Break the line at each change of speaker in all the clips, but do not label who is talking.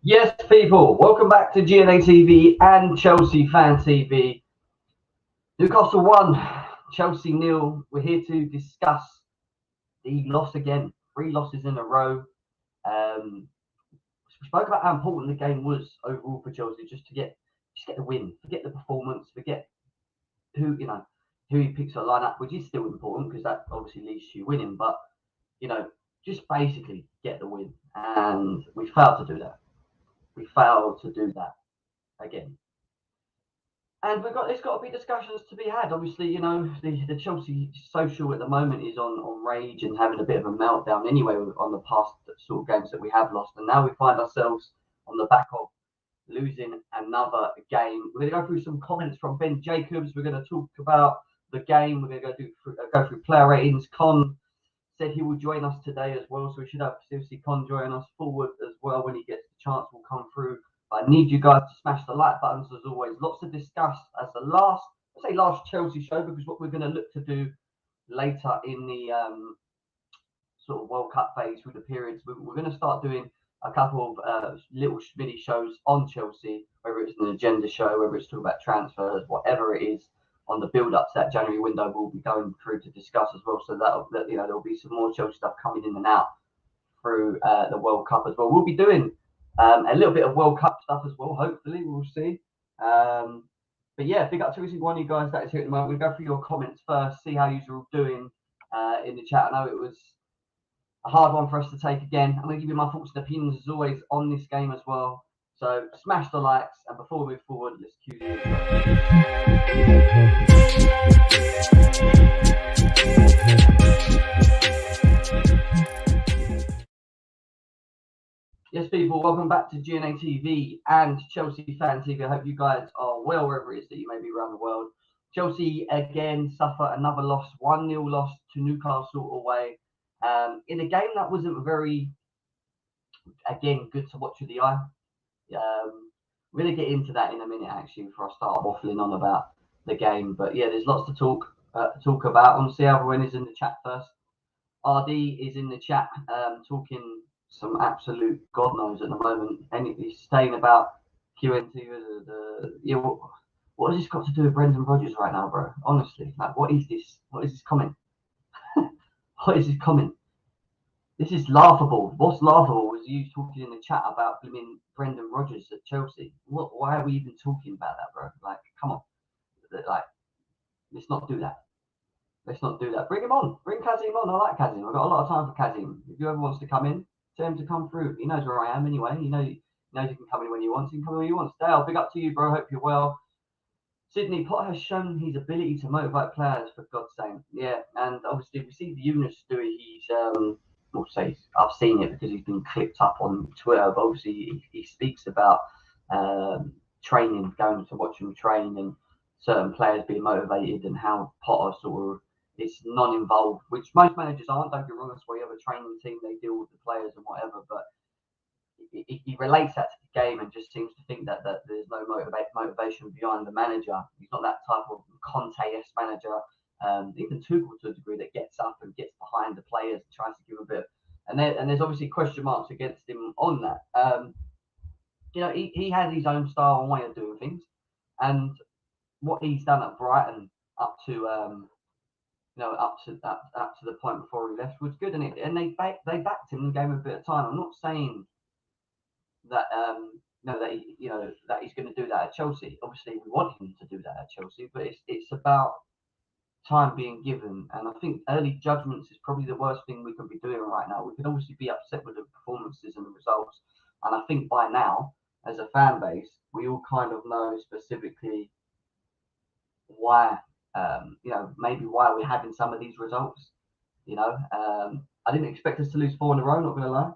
Yes, people, welcome back to GNA TV and Chelsea Fan TV. Newcastle 1, Chelsea 0. We're here to discuss the loss again, 3 losses in a row. We spoke about how important the game was overall for Chelsea, just to get the win, forget the performance, forget who he picks a lineup, which is still important because that obviously leads to you winning. But just basically get the win, and we failed to do that. We failed to do that again. And there's got to be discussions to be had. Obviously, the Chelsea social at the moment is on rage and having a bit of a meltdown anyway on the past sort of games that we have lost. And now we find ourselves on the back of losing another game. We're going to go through some comments from Ben Jacobs. We're going to talk about the game. We're going to go through player ratings. Con said he will join us today as well, so we should have seriously Con join us forward as well when he gets the chance. Will come through. I need you guys to smash the like buttons as always. Lots to discuss as the last Chelsea show, because what we're going to look to do later in the sort of World Cup phase through the periods, we're going to start doing a couple of little mini shows on Chelsea, whether it's an agenda show, whether it's talking about transfers, whatever it is, on the build-up to that January window, we'll be going through to discuss as well. So that there'll be some more Chelsea stuff coming in and out through the World Cup as well. We'll be doing a little bit of World Cup stuff as well. Hopefully, we'll see. But yeah, big up to every single one of you guys that is here at the moment. We'll go through your comments first, see how you're all doing in the chat. I know it was a hard one for us to take again. I'm going to give you my thoughts and opinions as always on this game as well. So smash the likes, and before we move forward, let's cue the Yes, people, welcome back to GNA TV and Chelsea Fan TV. I hope you guys are well wherever it is that you may be around the world. Chelsea again suffer another loss, 1-0 loss to Newcastle away. In a game that wasn't very, again, good to watch with the eye. We're going to get into that in a minute, actually, before I start waffling on about the game. But yeah, there's lots to talk about. I want to see how everyone is in the chat first. RD is in the chat talking some absolute God knows at the moment. And he's saying about QNT. What has this got to do with Brendan Rodgers right now, bro? Honestly, like, what is this? What is this comment? What is this comment? This is laughable. What's laughable was you talking in the chat about Brendan Rodgers at Chelsea. Why are we even talking about that, bro? Like, come on. Like, let's not do that. Let's not do that. Bring him on. Bring Kazim on. I like Kazim. I've got a lot of time for Kazim. If whoever wants to come in, tell him to come through. He knows where I am anyway. He knows he can come in when he wants. He can come in when he wants. Dale, big up to you, bro. Hope you're well. Sydney, Potter has shown his ability to motivate players, for God's sake. Yeah, and obviously we see Yunus doing his I've seen it because he's been clipped up on Twitter, but obviously he speaks about training, going to watch him train, and certain players being motivated, and how Potter sort of is non-involved, which most managers aren't. Don't get wrong, that's why you have a training team, they deal with the players and whatever, but he relates that to the game and just seems to think that there's no motivation behind the manager. He's not that type of Conte-esque manager. Even Tuchel to a degree, that gets up and gets behind the players and tries to give a bit. And there's obviously question marks against him on that. He has his own style and way of doing things, and what he's done at Brighton up to the point before he left was good, and they backed him and gave him a bit of time. I'm not saying that that he's going to do that at Chelsea. Obviously, we want him to do that at Chelsea, but it's about time being given, and I think early judgments is probably the worst thing we could be doing right now. We can obviously be upset with the performances and the results, and I think by now, as a fan base, we all kind of know specifically why, maybe why we're having some of these results. I didn't expect us to lose 4 in a row, not going to lie.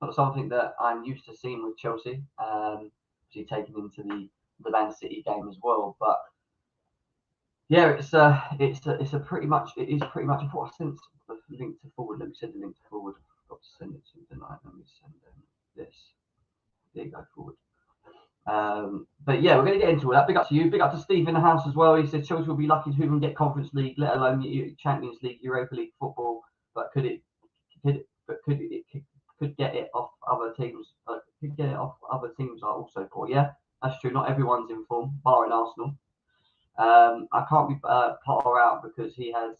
Not something that I'm used to seeing with Chelsea, obviously taken into the Man City game as well, but yeah, it is pretty much. I thought I sent the link to forward. Let me send the link to forward. I've got to send it to tonight. Let me send them this. There you go, forward. But yeah, we're going to get into that. Big up to you. Big up to Steve in the house as well. He says Chelsea will be lucky to even get Conference League, let alone Champions League, Europa League football. But could get it off other teams? could get it off other teams are also poor. Yeah, that's true. Not everyone's in form, barring Arsenal. I can't be Potter out because he has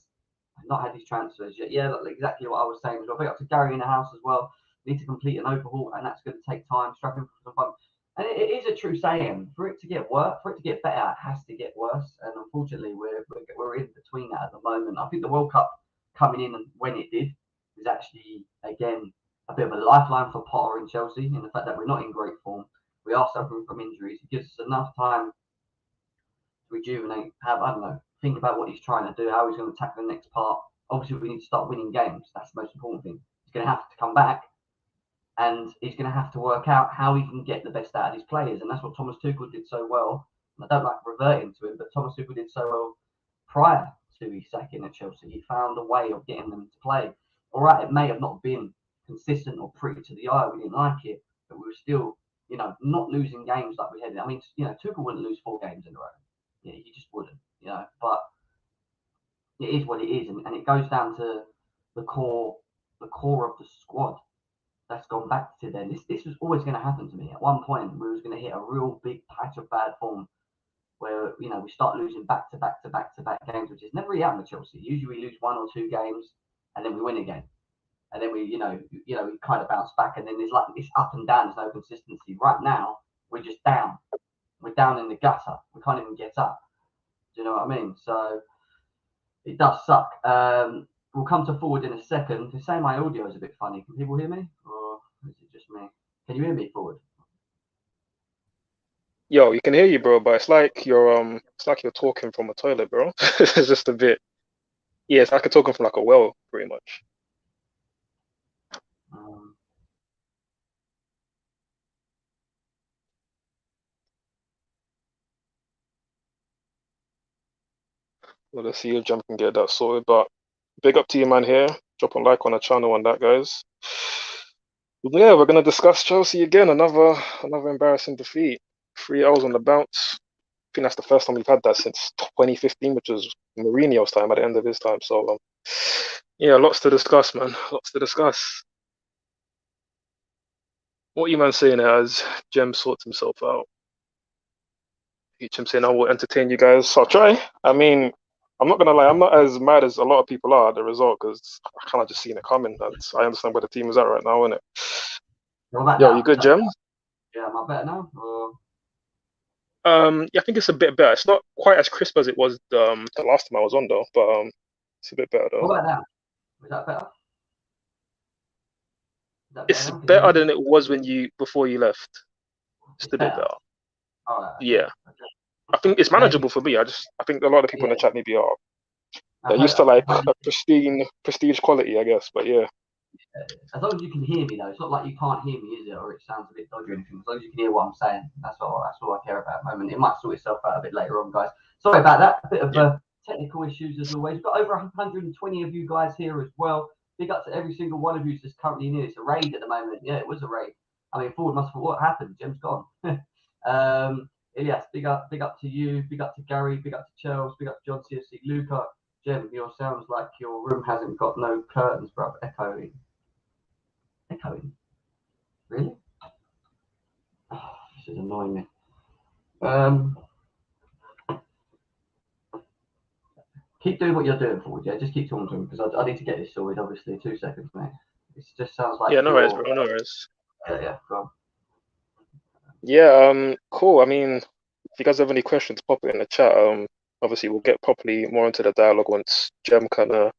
not had his transfers yet. Yeah, exactly what I was saying. We've got up to Gary in the house as well. Need to complete an overhaul, and that's going to take time. Struggling for some fun. And it is a true saying. For it to get worse, for it to get better, it has to get worse. And unfortunately, we're in between that at the moment. I think the World Cup coming in and when it did is actually again a bit of a lifeline for Potter and Chelsea in the fact that we're not in great form. We are suffering from injuries. It gives us enough time rejuvenate, I don't know, think about what he's trying to do, how he's going to tackle the next part. Obviously, we need to start winning games. That's the most important thing. He's going to have to come back and he's going to have to work out how he can get the best out of his players. And that's what Thomas Tuchel did so well. And I don't like reverting to him, but Thomas Tuchel did so well prior to his sacking at Chelsea. He found a way of getting them to play. All right, it may have not been consistent or pretty to the eye. We didn't like it, but we were still, not losing games like we had. I mean, Tuchel wouldn't lose 4 games in a row. Yeah, he just wouldn't, but it is what it is, and it goes down to the core of the squad that's gone back to then. This was always going to happen to me. At one point, we was going to hit a real big patch of bad form where we start losing back to back games, which is never really happened with Chelsea. Usually, we lose 1 or 2 games and then we win again, and then we we kind of bounce back, and then there's like this up and down. There's no consistency. Right now, we're just down. We're down in the gutter. We can't even get up. Do you know what I mean? So it does suck. We'll come to forward in a second. They say my audio is a bit funny. Can people hear me, or is it just me? Can you hear me forward?
Yo, you can hear you, bro, but it's like you're talking from a toilet, bro. It's just a bit. Yeah, it's like you're talking from like a well, pretty much.
Um,
Well, let's see if Jam can get that sorted. But big up to you, man. Here, drop a like on the channel on that, guys. Yeah, we're gonna discuss Chelsea again. Another embarrassing defeat. 3 L's on the bounce. I think that's the first time we've had that since 2015, which was Mourinho's time at the end of his time. So, yeah, lots to discuss, man. Lots to discuss. What you man saying as Jem sorts himself out? Him saying I will entertain you guys. I'll try. I mean, I'm not gonna lie, I'm not as mad as a lot of people are at the result because I kind of just seen it coming. And I understand where the team is at right now, innit?
what about
Yo,
now?
you good, Jem?
Yeah, am I better now? Or
Yeah, I think it's a bit better. It's not quite as crisp as it was the last time I was on though, but it's a bit better
what
though.
about now? Is that better? Is that better
It's
now? Can you hear
better
me?
than it was before you left. Just
It's
a bit
better.
better.
All right. Okay.
Yeah, I think it's
Maybe.
manageable for me. I think a lot of people in
Yeah.
the chat maybe are
I
they're
hope,
used to like
I hope
a prestige quality, I guess. But yeah.
as long as you can hear me though, it's not like you can't hear me, is it? Or it sounds a bit dodgy or anything. As long as you can hear what I'm saying, that's all I care about at the moment. It might sort itself out a bit later on, guys. Sorry about that. A bit of technical issues as always. We've got over 120 of you guys here as well. Big up to every single one of you that's currently in here. It's a raid at the moment. Yeah, it was a raid. I mean, Forward must have thought, what happened? Jim's gone. Elias, big up to you. Big up to Gary. Big up to Charles. Big up to John CFC. Luca, Jim, your sounds like your room hasn't got no curtains, bro. Echoing. Really? Oh, this is annoying me. Keep doing what you're doing, Forward. Yeah, just keep talking to him because I need to get this sorted. Obviously, 2 seconds, mate. It just sounds like
Yeah, no worries,
you're.
bro. No worries.
Yeah, go on.
Yeah, cool. I mean, if you guys have any questions, pop it in the chat. Obviously we'll get properly more into the dialogue once Jem can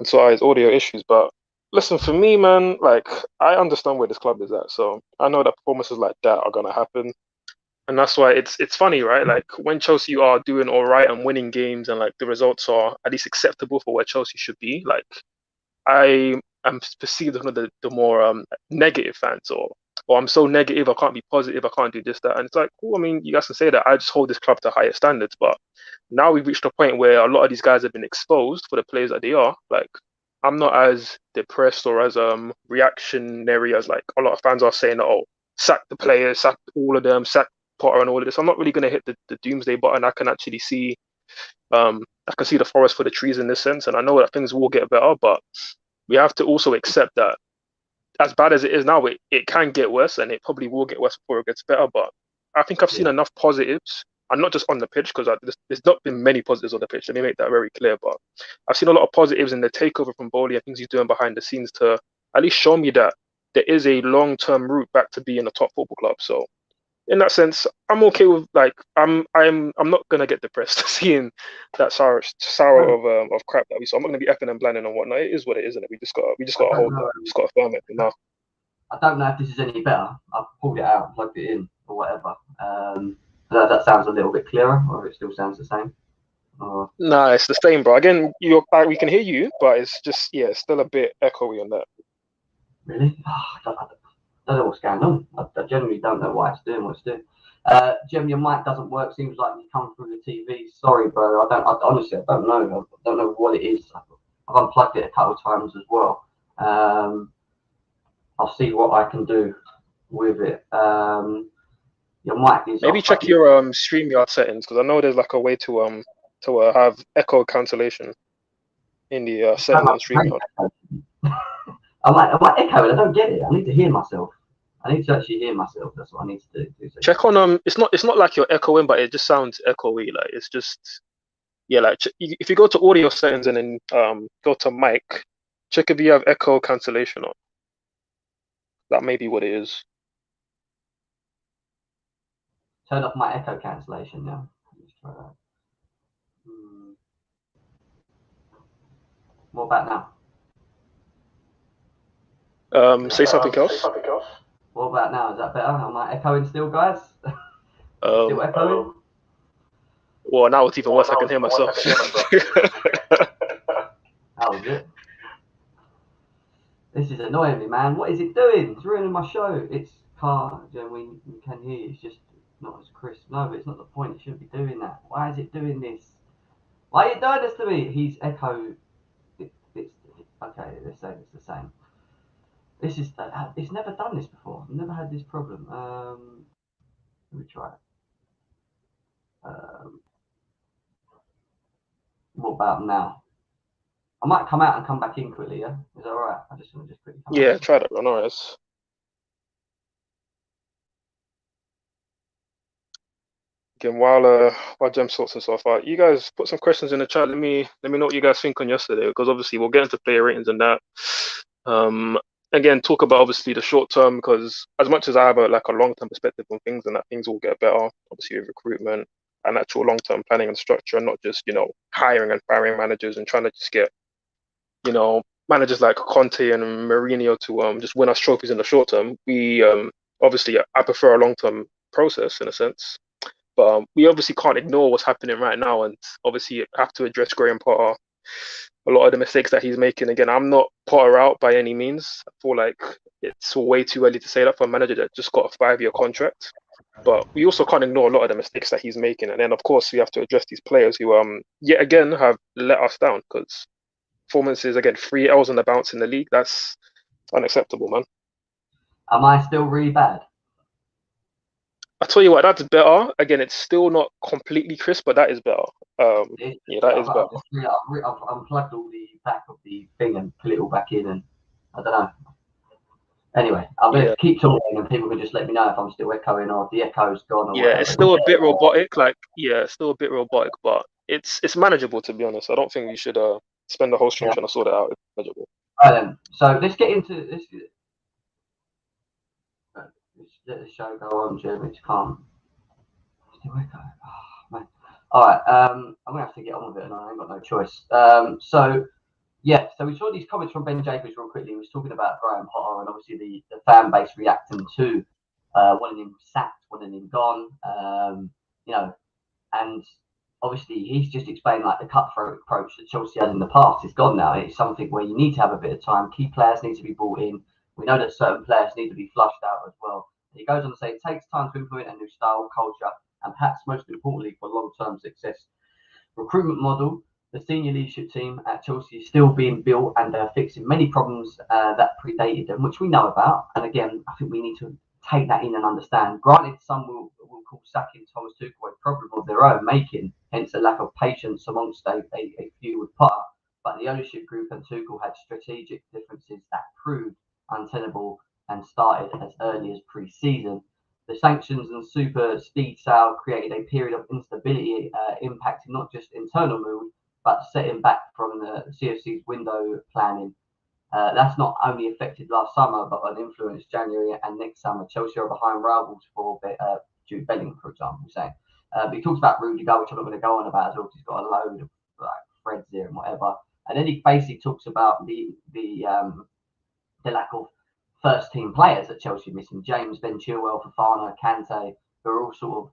sort out his audio issues. But listen, for me, man, like I understand where this club is at, so I know that performances like that are gonna happen, and that's why it's funny, right? Like when Chelsea are doing all right and winning games, and like the results are at least acceptable for where Chelsea should be, like I am perceived as one of the more negative fans, or I'm so negative, I can't be positive, I can't do this, that. And it's like, cool, I mean, you guys can say that. I just hold this club to higher standards. But now we've reached a point where a lot of these guys have been exposed for the players that they are. Like, I'm not as depressed or as reactionary as like a lot of fans are saying that, oh, sack the players, sack all of them, sack Potter and all of this. I'm not really gonna hit the doomsday button. I can actually see the forest for the trees in this sense, and I know that things will get better, but we have to also accept that as bad as it is now, it can get worse, and it probably will get worse before it gets better. But I think I've seen enough positives, and not just on the pitch, because there's not been many positives on the pitch. Let me make that very clear. But I've seen a lot of positives in the takeover from Bowley and things he's doing behind the scenes to at least show me that there is a long-term route back to being a top football club. So in that sense, I'm okay with, like, I'm not gonna get depressed seeing that sorrow of crap that we saw. I'm not gonna be effing and blinding and whatnot. It is what it is, and we just gotta hold that. Just gotta firm it for now.
I don't know if this is any better. I've pulled it out, plugged it in, or whatever. That sounds a little bit clearer, or it still sounds the same.
Nah, it's the same, bro. Again, we can hear you, but it's just it's still a bit echoey on that.
Really? I don't know what's going on. I generally don't know why it's doing what it's doing. Jim, your mic doesn't work. Seems like you come through the TV. Sorry, bro. Honestly, I don't know. I don't know what it is. I've unplugged it a couple of times as well. I'll see what I can do with it. Your mic is
maybe check your StreamYard settings, because I know there's like a way to have echo cancellation in the settings on StreamYard.
I might echo it. I don't get it. I need to hear myself. I need to actually hear myself. That's what I need to do. So
check on it's not like you're echoing, but it just sounds echoey. Like it's just like if you go to audio settings and then go to mic, check if you have echo cancellation on. That may be what it is.
Turn off my echo cancellation now. Let's try that. What about
now? Say something else.
What about now? Is that better? Am I echoing still, guys? Still echoing?
Well, now it's even worse. I can hear myself.
How is it? This is annoying me, man. What is it doing? It's ruining my show. It's we can hear you. It's just not as crisp. No, but it's not the point. It shouldn't be doing that. Why is it doing this? Why are you doing this to me? He's echo. It's okay. Let's say it's the same. This is it's never done this before. I've never had this problem. Let me try it. What about now? I might come out and come back in quickly. Yeah, is that all right? I just want to quickly.
Yeah, try that, bro. Alright. Again, while Jem sorts himself out, you guys put some questions in the chat. Let me know what you guys think on yesterday, because obviously we'll get into player ratings and that. Again, talk about obviously the short term, because as much as I have a long term perspective on things, and that things will get better, obviously with recruitment and actual long term planning and structure, and not just hiring and firing managers and trying to just get managers like Conte and Mourinho to just win us trophies in the short term. We obviously I prefer a long term process in a sense. But we obviously can't ignore what's happening right now, and obviously have to address Graham Potter, a lot of the mistakes that he's making. Again, I'm not Potter out by any means. I feel like it's way too early to say that for a manager that just got a 5-year contract. But we also can't ignore a lot of the mistakes that he's making. And then, of course, we have to address these players who, yet again, have let us down, because performances, again, 3 L's on the bounce in the league, that's unacceptable, man.
Am I still really bad?
I tell you what, that's better. Again, it's still not completely crisp, but that is better. Yeah, that is better.
I've unplugged all the back of the thing and put it all back in, and I don't know. Anyway, I'm going to keep talking, and people can just let me know if I'm still echoing or if the echo's gone. Or whatever.
It's still a bit robotic. It's still a bit robotic, but it's manageable, to be honest. I don't think we should spend the whole stream trying to sort it out. It's manageable.
All right, then. So let's get into this. Let the show go on, Jim. It's calm. Still echo. Oh, man. All right. I'm gonna have to get on with it, and I ain't got no choice. So we saw these comments from Ben Jacobs real quickly. He was talking about Graham Potter and obviously the fan base reacting to wanting him sacked, wanting him gone. And obviously he's just explained the cutthroat approach that Chelsea had in the past is gone now. It's something where you need to have a bit of time. Key players need to be brought in. We know that certain players need to be flushed out as well. He goes on to say it takes time to implement a new style, culture, and perhaps most importantly for long-term success. Recruitment model. The senior leadership team at Chelsea is still being built, and they're fixing many problems that predated them, which we know about. And again, I think we need to take that in and understand. Granted, some will call sacking Thomas Tuchel a problem of their own making, hence a lack of patience amongst a few with Potter. But the ownership group and Tuchel had strategic differences that proved untenable and started as early as pre-season. The sanctions and super speed sale created a period of instability, impacting not just internal mood, but setting back from the CFC's window planning. That's not only affected last summer, but on influence January and next summer. Chelsea are behind rivals for Jude Bellingham, for example. But he talks about Rudiger, which I'm not going to go on about as well, because he's got a load of threads here and whatever. And then he basically talks about the lack of first team players that Chelsea are missing. James, Ben Chilwell, Fofana, Kante, who are all sort of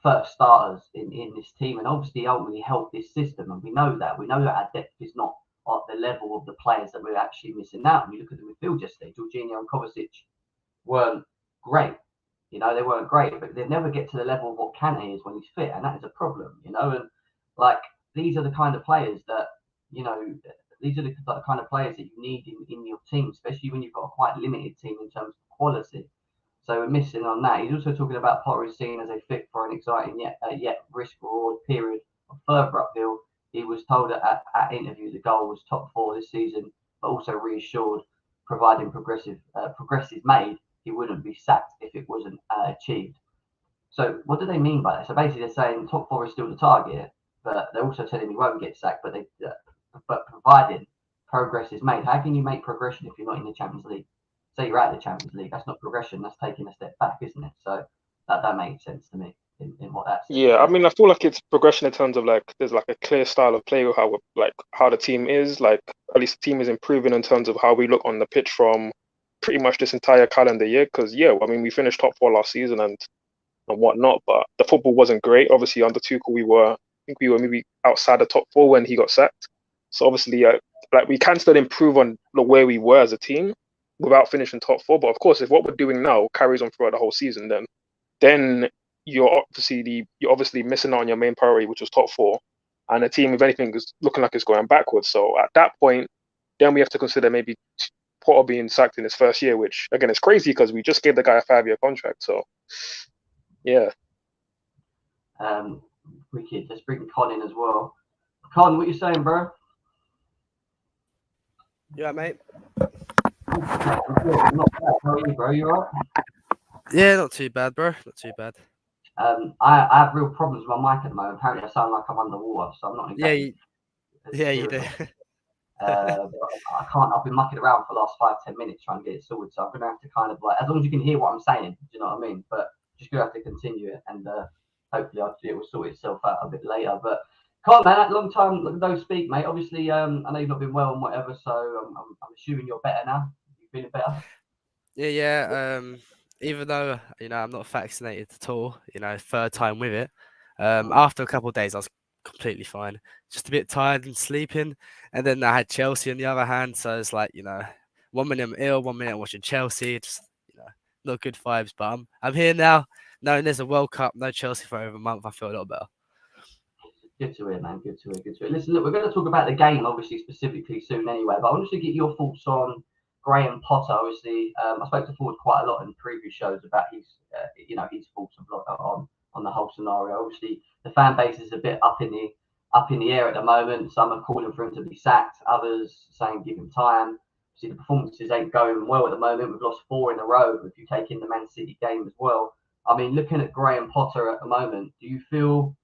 first starters in this team, and obviously ultimately help this system. And we know that our depth is not at the level of the players that we're actually missing out. When you look at the midfield yesterday, Jorginho and Kovacic weren't great. They weren't great, but they never get to the level of what Kante is when he's fit, and that is a problem. And like these are the kind of players that these are the kind of players that you need in your team, especially when you've got a quite limited team in terms of quality. So we're missing on that. He's also talking about Potter is seen as a fit for an exciting yet risk-reward period of further uphill. He was told at interview the goal was top 4 this season, but also reassured, providing progress is made, he wouldn't be sacked if it wasn't achieved. So what do they mean by that? So basically they're saying top 4 is still the target, but they're also telling him he won't get sacked, but providing progress is made. How can you make progression if you're not in the Champions League? Say you're out of the Champions League, that's not progression, that's taking a step back, isn't it? So that makes sense to me in what that's.
Yeah, I mean, I feel like it's progression in terms of like there's like a clear style of play with how the team is, like at least the team is improving in terms of how we look on the pitch from pretty much this entire calendar year. Because I mean, we finished top 4 last season and whatnot, but the football wasn't great. Obviously, under Tuchel, I think we were maybe outside the top 4 when he got sacked. So obviously, like we can still improve on the way we were as a team without finishing top 4. But of course, if what we're doing now carries on throughout the whole season, then you're obviously missing out on your main priority, which was top 4, and the team, if anything, is looking like it's going backwards. So at that point, then we have to consider maybe Potter being sacked in his first year, which again is crazy because we just gave the guy a 5-year contract. So yeah.
Wicked. Let's bring Con in as well. Con, what you saying, bro?
Yeah, mate.
Not bad. How are you, bro? You alright?
Yeah, not too bad, bro. Not too bad.
I have real problems with my mic at the moment. Apparently, I sound like I'm underwater, so I'm not exactly.
You do.
I can't. I've been mucking around for the last 5-10 minutes trying to get it sorted, so I'm gonna have to kind of as long as you can hear what I'm saying, do you know what I mean? But just gonna have to continue it, and hopefully it will sort itself out a bit later. But Carl, man, long time no speak, mate. Obviously, I know you've not been well and whatever, so I'm assuming you're better now. You're feeling better.
Yeah. Even though I'm not vaccinated at all, 3rd time with it. After a couple of days, I was completely fine. Just a bit tired and sleeping, and then I had Chelsea on the other hand. So it's like 1 minute I'm ill, 1 minute I'm watching Chelsea. Just not good vibes. But I'm here now. Knowing there's a World Cup, no Chelsea for over a month, I feel a lot better.
Good to hear, man. Good to hear. Listen, look, we're going to talk about the game, obviously, specifically soon anyway. But I want to get your thoughts on Graham Potter. Obviously, I spoke to Ford quite a lot in previous shows about his thoughts on the whole scenario. Obviously, the fan base is a bit up in the air at the moment. Some are calling for him to be sacked. Others saying give him time. See, the performances ain't going well at the moment. We've lost 4 in a row. If you take in the Man City game as well. I mean, looking at Graham Potter at the moment, do you feel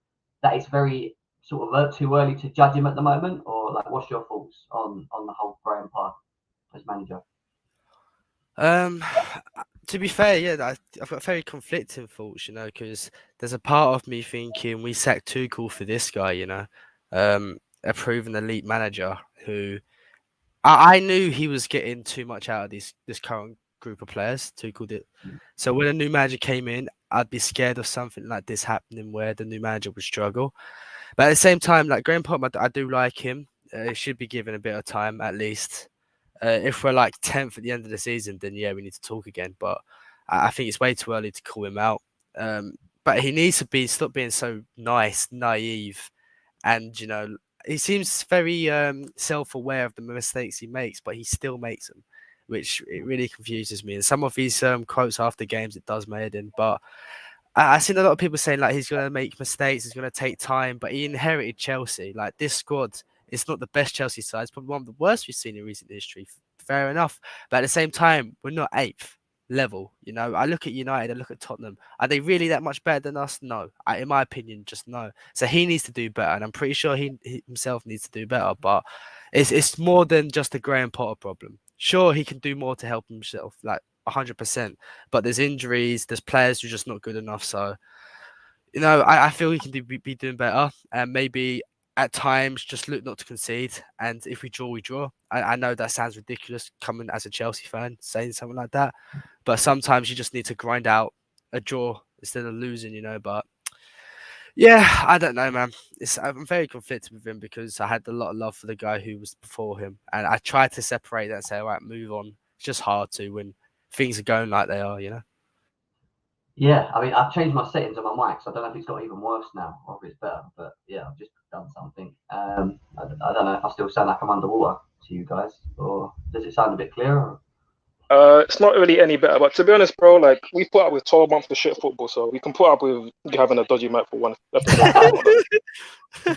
that it's very sort of too early to judge him at the moment, or what's your thoughts on the whole Graham Potter as manager?
To be fair, yeah, I've got very conflicting thoughts, because there's a part of me thinking we sacked Tuchel for this guy, a proven elite manager who I knew he was getting too much out of this current group of players. Tuchel did. So when a new manager came in, I'd be scared of something like this happening where the new manager would struggle. But at the same time, like Graham Potter, I do like him. He should be given a bit of time at least. If we're like 10th at the end of the season, then yeah, we need to talk again. But I think it's way too early to call him out. But he needs to stop being so nice, naive, and he seems very self-aware of the mistakes he makes, but he still makes them, which it really confuses me. And some of his quotes after games, it does my head in. But I've seen a lot of people saying like he's going to make mistakes, it's going to take time, but he inherited Chelsea. Like this squad, it's not the best Chelsea side. It's probably one of the worst we've seen in recent history. fair enough. But at the same time, we're not 8th level. You know, I look at United, I look at Tottenham. Are they really that much better than us? No. In my opinion, just no. So he needs to do better, and I'm pretty sure he himself needs to do better. But it's more than just a Graham Potter problem. Sure, he can do more to help himself, like 100%. But there's injuries, there's players who are just not good enough. So, you know, I feel he can be doing better, and maybe at times just look not to concede. And if we draw, we draw. I know that sounds ridiculous coming as a Chelsea fan saying something like that, but sometimes you just need to grind out a draw instead of losing, you know. But yeah, I don't know, man. I'm very conflicted with him because I had a lot of love for the guy who was before him, and I tried to separate that and say, all right, move on. It's just hard to when things are going like they are, you know.
Yeah, I mean, I've changed my settings on my mic, so I don't know if it's got even worse now or if it's better. But yeah, I've just done something. I don't know if I still sound like I'm underwater to you guys, or does it sound a bit clearer?
It's not really any better, but to be honest, bro, like we put up with 12 months of shit football, so we can put up with having a dodgy mic for one episode.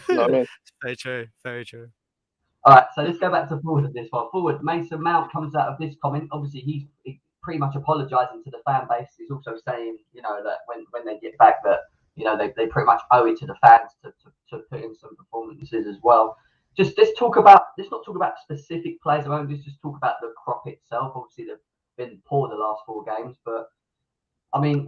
You know what I mean?
Very true, very true.
All right, so let's go back to forward at this one. Forward, Mason Mount comes out of this comment. Obviously, he's pretty much apologising to the fan base. He's also saying, you know, that when they get back, that you know they pretty much owe it to the fans to put in some performances as well. Just let's not talk about specific players. Let's just talk about the crop itself. Obviously, they've been poor the last 4 games, but I mean,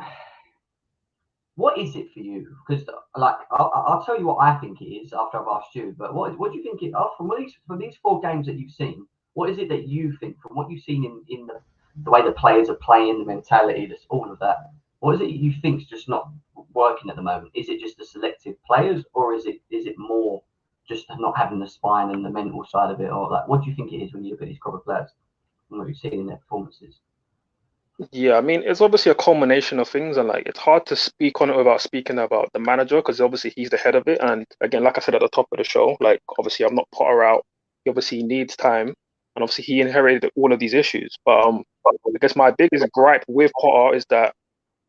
what is it for you? Because like I'll tell you what I think it is after I've asked you. But what do you think it? From these 4 games that you've seen, what is it that you think from what you've seen in the way the players are playing, the mentality, just all of that? What is it you think's just not working at the moment? Is it just the selective players, or is it more just not having the spine and the mental side of it, or like what do you think it is when you look at these crop of players and what you've seen in their performances?
Yeah, I mean, it's obviously a culmination of things, and like it's hard to speak on it without speaking about the manager because obviously he's the head of it. And again, like I said at the top of the show, like obviously I'm not Potter out. He obviously needs time, and obviously he inherited all of these issues. But I guess my biggest gripe with Potter is that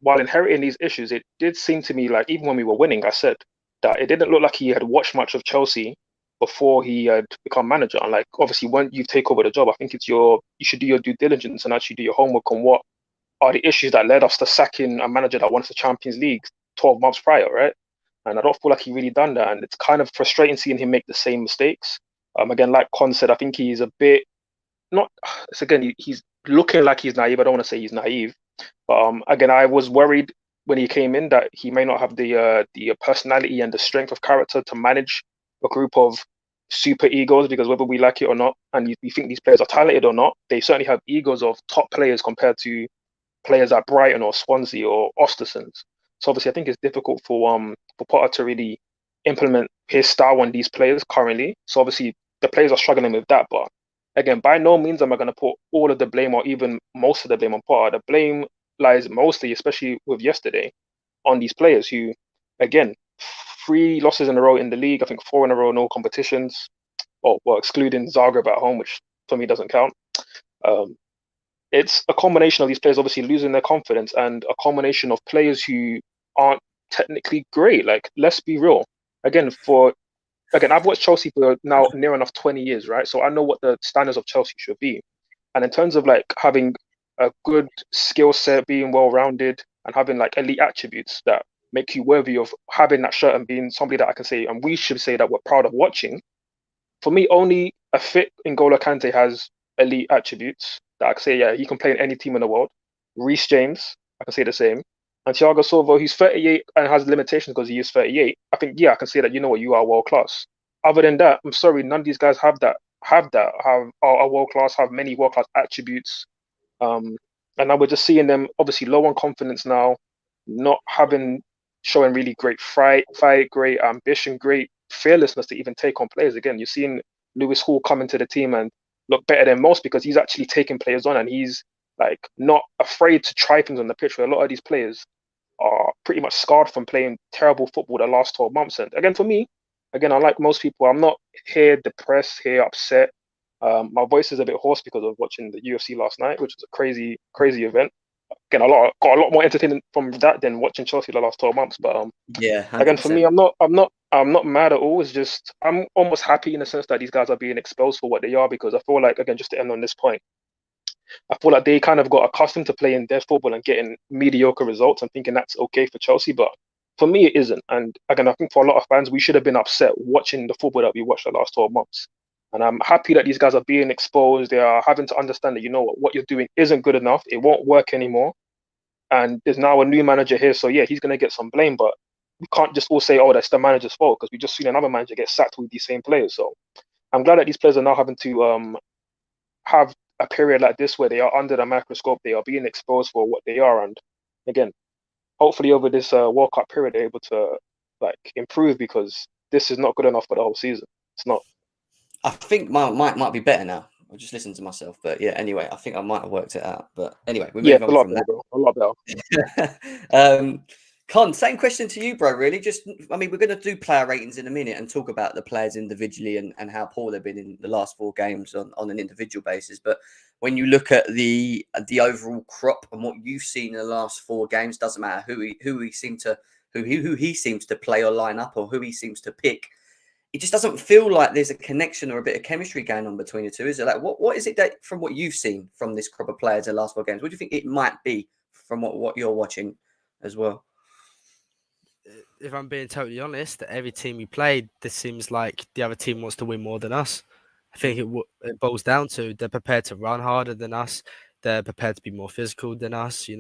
while inheriting these issues, it did seem to me like even when we were winning, I said that it didn't look like he had watched much of Chelsea before he had become manager. And like obviously when you take over the job, I think you should do your due diligence and actually do your homework on what are the issues that led us to sacking a manager that won the Champions League 12 months prior, right? And I don't feel like he really done that. And it's kind of frustrating seeing him make the same mistakes. Again, like Con said, I think he's a bit not. It's again, he's looking like he's naive. I don't want to say he's naive, but again, I was worried when he came in that he may not have the personality and the strength of character to manage a group of super egos. Because whether we like it or not, and you think these players are talented or not, they certainly have egos of top players compared to players at Brighton or Swansea or Ostersons. So obviously, I think it's difficult for Potter to really implement his style on these players currently. So obviously, the players are struggling with that. But again, by no means am I going to put all of the blame or even most of the blame on Potter. The blame lies mostly, especially with yesterday, on these players who, again, 3 losses in a row in the league. I think 4 in a row in all competitions. Oh, well, excluding Zagreb at home, which for me doesn't count. It's a combination of these players obviously losing their confidence and a combination of players who aren't technically great. Like, let's be real. Again, I've watched Chelsea for now near enough 20 years, right? So I know what the standards of Chelsea should be. And in terms of like having a good skill set, being well-rounded, and having like elite attributes that make you worthy of having that shirt and being somebody that I can say, and we should say that we're proud of watching. For me, only a fit N'Golo Kante has elite attributes that I can say, yeah, he can play in any team in the world. Reece James, I can say the same. And Thiago Silva, he's 38 and has limitations because he is 38. I think, yeah, I can say that, you know what, you are world class. Other than that, I'm sorry, none of these guys are world class, have many world class attributes. And now we're just seeing them obviously low on confidence now, not showing really great fight, great ambition, great fearlessness to even take on players. Again, you're seeing Lewis Hall come into the team and look better than most because he's actually taking players on and he's like not afraid to try things on the pitch. Where a lot of these players are pretty much scarred from playing terrible football the last 12 months. And again, for me, unlike most people, I'm not here depressed, here upset. My voice is a bit hoarse because of watching the UFC last night, which was a crazy, crazy event. Again, got a lot more entertainment from that than watching Chelsea the last 12 months. But
yeah, 100%.
Again, for me, I'm not mad at all. It's just I'm almost happy in the sense that these guys are being exposed for what they are, because I feel like, again, just to end on this point, I feel like they kind of got accustomed to playing their football and getting mediocre results and thinking that's okay for Chelsea. But for me, it isn't. And again, I think for a lot of fans, we should have been upset watching the football that we watched the last 12 months. And I'm happy that these guys are being exposed. They are having to understand that, you know what you're doing isn't good enough. It won't work anymore. And there's now a new manager here. So, yeah, he's going to get some blame. But we can't just all say, oh, that's the manager's fault, because we just seen another manager get sacked with these same players. So I'm glad that these players are now having to have a period like this where they are under the microscope. They are being exposed for what they are. And again, hopefully over this World Cup period, they're able to improve, because this is not good enough for the whole season. It's not.
I think mine might be better now. I'll just listen to myself. But yeah, anyway, I think I might have worked it out. But anyway, we move on from that.
Bro. A lot better.
Con, same question to you, bro, really. We're going to do player ratings in a minute and talk about the players individually and how poor they've been in the last 4 games on an individual basis. But when you look at the overall crop and what you've seen in the last 4 games, doesn't matter who he seems to play or line up or who he seems to pick, it just doesn't feel like there's a connection or a bit of chemistry going on between the two. Is it like what is it that from what you've seen from this crop of players in the last 4 games? What do you think it might be from what you're watching as well?
If I'm being totally honest, every team we played, this seems like the other team wants to win more than us. I think it boils down to they're prepared to run harder than us. They're prepared to be more physical than us.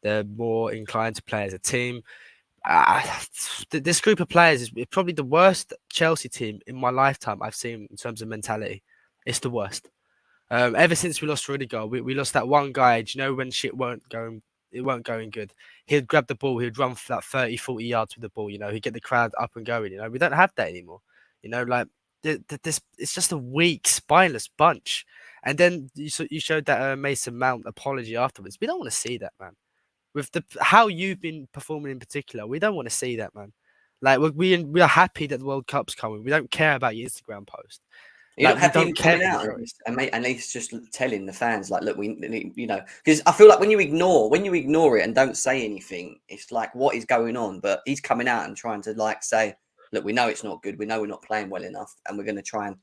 They're more inclined to play as a team. This group of players is probably the worst Chelsea team in my lifetime I've seen in terms of mentality. It's the worst. Ever since we lost Rudiger, we lost that one guy. Do you know when shit weren't going good? He'd grab the ball, he'd run for that 30, 40 yards with the ball, he'd get the crowd up and going. We don't have that anymore. This it's just a weak, spineless bunch. And then you showed that Mason Mount apology afterwards. We don't want to see that, man. With how you've been performing in particular, we don't want to see that, man. Like we are happy that the World Cup's coming. We don't care about your Instagram post.
You're not happy coming out and he's just telling the fans look, because I feel like when you ignore it and don't say anything, it's like what is going on? But he's coming out and trying to say, look, we know it's not good. We know we're not playing well enough, and we're going to try and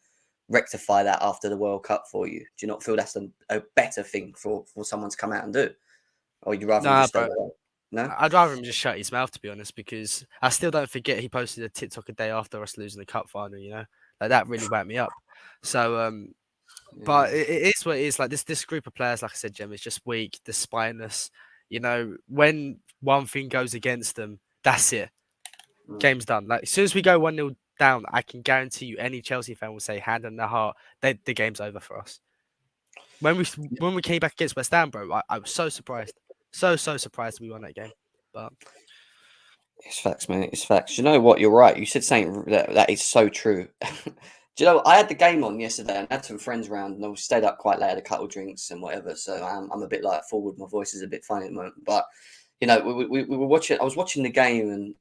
rectify that after the World Cup for you. Do you not feel that's a better thing for someone to come out and do? Or you rather just no?
I'd rather him just shut his mouth, to be honest, because I still don't forget he posted a TikTok a day after us losing the cup final. That really wound me up. So, but it is what it is. Like this group of players, like I said, Jem, is just weak. They're spineless. When one thing goes against them, that's it. Game's done. Like as soon as we go 1-0 down, I can guarantee you, any Chelsea fan will say, hand on their heart, the game's over for us. When we came back against West Ham, bro, I was so surprised. So surprised we won that game. But
it's facts, man. It's facts. You know what? You're right. You said something that is so true. Do you know, I had the game on yesterday and I had some friends around and I stayed up quite late, had a couple of drinks and whatever. So I'm a bit forward. My voice is a bit funny at the moment. But, we were watching, I was watching the game and,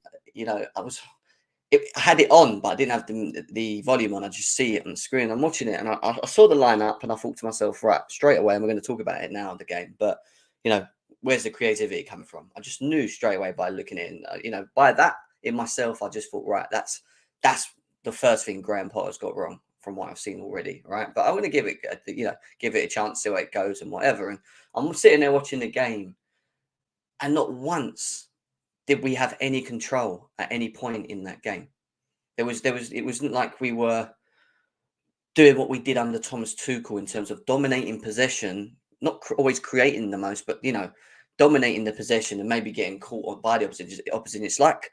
I had it on, but I didn't have the volume on. I just see it on the screen. I'm watching it and I saw the lineup and I thought to myself, right, straight away, and we're going to talk about it now, the game. But, where's the creativity coming from? I just knew straight away by looking at it. By that in myself, I just thought, right, that's the first thing Graham Potter's got wrong from what I've seen already, right? But I'm going to give it a chance, see how it goes and whatever. And I'm sitting there watching the game, and not once did we have any control at any point in that game. It wasn't like we were doing what we did under Thomas Tuchel in terms of dominating possession, not always creating the most, but dominating the possession and maybe getting caught by the opposite. It's like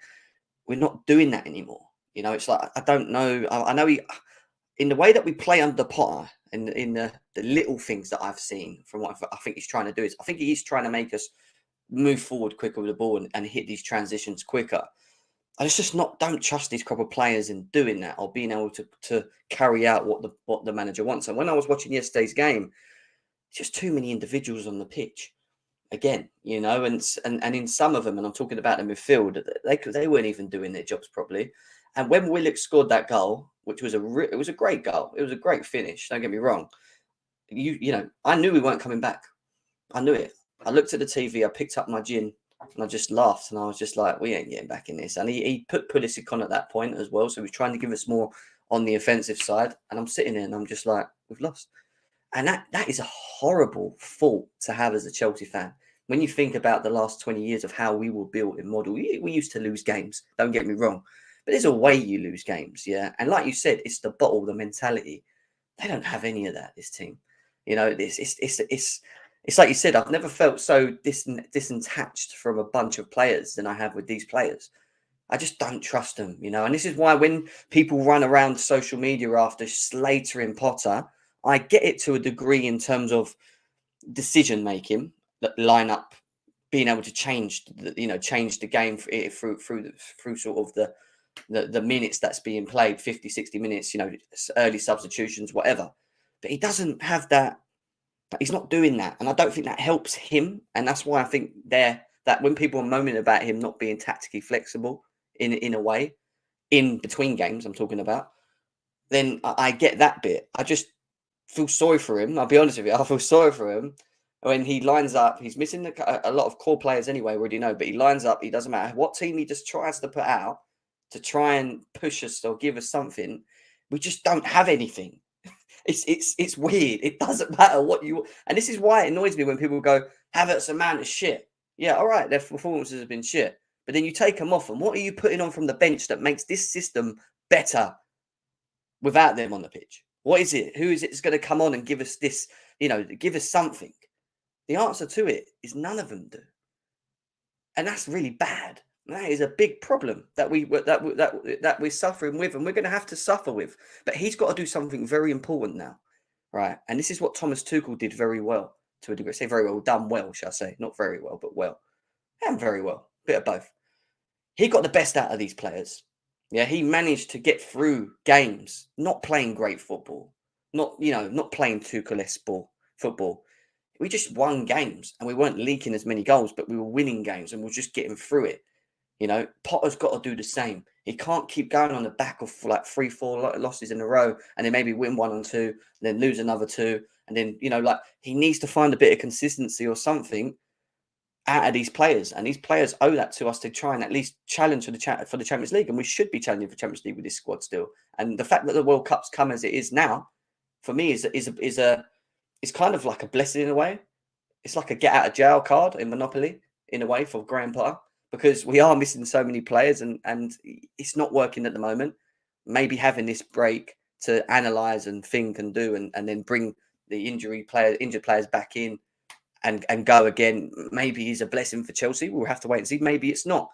we're not doing that anymore. It's like, I don't know. I know in the way that we play under Potter and in the little things that I've seen from what I think he's trying to do is, I think he is trying to make us move forward quicker with the ball and hit these transitions quicker. I just don't trust these crop of players in doing that or being able to carry out what the manager wants. And when I was watching yesterday's game, just too many individuals on the pitch. Again, and in some of them, and I'm talking about the midfield, they weren't even doing their jobs properly. And when Willock scored that goal, which was it was a great goal, it was a great finish. Don't get me wrong. I knew we weren't coming back. I knew it. I looked at the TV, I picked up my gin, and I just laughed, and I was just like, we ain't getting back in this. And he put Pulisic on at that point as well, so he was trying to give us more on the offensive side. And I'm sitting there, and I'm just like, we've lost. And that is a horrible fault to have as a Chelsea fan. When you think about the last 20 years of how we were built and modelled, we used to lose games, don't get me wrong. But there's a way you lose games, yeah? And like you said, it's the bottle, the mentality. They don't have any of that, this team. You know, it's like you said, I've never felt so disattached from a bunch of players than I have with these players. I just don't trust them, you know. And this is why when people run around social media after Slater and Potter, I get it to a degree in terms of decision making, line up, being able to change the game through sort of the minutes that's being played, 50, 60 minutes, you know, early substitutions, whatever. But he doesn't have that. He's not doing that, and I don't think that helps him. And that's why I think that when people are moaning about him not being tactically flexible in a way, in between games, I'm talking about, then I get that bit. I just feel sorry for him. I'll be honest with you. I feel sorry for him when he lines up. He's missing a lot of core players anyway, we already know, but he lines up. It doesn't matter what team he just tries to put out to try and push us or give us something. We just don't have anything. It's weird. It doesn't matter what you... And this is why it annoys me when people go, Havertz, a man of shit. Yeah, all right, their performances have been shit. But then you take them off, and what are you putting on from the bench that makes this system better without them on the pitch? What is it? Who is it that's going to come on and give us this, you know, give us something? The answer to it is none of them do. And that's really bad. That is a big problem that we're suffering with, and we're going to have to suffer with. But he's got to do something very important now, right? And this is what Thomas Tuchel did very well, to a degree. I say very well, done well, shall I say? Not very well, but well, and very well, bit of both. He got the best out of these players. Yeah, he managed to get through games, not playing great football, not playing Tuchel-esque football. We just won games, and we weren't leaking as many goals, but we were winning games, and we're just getting through it. You know, Potter's got to do the same. He can't keep going on the back of like 3-4 losses in a row and then maybe win 1 or 2 and then lose another 2. And then, you know, like he needs to find a bit of consistency or something out of these players. And these players owe that to us to try and at least challenge for the Champions League. And we should be challenging for Champions League with this squad still. And the fact that the World Cup's come as it is now, for me, is kind of like a blessing in a way. It's like a get out of jail card in Monopoly in a way for Graham Potter. Because we are missing so many players and it's not working at the moment. Maybe having this break to analyse and think and do and then bring the injured players back in and go again, maybe is a blessing for Chelsea. We'll have to wait and see. Maybe it's not,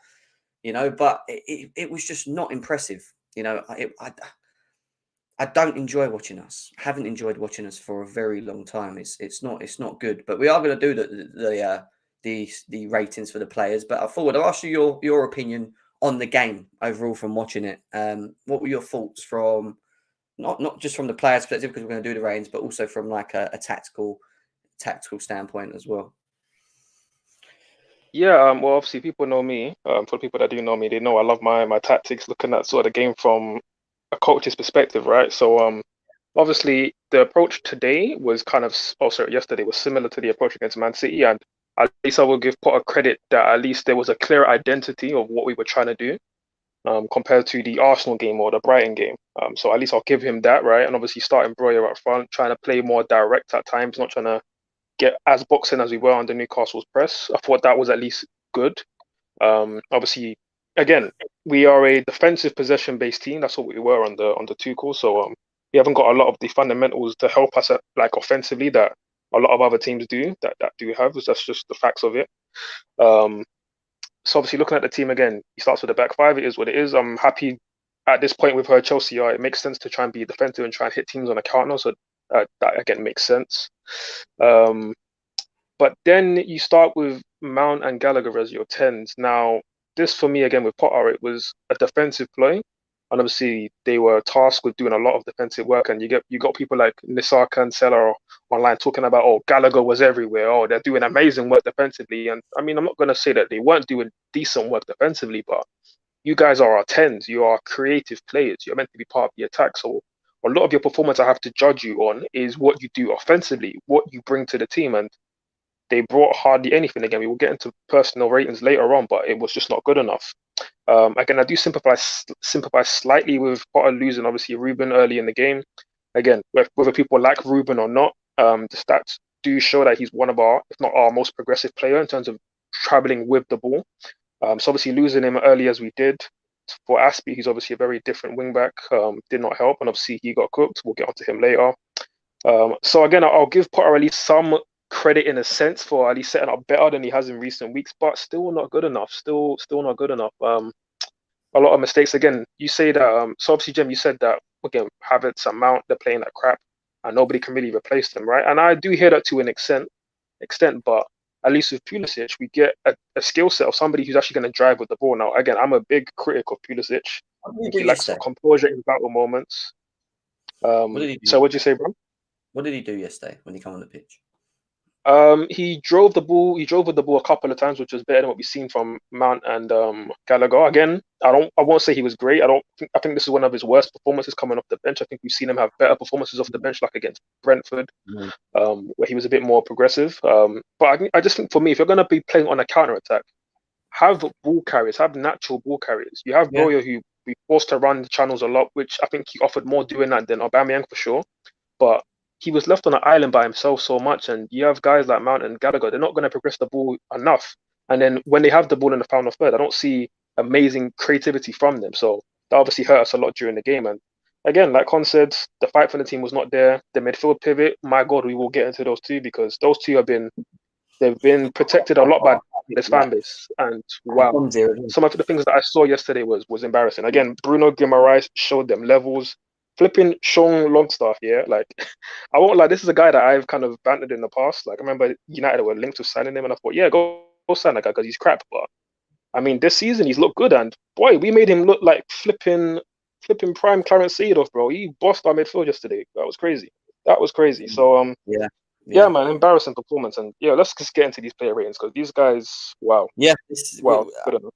you know, but it was just not impressive. You know, I don't enjoy watching us. I haven't enjoyed watching us for a very long time. It's not good. But we are going to do the ratings for the players. But I thought I'd ask you your opinion on the game overall from watching it. What were your thoughts from not just from the players' perspective, because we're going to do the ratings, but also from like a tactical standpoint as well?
Yeah, well, obviously people know me. For the people that do know me, they know I love my tactics, looking at sort of the game from a coach's perspective, right? So obviously the approach today was yesterday was similar to the approach against Man City, and at least I will give Potter credit that at least there was a clear identity of what we were trying to do, compared to the Arsenal game or the Brighton game. So at least I'll give him that, right? And obviously starting Broyer up front, trying to play more direct at times, not trying to get as boxing as we were under Newcastle's press. I thought that was at least good. Obviously, again, we are a defensive possession-based team. That's what we were under Tuchel. So we haven't got a lot of the fundamentals to help us offensively that a lot of other teams do that do have. That's just the facts of it. So obviously looking at the team again, he starts with the back five. It is what it is. I'm happy at this point with her Chelsea. It makes sense to try and be defensive and try and hit teams on a counter. So that again makes sense. But then you start with Mount and Gallagher as your 10s. Now, this for me again with Potter, it was a defensive play. And obviously they were tasked with doing a lot of defensive work, and you got people like Nisar and Seller online talking about, oh, Gallagher was everywhere, oh, they're doing amazing work defensively. And I mean, I'm not going to say that they weren't doing decent work defensively, but you guys are our 10s, you are creative players, you're meant to be part of the attack. So a lot of your performance I have to judge you on is what you do offensively, what you bring to the team. And they brought hardly anything. Again, we will get into personal ratings later on, but it was just not good enough. Again, I do sympathize slightly with Potter losing, obviously, Ruben early in the game. Again, whether people like Ruben or not, The stats do show that he's one of our, if not our most progressive player in terms of traveling with the ball. So obviously losing him early as we did for Aspie, he's obviously a very different wing back. Did not help, and obviously he got cooked. We'll get onto him later. So again, I'll give Potter at least some credit in a sense for at least setting up better than he has in recent weeks, but still not good enough. Still not good enough. A lot of mistakes. Again, you say that. So obviously, Jim, you said that again, Havertz and Mount, they're playing like crap, and nobody can really replace them, right? And I do hear that to an extent, but at least with Pulisic, we get a skill set of somebody who's actually going to drive with the ball. Now, again, I'm a big critic of Pulisic. I think he lacks some composure in battle moments.
What did he do?
So what'd you say, bro?
What did he do yesterday when he came on the pitch?
He drove the ball. He drove with the ball a couple of times, which was better than what we've seen from Mount and Gallagher. Again, I won't say he was great. I think this is one of his worst performances coming off the bench. I think we've seen him have better performances off the bench, like against Brentford, where he was a bit more progressive. But I just think for me, if you're gonna be playing on a counter attack, have ball carriers, have natural ball carriers. You have Broja who we forced to run the channels a lot, which I think he offered more doing that than Aubameyang for sure. But he was left on an island by himself so much, and you have guys like Mount and Gallagher, they're not going to progress the ball enough. And then when they have the ball in the final third, I don't see amazing creativity from them. So that obviously hurt us a lot during the game. And again, like Con said, the fight for the team was not there. The midfield pivot, my God, we will get into those two because those two they've been protected a lot by this fan base. And wow, some of the things that I saw yesterday was embarrassing. Again, Bruno Guimaraes showed them levels. Flipping Sean Longstaff, like I won't lie, this is a guy that I've kind of bantered in the past. Like I remember United were linked to signing him, and I thought, yeah, go sign that guy because he's crap. But I mean, this season he's looked good, and boy, we made him look like flipping prime Clarence Seedorf, bro. He bossed our midfield yesterday. That was crazy. So yeah, man, embarrassing performance, and yeah, let's just get into these player ratings because these guys, wow, good enough.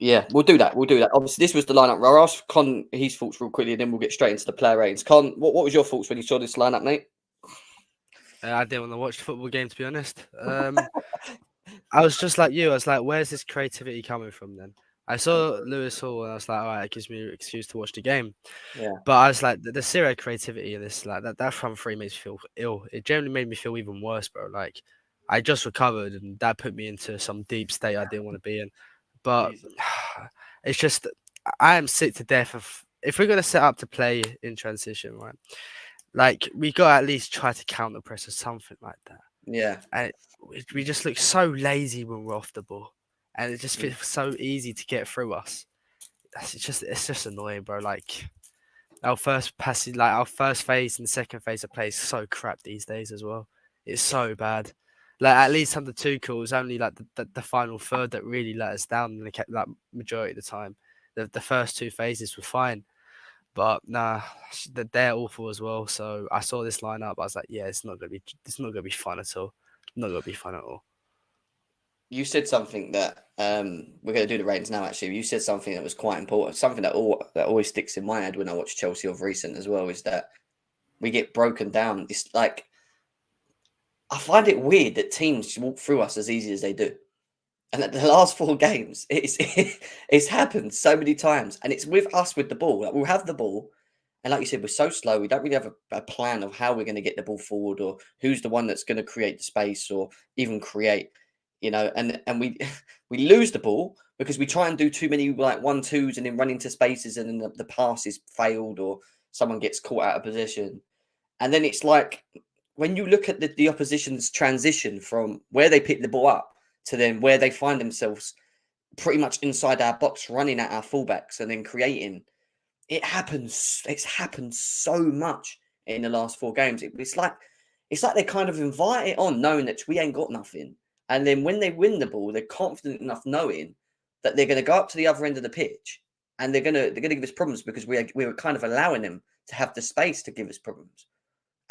Yeah, we'll do that. Obviously, this was the lineup. I'll ask Con his thoughts real quickly, and then we'll get straight into the player ratings. Con, what was your thoughts when you saw this lineup, mate?
I didn't want to watch the football game, to be honest. I was just like you. I was like, where's this creativity coming from then? I saw Lewis Hall, and I was like, all right, it gives me an excuse to watch the game.
Yeah.
But I was like, the zero creativity in this, like that front three makes me feel ill. It generally made me feel even worse, bro. Like, I just recovered, and that put me into some deep state I didn't want to be in. But it's just, I am sick to death of, if we're going to set up to play in transition, right? Like, we got to at least try to counter press or something like that.
Yeah.
And we just look so lazy when we're off the ball. And it just feels so easy to get through us. It's just annoying, bro. Like, our first passage, like our first phase and second phase of play is so crap these days as well. It's so bad. Like, at least under Tuchel, it's only like the final third that really let us down, and they kept that majority of the time. The first two phases were fine, but nah, they're awful as well. So I saw this lineup, I was like, yeah, it's not gonna be fun at all. Not gonna be fun at all.
You said something that we're going to do the ratings now. Actually, you said something that was quite important. Something that always sticks in my head when I watch Chelsea of recent as well is that we get broken down. It's like, I find it weird that teams walk through us as easy as they do. And at the last 4 games, it's happened so many times. And it's with us with the ball. Like, we'll have the ball. And like you said, we're so slow. We don't really have a plan of how we're going to get the ball forward or who's the one that's going to create the space or even create, and we lose the ball because we try and do too many like 1-2s and then run into spaces and then the pass is failed or someone gets caught out of position. And then it's like, when you look at the opposition's transition from where they pick the ball up to then where they find themselves pretty much inside our box, running at our fullbacks and then creating, it's happened so much in the last 4 games. It's like they kind of invite it on, knowing that we ain't got nothing. And then when they win the ball, they're confident enough knowing that they're going to go up to the other end of the pitch and they're going to give us problems because we were kind of allowing them to have the space to give us problems.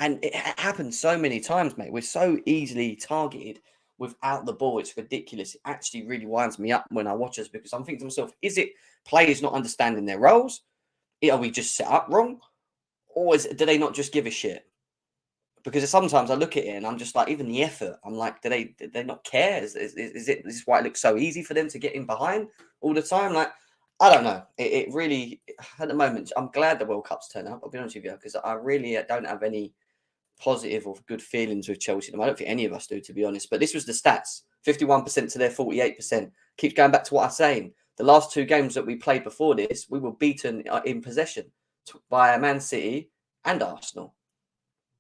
And it happens so many times, mate. We're so easily targeted without the ball. It's ridiculous. It actually really winds me up when I watch us because I'm thinking to myself, is it players not understanding their roles? Are we just set up wrong? Or do they not just give a shit? Because sometimes I look at it and I'm just like, even the effort, I'm like, do they not care? Is this why it looks so easy for them to get in behind all the time? Like, I don't know. It really, at the moment, I'm glad the World Cup's turned up. I'll be honest with you, because I really don't have any positive or good feelings with Chelsea. I don't think any of us do, to be honest. But this was the stats: 51% to their 48%. Keeps going back to what I'm saying. The last 2 games that we played before this, we were beaten in possession by Man City and Arsenal.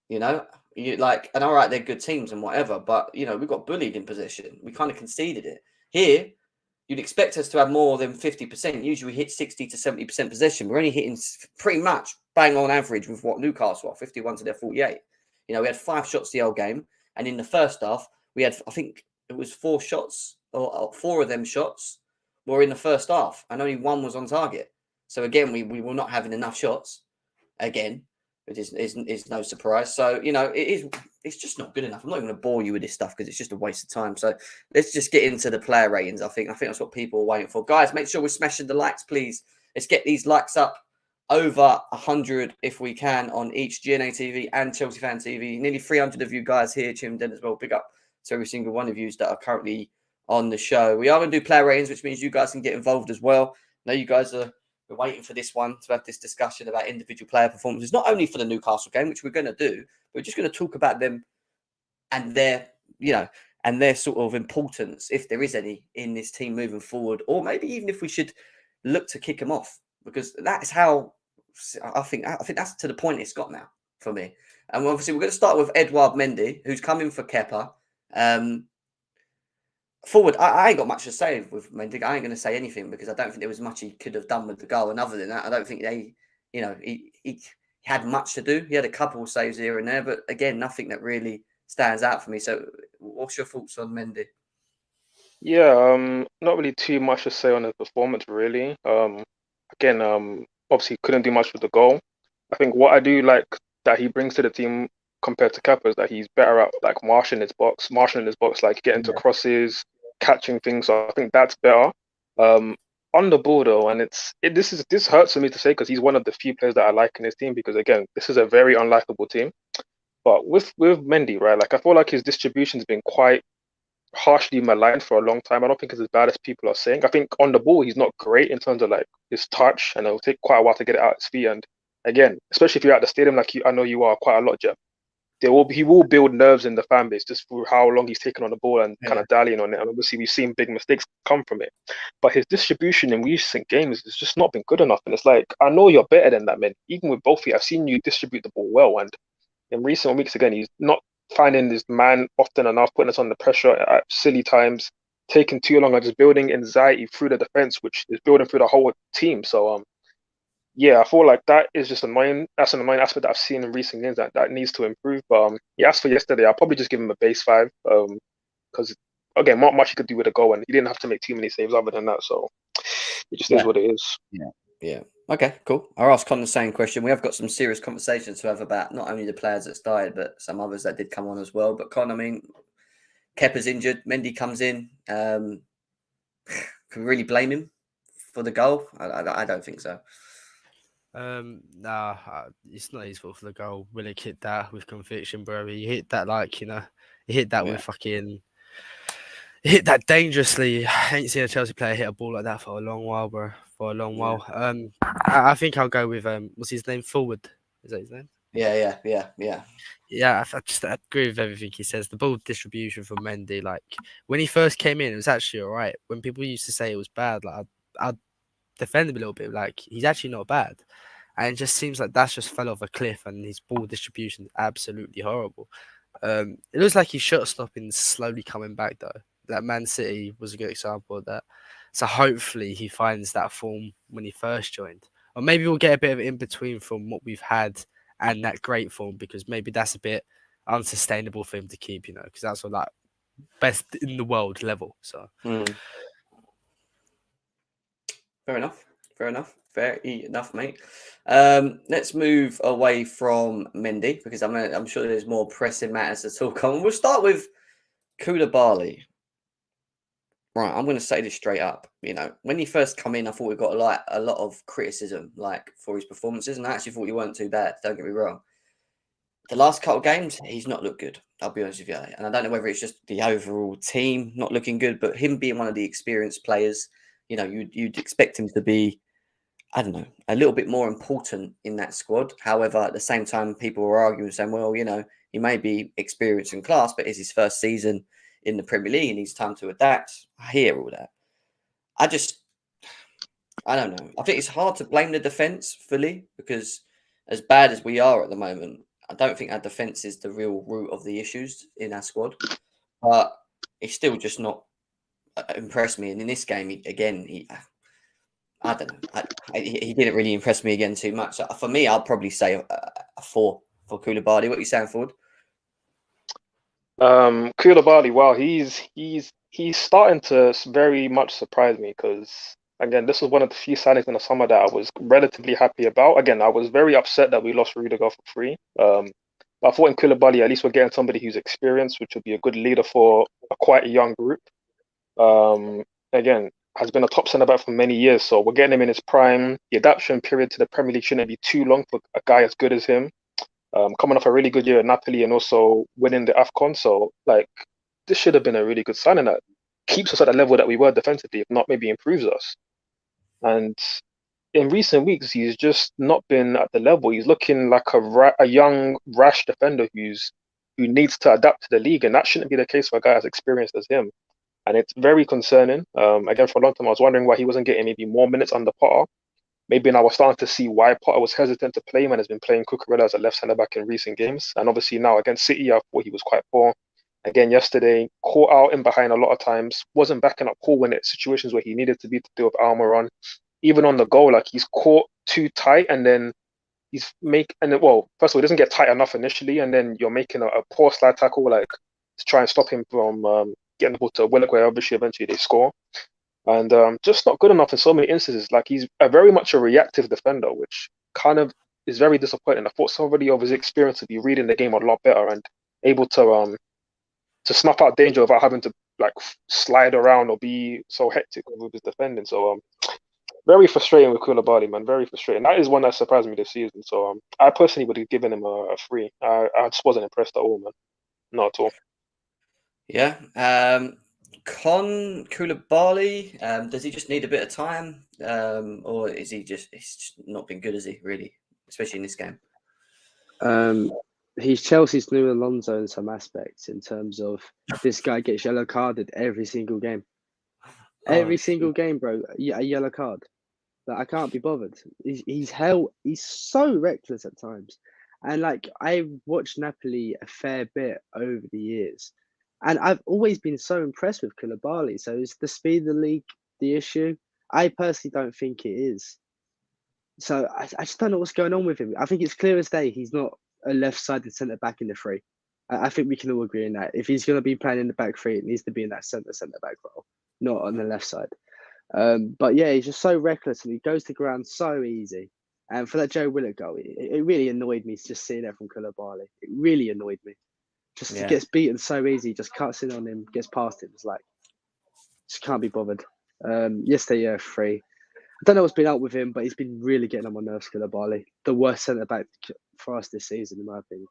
You know, and all right, they're good teams and whatever, but we got bullied in possession. We kind of conceded it. Here, you'd expect us to have more than 50%. Usually we hit 60 to 70% possession. We're only hitting pretty much bang on average with what Newcastle are, 51 to their 48. We had 5 shots the whole game. And in the first half, we had, I think it was 4 shots, or 4 of them shots were in the first half. And only 1 was on target. So again, we were not having enough shots. Again, which is no surprise. So, it's just not good enough. I'm not going to bore you with this stuff because it's just a waste of time. So let's just get into the player ratings. I think that's what people are waiting for. Guys, make sure we're smashing the likes, please. Let's get these likes up over 100 if we can on each GNA TV and Chelsea Fan TV. Nearly 300 of you guys here, Chim Den as well. Big up to every single one of you that are currently on the show. We are going to do player ratings, which means you guys can get involved as well. I know you guys are waiting for this one to have this discussion about individual player performances, not only for the Newcastle game, which we're going to do, but we're just going to talk about them and their, and their sort of importance, if there is any, in this team moving forward, or maybe even if we should look to kick them off, because that's how I think that's to the point it's got now for me. And obviously we're going to start with Edouard Mendy, who's coming for Kepa. Forward, I ain't got much to say with Mendy. I ain't going to say anything because I don't think there was much he could have done with the goal. And other than that, I don't think he had much to do. He had a couple of saves here and there, but again, nothing that really stands out for me. So what's your thoughts on Mendy?
Yeah, not really too much to say on his performance, really. Again, obviously couldn't do much with the goal. I think what I do like that he brings to the team compared to Kepa is that he's better at like marshalling his box, like getting to crosses, catching things. So I think that's better. On the ball though, and this hurts for me to say because he's one of the few players that I like in his team because again, this is a very unlikable team. But with Mendy, right, like I feel like his distribution's been quite harshly maligned for a long time. I don't think it's as bad as people are saying. I think on the ball he's not great in terms of like his touch, and it'll take quite a while to get it out his feet. And again, especially if you're at the stadium like I know you are quite a lot, Jeff. He will build nerves in the fan base just for how long he's taken on the ball and kind of dallying on it. And obviously we've seen big mistakes come from it. But his distribution in recent games has just not been good enough. And it's like, I know you're better than that, man. Even with both of you, I've seen you distribute the ball well. And in recent weeks, again, he's not finding this man often enough, putting us under pressure at silly times, taking too long and just building anxiety through the defense, which is building through the whole team. So, yeah, I feel like that is just annoying. That's an annoying aspect that I've seen in recent games that needs to improve. But yeah, as for yesterday, I'll probably just give him a base 5. Because again, not much he could do with a goal, and he didn't have to make too many saves other than that. So it just is what it is.
Yeah. Okay, cool. I'll ask Con the same question. We have got some serious conversations to have about not only the players that started, but some others that did come on as well. But Con, I mean, Kepa's injured. Mendy comes in. Can we really blame him for the goal? I don't think so.
Nah, it's not his fault for the goal. Willock hit that with conviction, bro. He hit that he hit that with fucking. He hit that dangerously. I ain't seen a Chelsea player hit a ball like that for a long while, bro. For a long while. I think I'll go with what's his name? Forward. Is that his name?
Yeah.
Yeah, I just agree with everything he says. The ball distribution from Mendy, like when he first came in, it was actually all right. When people used to say it was bad, like I'd defend him a little bit. Like he's actually not bad. And it just seems like that's just fell off a cliff, and his ball distribution is absolutely horrible. It looks like his shot stopping slowly coming back though. That Man City was a good example of that. So hopefully he finds that form when he first joined, or maybe we'll get a bit of in between from what we've had and that great form, because maybe that's a bit unsustainable for him to keep, because that's what like best in the world level. So
fair enough, mate. Let's move away from Mendy because I'm sure there's more pressing matters to talk on. We'll start with Koulibaly. Right, I'm going to say this straight up. When he first come in, I thought we got a lot of criticism, for his performances, and I actually thought he weren't too bad. Don't get me wrong. The last couple of games, he's not looked good. I'll be honest with you, and I don't know whether it's just the overall team not looking good, but him being one of the experienced players, you'd expect him to be, I don't know, a little bit more important in that squad. However, at the same time, people were arguing, saying, well, He may be experienced in class, but it's his first season in the Premier League and needs time to adapt. I hear all that. I don't know. I think it's hard to blame the defence fully because as bad as we are at the moment, I don't think our defence is the real root of the issues in our squad. But it's still just not impressed me. And in this game, I don't know. He didn't really impress me again too much. For me, I'll probably say a 4 for Koulibaly. What are you saying, Ford?
Koulibaly, wow, he's starting to very much surprise me because again, this was one of the few signings in the summer that I was relatively happy about. Again, I was very upset that we lost Rudiger for free. But I thought in Koulibaly, at least we're getting somebody who's experienced, which would be a good leader for a quite a young group. Again, has been a top centre back for many years, so we're getting him in his prime. The adaptation period to the Premier League shouldn't be too long for a guy as good as him. Coming off a really good year at Napoli and also winning the AFCON, so like this should have been a really good signing that keeps us at the level that we were defensively, if not maybe improves us. And in recent weeks, he's just not been at the level. He's looking like a young, rash defender who needs to adapt to the league, and that shouldn't be the case for a guy as experienced as him. And it's very concerning. Again, for a long time, I was wondering why he wasn't getting maybe more minutes under Potter. Maybe now we're starting to see why Potter was hesitant to play him and has been playing Cucurella as a left centre back in recent games. And obviously now against City, I thought he was quite poor. Again, yesterday, caught out in behind a lot of times, wasn't backing up cool when it's situations where he needed to be to deal with Almiron. Even on the goal, like he's caught too tight and then first of all, he doesn't get tight enough initially, and then you're making a poor slide tackle, like to try and stop him from getting the ball to Willock, where obviously eventually they score. And just not good enough in so many instances. Like he's very much a reactive defender, which kind of is very disappointing. I thought somebody of his experience would be reading the game a lot better and able to snuff out danger without having to like slide around or be so hectic with his defending. So very frustrating with Koulibaly, man. Very frustrating. That is one that surprised me this season. So I personally would have given him a 3. I just wasn't impressed at all, man. Not at all.
Yeah. Koulibaly, does he just need a bit of time? Or is he's just not been good, has he, really? Especially in this game.
He's Chelsea's new Alonso in some aspects, in terms of this guy gets yellow carded every single game. Every single game, bro, a yellow card. Like, I can't be bothered. He's so reckless at times. And like, I've watched Napoli a fair bit over the years, and I've always been so impressed with Koulibaly. So is the speed of the league the issue? I personally don't think it is. So I just don't know what's going on with him. I think it's clear as day he's not a left-sided centre-back in the 3. I think we can all agree on that. If he's going to be playing in the back 3, it needs to be in that centre-back role, not on the left side. But yeah, he's just so reckless and he goes to ground so easy. And for that Joe Willock goal, it really annoyed me just seeing that from Koulibaly. It really annoyed me. He gets beaten so easy, just cuts in on him, gets past him. It's like, just can't be bothered. Yesterday, 3. I don't know what's been up with him, but he's been really getting on my nerves, Koulibaly. The worst centre-back for us this season, in my opinion.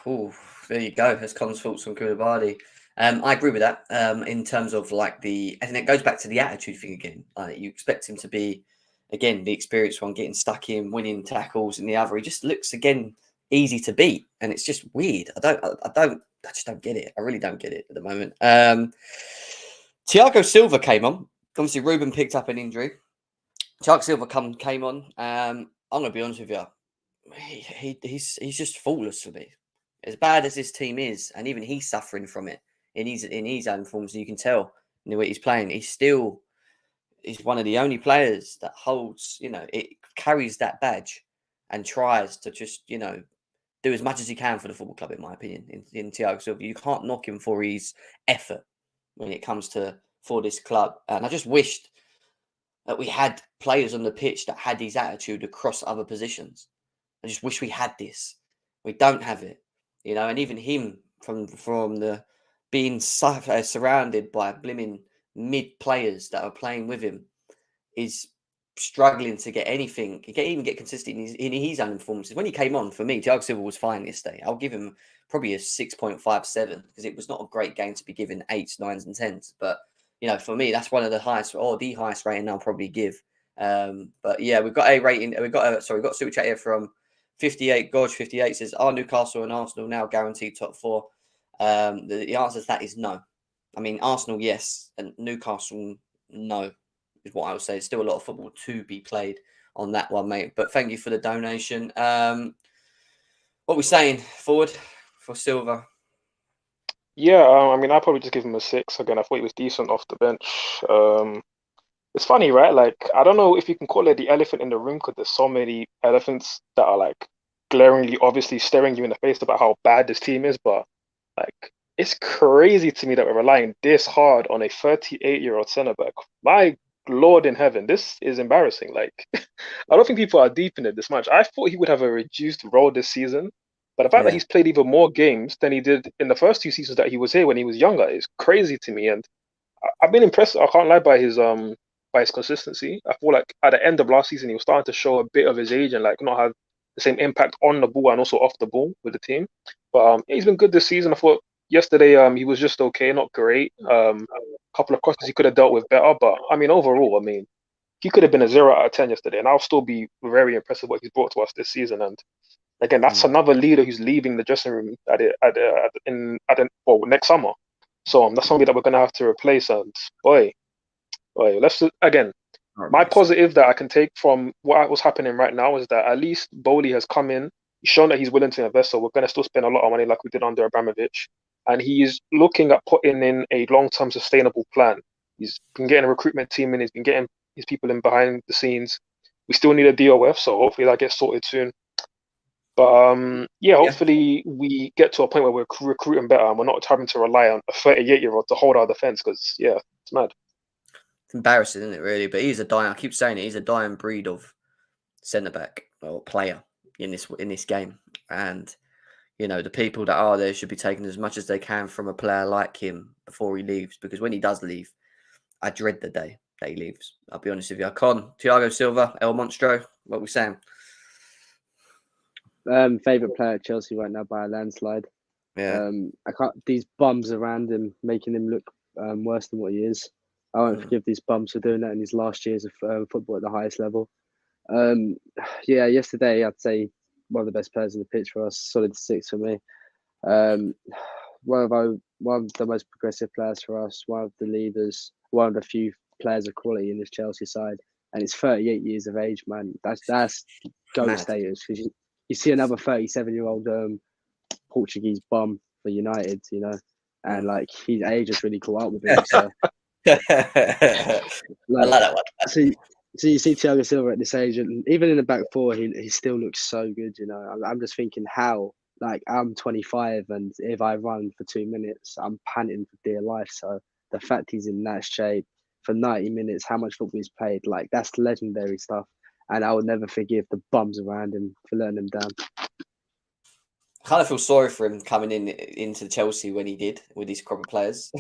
Oh, there you go. That's Con's thoughts on Koulibaly. I agree with that. In terms of like I think it goes back to the attitude thing again. You expect him to be, again, the experienced one, getting stuck in, winning tackles, and the other. He just looks again easy to beat, and it's just weird. I just don't get it. I really don't get it at the moment. Thiago Silva came on. Obviously, Ruben picked up an injury. Thiago Silva came on. I'm gonna be honest with you. He's just faultless for me. As bad as this team is, and even he's suffering from it in his own forms. You can tell in the way he's playing. He's one of the only players that holds, it carries that badge and tries to just, do as much as he can for the football club, in my opinion. In Thiago Silva, you can't knock him for his effort when it comes for this club. And I just wished that we had players on the pitch that had his attitude across other positions. I just wish we had this. We don't have it, and even him from the being surrounded by blimmin' mid players that are playing with him is struggling to get anything. He can't even get consistent in his own performances. When he came on, for me, Thiago Silva was fine yesterday. I'll give him probably a 6.57 because it was not a great game to be given 8s, 9s, and 10s. But for me, that's one of the highest, or the highest rating I'll probably give. But yeah, we've got a rating. We've got a super chat here from 58, Gorge 58 says, are Newcastle and Arsenal now guaranteed top 4? The answer to that is no. I mean, Arsenal, yes, and Newcastle, no, is what I would say. It's still a lot of football to be played on that one, mate. But thank you for the donation. What are we saying forward for Silva?
Yeah, I mean, I'd probably just give him a 6. Again, I thought he was decent off the bench. It's funny, right? Like, I don't know if you can call it the elephant in the room because there's so many elephants that are like glaringly, obviously staring you in the face about how bad this team is. But like, it's crazy to me that we're relying this hard on a 38-year-old centre back. My Lord in heaven, this is embarrassing. Like, I don't think people are deep in it this much. I thought he would have a reduced role this season. But the fact that he's played even more games than he did in the first 2 seasons that he was here when he was younger is crazy to me. And I've been impressed, I can't lie, by his consistency. I feel like at the end of last season, he was starting to show a bit of his age and like not have the same impact on the ball and also off the ball with the team. But he's been good this season. I thought yesterday he was just okay, not great. A couple of crosses he could have dealt with better. But I mean, overall, I mean, he could have been a 0 out of 10 yesterday, and I'll still be very impressed with what he's brought to us this season. And again, that's another leader who's leaving the dressing room next summer. So that's somebody that we're gonna have to replace. And boy, let's again. My positive that I can take from what was happening right now is that at least Bowley has come in. He's shown that he's willing to invest. So we're gonna still spend a lot of money like we did under Abramovich. And he's looking at putting in a long-term sustainable plan. He's been getting a recruitment team in. He's been getting his people in behind the scenes. We still need a DOF, so hopefully that gets sorted soon. But hopefully we get to a point where we're recruiting better and we're not having to rely on a 38-year-old to hold our defense because, it's mad.
It's embarrassing, isn't it, really? But he's a dying, I keep saying it, he's a dying breed of centre-back or player in this game. And, the people that are there should be taking as much as they can from a player like him before he leaves. Because when he does leave, I dread the day that he leaves. I'll be honest with you. Thiago Silva, El Monstro, what are we saying?
Favorite player at Chelsea right now by a landslide.
Yeah.
I can't. These bums around him making him look worse than what he is. I won't forgive these bums for doing that in his last years of football at the highest level. Yesterday I'd say one of the best players on the pitch for us. Solid 6 for me. One of the most progressive players for us. One of the leaders. One of the few players of quality in this Chelsea side. And he's 38 years of age, man. That's GOAT status. Because you see another 37-year-old Portuguese bum for United, and like his age has really caught up with him. So,
I like that one.
So you see Thiago Silva at this age, and even in the back four, he still looks so good. I'm just thinking how, like, I'm 25, and if I run for 2 minutes, I'm panting for dear life. So the fact he's in that shape for 90 minutes, how much football he's played, like that's legendary stuff. And I would never forgive the bums around him for letting him down.
I kind of feel sorry for him coming into Chelsea when he did with these crop of players.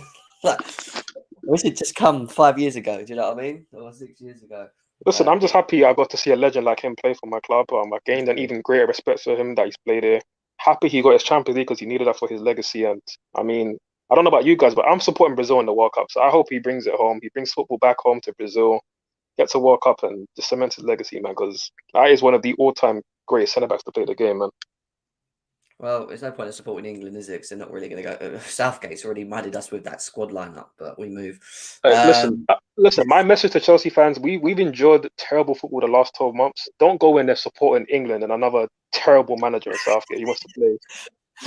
Like, I wish he'd just come 5 years ago. Do you know what I mean? Or 6 years ago.
Listen, I'm just happy I got to see a legend like him play for my club. I gained an even greater respect for him that he's played here. Happy he got his Champions League because he needed that for his legacy. And I mean, I don't know about you guys, but I'm supporting Brazil in the World Cup. So I hope he brings it home. He brings football back home to Brazil. Gets a World Cup and just cements his legacy, man, because that is one of the all-time great centre-backs to play the game, man.
Well, there's no point in supporting England, is it? Because they're not really going to go. Southgate's already mudded us with that squad lineup, but we move.
Listen. My message to Chelsea fans: we've enjoyed terrible football the last 12 months. Don't go in there supporting England and another terrible manager in Southgate. He wants to play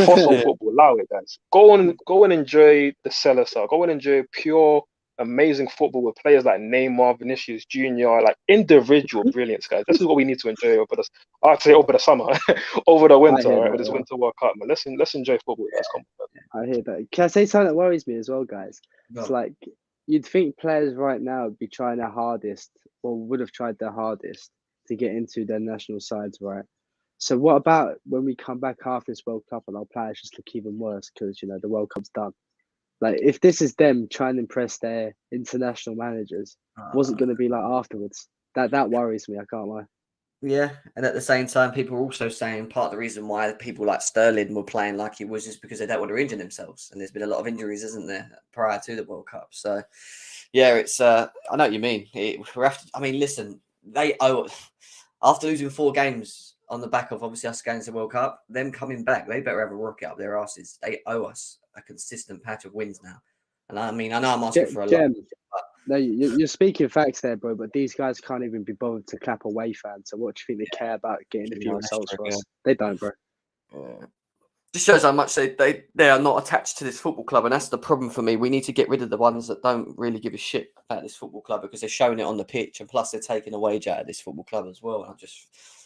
fossil football. Allow it, guys. Go and enjoy the Cellar. Go and enjoy pure, amazing football with players like Neymar, Vinicius Jr., like individual brilliance, guys. This is what we need to enjoy over the summer, over the winter, right? With this Winter World Cup, man. Let's enjoy football, guys. Come on.
I hear that. Can I say something that worries me as well, guys?
No.
It's like you'd think players right now would be trying their hardest, or would have tried their hardest to get into their national sides, right? So what about when we come back after this World Cup and our players just look even worse because the World Cup's done? Like, if this is them trying to impress their international managers, what's it going to be like afterwards? That worries me, I can't lie.
Yeah, and at the same time, people are also saying part of the reason why people like Sterling were playing like he was just because they don't want to injure themselves. And there's been a lot of injuries, isn't there, prior to the World Cup. So, yeah, it's I know what you mean. Listen, they owe, after losing 4 games on the back of obviously us going to the World Cup. Them coming back, they better have a rocket up their asses. They owe us a consistent patch of wins now. And I mean, I know I'm asking for a lot.
No, you're speaking facts there, bro. But these guys can't even be bothered to clap away fans. So what do you think they care about getting a few results for us? They don't, bro.
Just shows how much they are not attached to this football club, and that's the problem for me. We need to get rid of the ones that don't really give a shit about this football club because they're showing it on the pitch, and plus they're taking a wage out of this football club as well. And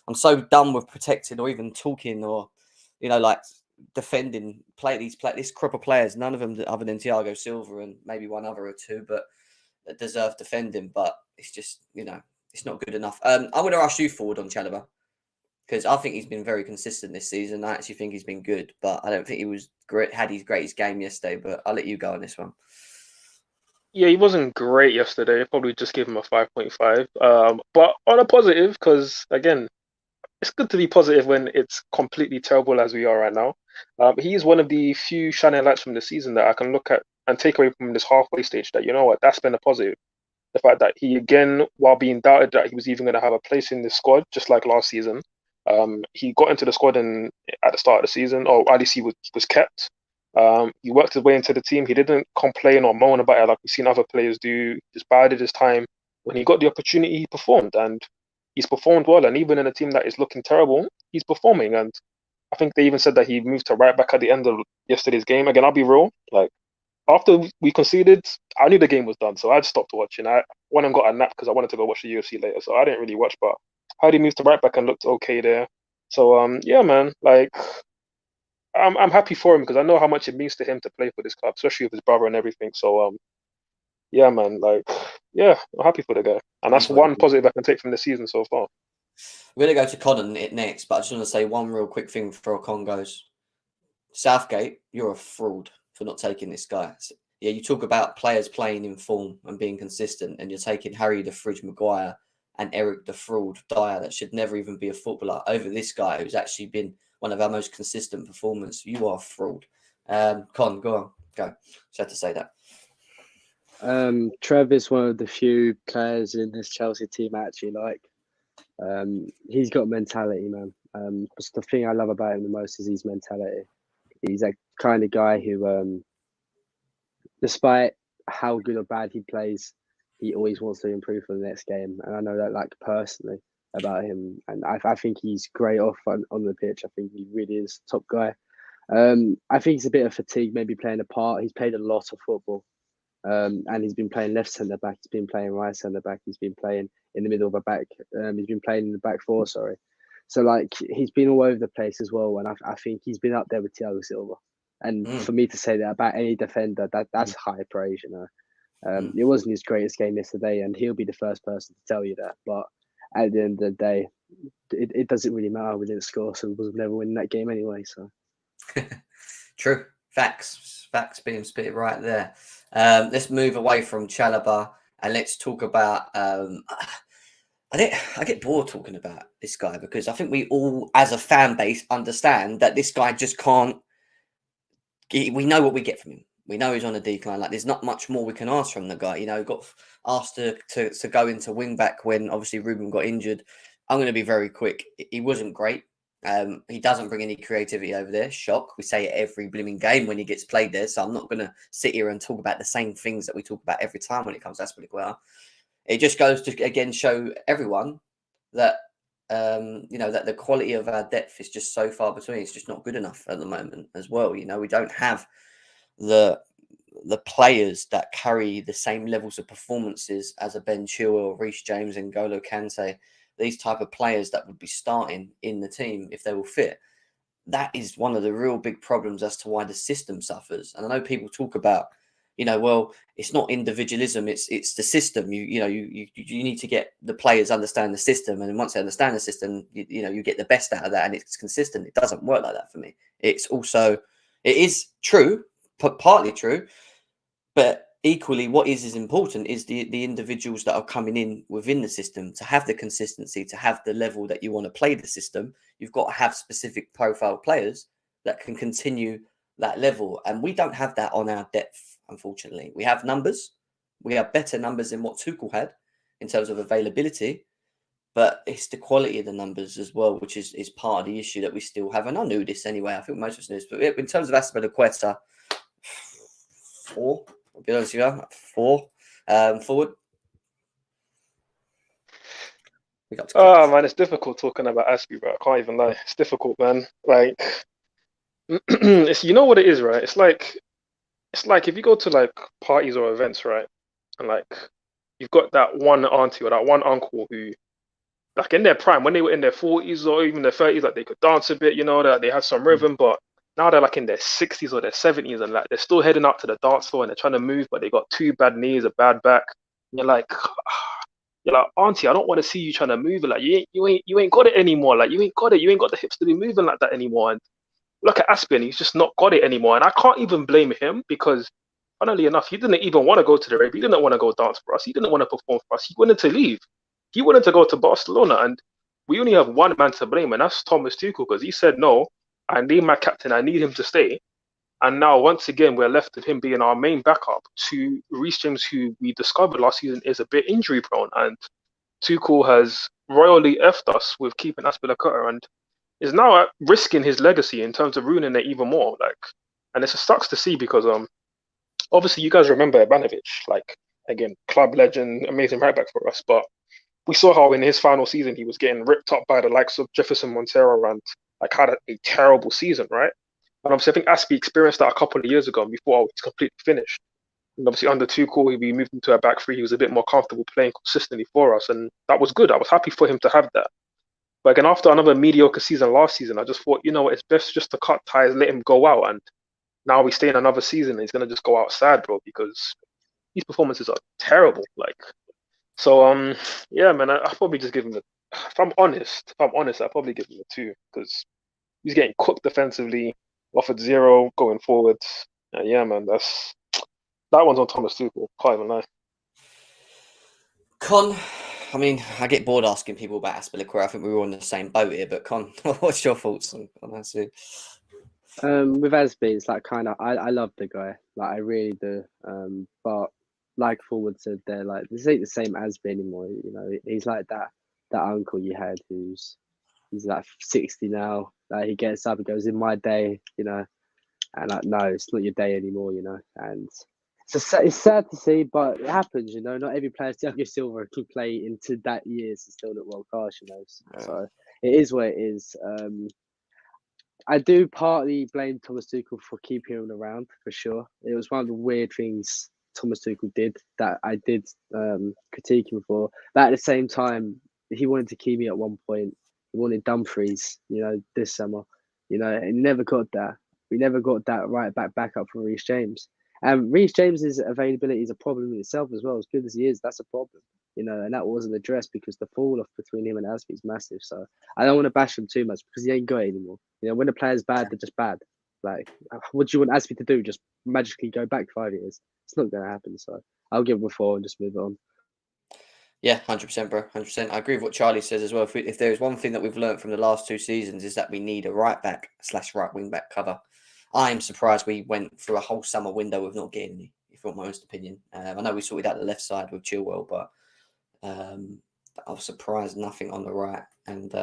I'm so done with protecting or even talking or, like defending this crop of players. None of them other than Thiago Silva and maybe one other or two, but that deserve defending. But it's just it's not good enough. I'm going to ask you forward on Chalobah, because I think he's been very consistent this season. I actually think he's been good, but I don't think he was great. Had his greatest game yesterday, but I'll let you go on this one.
Yeah, he wasn't great yesterday. Probably just give him a 5.5. But on a positive, because again, it's good to be positive when it's completely terrible as we are right now. He is one of the few shining lights from the season that I can look at and take away from this halfway stage. That that's been a positive. The fact that he again, while being doubted that he was even going to have a place in this squad, just like last season. He got into the squad at the start of the season, or at least he was kept. He worked his way into the team. He didn't complain or moan about it like we've seen other players do. He just bided his time. When he got the opportunity, he performed, and he's performed well. And even in a team that is looking terrible, he's performing. And I think they even said that he moved to right back at the end of yesterday's game. Again, I'll be real. Like, after we conceded, I knew the game was done, so I just stopped watching. I went and got a nap because I wanted to go watch the UFC later, so I didn't really watch, but how he moved to right back and looked okay there. So yeah, man, like I'm happy for him because I know how much it means to him to play for this club, especially with his brother and everything. So yeah, man, like yeah, I'm happy for the guy, and that's one positive I can take from the season so far.
We're gonna go to Con next, but I just want to say one real quick thing before Con goes. Southgate, you're a fraud for not taking this guy. Yeah, you talk about players playing in form and being consistent, and you're taking Harry the Fridge Maguire and Eric the Fraud Dyer that should never even be a footballer over this guy who's actually been one of our most consistent performers. You are a fraud. Con, go on. Go. Just had to say that.
Trev is one of the few players in this Chelsea team I actually like. He's got mentality, man. The thing I love about him the most is his mentality. He's that kind of guy who, despite how good or bad he plays, he always wants to improve for the next game. And I know that, like, personally about him. And I think he's great off on the pitch. I think he really is a top guy. I think he's a bit of fatigue, maybe playing a part. He's played a lot of football. And he's been playing left centre back. He's been playing right centre back. He's been playing in the middle of a back. He's been playing in the back four. Sorry. So like he's been all over the place as well. And I think he's been up there with Thiago Silva. And for me to say that about any defender, that's high praise. It wasn't his greatest game yesterday, and he'll be the first person to tell you that. But at the end of the day, it doesn't really matter. We didn't score, so we was never winning that game anyway. So
True. Facts being spit right there. Let's move away from Chalobah and let's talk about. I get bored talking about this guy because I think we all, as a fan base, understand that this guy just can't. We know what we get from him. We know he's on a decline. Like, there's not much more we can ask from the guy. Got asked to go into wing back when obviously Ruben got injured. I'm going to be very quick. He wasn't great. He doesn't bring any creativity over there. Shock. We say it every blooming game when he gets played there. So I'm not going to sit here and talk about the same things that we talk about every time when it comes to Aspilicueta. It just goes to, again, show everyone that, that the quality of our depth is just so far between. It's just not good enough at the moment as well. We don't have the players that carry the same levels of performances as a Ben Chilwell, Reece James and N'Golo Kante. These type of players that would be starting in the team if they were fit. That is one of the real big problems as to why the system suffers. And I know people talk about, well, it's not individualism, it's the system. You need to get the players understand the system, and once they understand the system, you get the best out of that, and it's consistent. It doesn't work like that for me. It is true, partly true, but equally, what is important is the individuals that are coming in within the system to have the consistency, to have the level that you want to play the system. You've got to have specific profile players that can continue that level. And we don't have that on our depth, unfortunately. We have numbers. We have better numbers than what Tuchel had in terms of availability. but it's the quality of the numbers as well, which is part of the issue that we still have. And I knew this anyway. I think most of us knew this. But in terms of Azpilicueta, 4. I'll be honest with you, 4 forward.
Oh man, it's difficult talking about Aspie, bro. I can't even lie. It's difficult, man. Like, it's, you know what it is, right? It's like if you go to like parties or events, right, and like you've got that one auntie or that one uncle who, like in their prime, when they were in their 40s or even their 30s, like they could dance a bit, you know, that they had some rhythm, but now they're like in their 60s or their 70s and like they're still heading up to the dance floor and they're trying to move, but they got 2 bad knees, a bad back. And you're like, auntie, I don't want to see you trying to move it. Like you ain't got it anymore. Like you ain't got it. You ain't got the hips to be moving like that anymore. And look at Aspen, he's just not got it anymore. And I can't even blame him because, funnily enough, he didn't even want to go to the rave. He didn't want to go dance for us. He didn't want to perform for us. He wanted to leave. He wanted to go to Barcelona. And we only have one man to blame, and that's Thomas Tuchel, because he said, no, I need my captain. I need him to stay. And now, once again, we're left with him being our main backup to Reece James, who we discovered last season is a bit injury prone. And Tuchel has royally effed us with keeping Azpilicueta and is now risking his legacy in terms of ruining it even more. Like, and it sucks to see because obviously you guys remember Ivanovic, like again, club legend, amazing right back for us, but we saw how in his final season he was getting ripped up by the likes of Jefferson Montero and like had a terrible season, right? And obviously I think Aspie experienced that a couple of years ago before he's completely finished. And obviously under Tuchel, we moved into a back three. He was a bit more comfortable playing consistently for us, and that was good. I was happy for him to have that. But again, after another mediocre season last season, I just thought, you know what, it's best just to cut ties, let him go out. And now we stay in another season, and he's gonna just go out sad, bro, because these performances are terrible. Like, so yeah, man, I probably just give him if I'm honest, I probably give him a 2 because he's getting cooked defensively, offered 0 going forward. Yeah, man, that one's on Thomas Tuchel. Can't even lie.
Con, I mean, I get bored asking people about Azpilicueta. I think we were on the same boat here. But Con, what's your thoughts on that?
With Aspie, it's like kind of I love the guy, like I really do. But like Forward said there, like this ain't the same Aspie anymore. You know, he's like that uncle you had he's like 60 now. Like he gets up and goes, "In my day," you know, and like no, it's not your day anymore, you know. And it's sad to see, but it happens, you know. Not every player, Thiago Silva, can play into that years and still look world class, you know. So it is what it is. I do partly blame Thomas Tuchel for keeping him around, for sure. It was one of the weird things Thomas Tuchel did that I did critique him for. But at the same time, he wanted to keep me at one point. He wanted Dumfries, you know, this summer. You know, and never got that. We never got that right back up for Reece James. And Reece James's availability is a problem in itself as well. As good as he is, that's a problem. You know, and that wasn't addressed because the fall off between him and Aspie is massive. So I don't want to bash him too much because he ain't got it anymore. You know, when the player's bad, they're just bad. Like, what do you want Aspie to do? Just magically go back 5 years? It's not going to happen. So I'll give him a 4 and just move on.
Yeah, 100%, bro. 100%. I agree with what Charlie says as well. If there is one thing that we've learned from the last 2 seasons is that we need a right back / right wing back cover. I'm surprised we went through a whole summer window of not getting any, if you want my honest opinion. I know we sorted out the left side with Chilwell, but I was surprised nothing on the right. And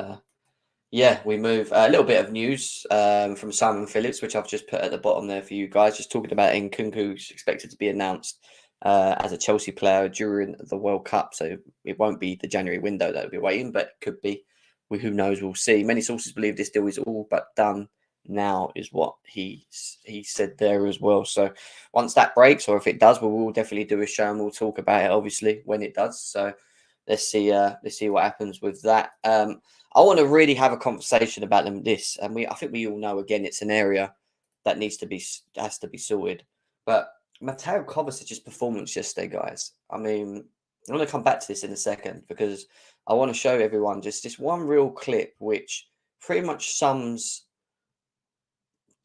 yeah, we move. A little bit of news from Simon Phillips, which I've just put at the bottom there for you guys. Just talking about Nkunku's expected to be announced as a Chelsea player during the World Cup. So it won't be the January window that we'll be waiting, but it could be. Who knows? We'll see. Many sources believe this deal is all but done now, is what he said there as well. So once that breaks, or if it does, we will definitely do a show and we'll talk about it, obviously, when it does. So let's see what happens with that. I want to really have a conversation about this, and I think we all know, again, it's an area that has to be sorted. But Mateo Kovacic's performance yesterday, guys. I mean, I'm going to come back to this in a second because I want to show everyone just this one real clip, which pretty much sums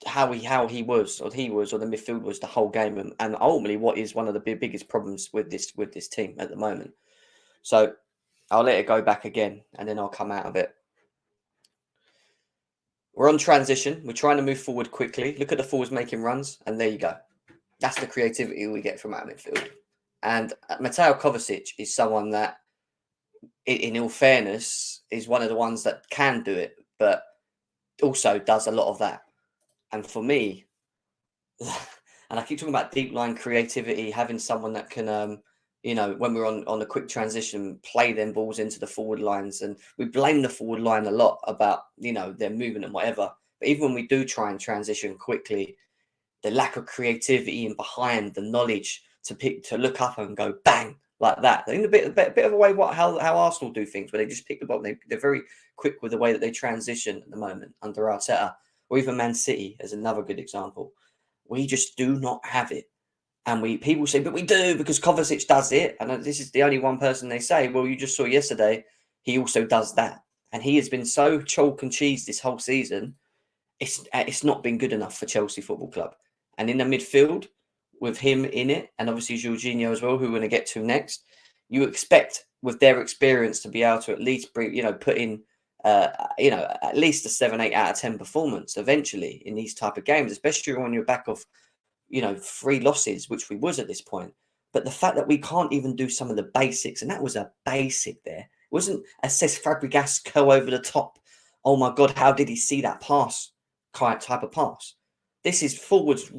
how he was, or the midfield was the whole game, and ultimately what is one of the biggest problems with this team at the moment. So I'll let it go back again, and then I'll come out of it. We're on transition. We're trying to move forward quickly. Look at the forwards making runs, and there you go. That's the creativity we get from our midfield. And Mateo Kovacic is someone that in all fairness, is one of the ones that can do it, but also does a lot of that. And for me, and I keep talking about deep line creativity, having someone that can, you know, when we're on a quick transition, play them balls into the forward lines. And we blame the forward line a lot about, you know, their movement and whatever. But even when we do try and transition quickly, the lack of creativity and behind the knowledge to look up and go bang like that. In a bit of a way how Arsenal do things, where they just pick the ball. They're very quick with the way that they transition at the moment under Arteta, or even Man City as another good example. We just do not have it. And people say, but we do, because Kovacic does it. And this is the only one person they say, well, you just saw yesterday, he also does that. And he has been so chalk and cheese this whole season. It's not been good enough for Chelsea Football Club. And in the midfield, with him in it, and obviously Jorginho as well, who we're going to get to next, you expect with their experience to be able to at least bring, you know, put in, you know, at least a 7, 8 out of 10 performance eventually in these type of games, especially when you're back off, you know, 3 losses, which we was at this point. But the fact that we can't even do some of the basics, and that was a basic there. It wasn't a Cesc Fabregas go over the top. Oh my God, how did he see that pass? Type of pass. This is forwards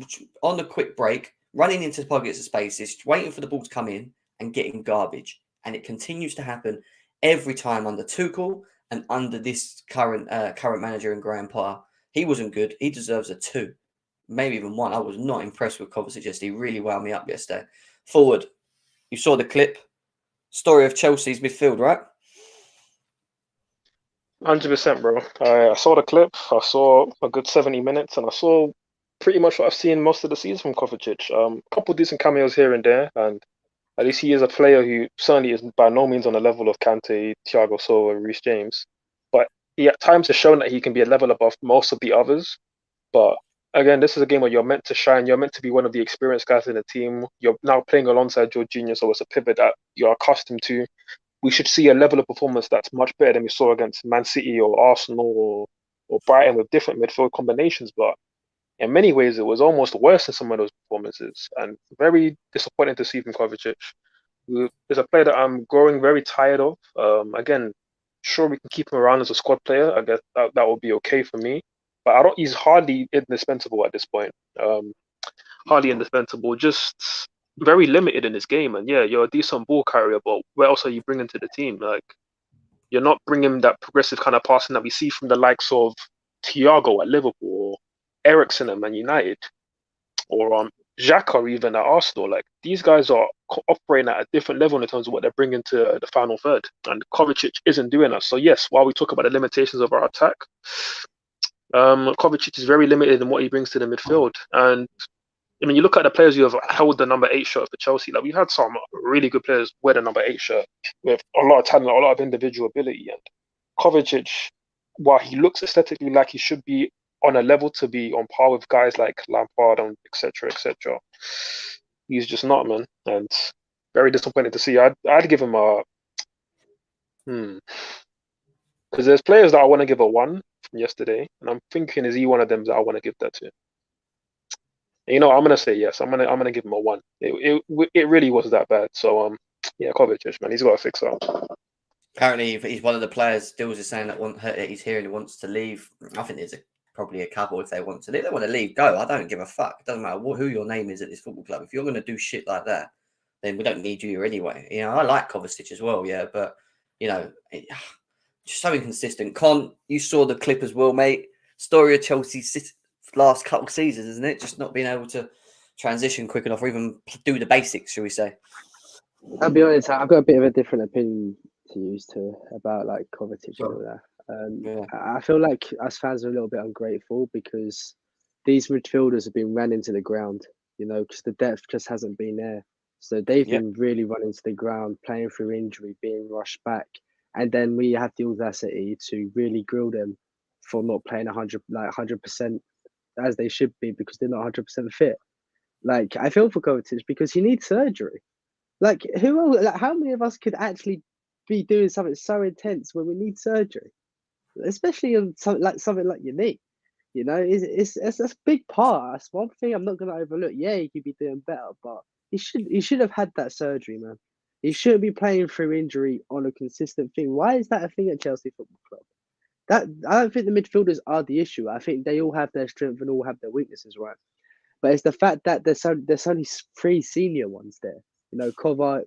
on a quick break, running into pockets of spaces, waiting for the ball to come in and getting garbage. And it continues to happen every time under Tuchel and under this current manager in Graham Potter. He wasn't good. He deserves a 2. Maybe even 1. I was not impressed with Kovacic yesterday. He really wound me up yesterday. Forward, you saw the clip. Story of Chelsea's midfield, right?
100%, bro. I saw the clip. I saw a good 70 minutes, and I saw pretty much what I've seen most of the season from Kovacic. A couple decent cameos here and there, and at least he is a player who certainly is by no means on the level of Kante, Thiago Silva, Reece James. But he at times has shown that he can be a level above most of the others. But again, this is a game where you're meant to shine. You're meant to be one of the experienced guys in the team. You're now playing alongside Jorginho, so it's a pivot that you're accustomed to. We should see a level of performance that's much better than we saw against Man City or Arsenal or Brighton with different midfield combinations. But in many ways, it was almost worse than some of those performances, and very disappointing to see from Kovacic. There's a player that I'm growing very tired of. Again, sure, we can keep him around as a squad player. I guess that would be okay for me. But he's hardly indispensable at this point. Hardly indispensable. Just very limited in his game. And yeah, you're a decent ball carrier, but where else are you bringing to the team? Like, you're not bringing that progressive kind of passing that we see from the likes of Thiago at Liverpool, or Eriksen at Man United, or Xhaka even at Arsenal. Like, these guys are operating at a different level in terms of what they're bringing to the final third. And Kovacic isn't doing that. So yes, while we talk about the limitations of our attack, Kovacic is very limited in what he brings to the midfield. And I mean, you look at the players who have held the number 8 shirt for Chelsea. Like, we've had some really good players wear the number 8 shirt with a lot of talent, a lot of individual ability. And Kovacic, while he looks aesthetically like he should be on a level to be on par with guys like Lampard and etc., he's just not, man. And very disappointed to see. I'd give him a because there's players that I want to give a 1 from yesterday, and I'm thinking, is he one of them that I want to give that to? You know, I'm gonna say yes. I'm gonna give him a 1. It really was that bad. So yeah, Kovacic, man, he's got to fix that.
Apparently, he's one of the players. Dills is saying that he's hearing he wants to leave. I think there's probably a couple if they want to. If they want to leave, go. I don't give a fuck. It doesn't matter who your name is at this football club. If you're gonna do shit like that, then we don't need you here anyway. You know, I like Kovacic as well, yeah, but you know, just so inconsistent. Con, you saw the clip as well, mate. Story of Chelsea's last couple of seasons, isn't it? Just not being able to transition quick enough or even do the basics, shall we say?
I'll be honest, I've got a bit of a different opinion to use to about like Kovacic and all that. I feel like us fans are a little bit ungrateful because these midfielders have been ran into the ground, you know, because the depth just hasn't been there. So they've been really run into the ground, playing through injury, being rushed back. And then we have the audacity to really grill them for not playing 100% as they should be because they're not 100% fit. Like, I feel for Kovacic because he needs surgery. Like, how many of us could actually be doing something so intense when we need surgery, especially on something like your knee? You know, it's a big part. That's one thing I'm not going to overlook. Yeah, he could be doing better, but he should have had that surgery, man. He shouldn't be playing through injury on a consistent thing. Why is that a thing at Chelsea Football Club? That I don't think the midfielders are the issue. I think they all have their strength and all have their weaknesses, right? But it's the fact that there's only 3 senior ones there. You know, Kovac,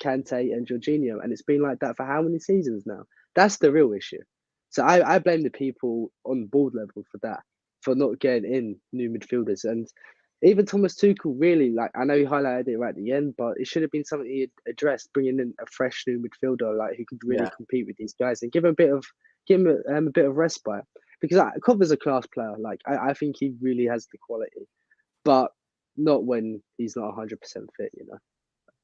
Kante, and Jorginho, and it's been like that for how many seasons now? That's the real issue. So I blame the people on board level for that, for not getting in new midfielders. And even Thomas Tuchel, really, like, I know he highlighted it right at the end, but it should have been something he had addressed, bringing in a fresh new midfielder, like, who could really compete with these guys and give him a bit of respite. Because Kovac's a class player. Like, I think he really has the quality, but not when he's not 100% fit, you know.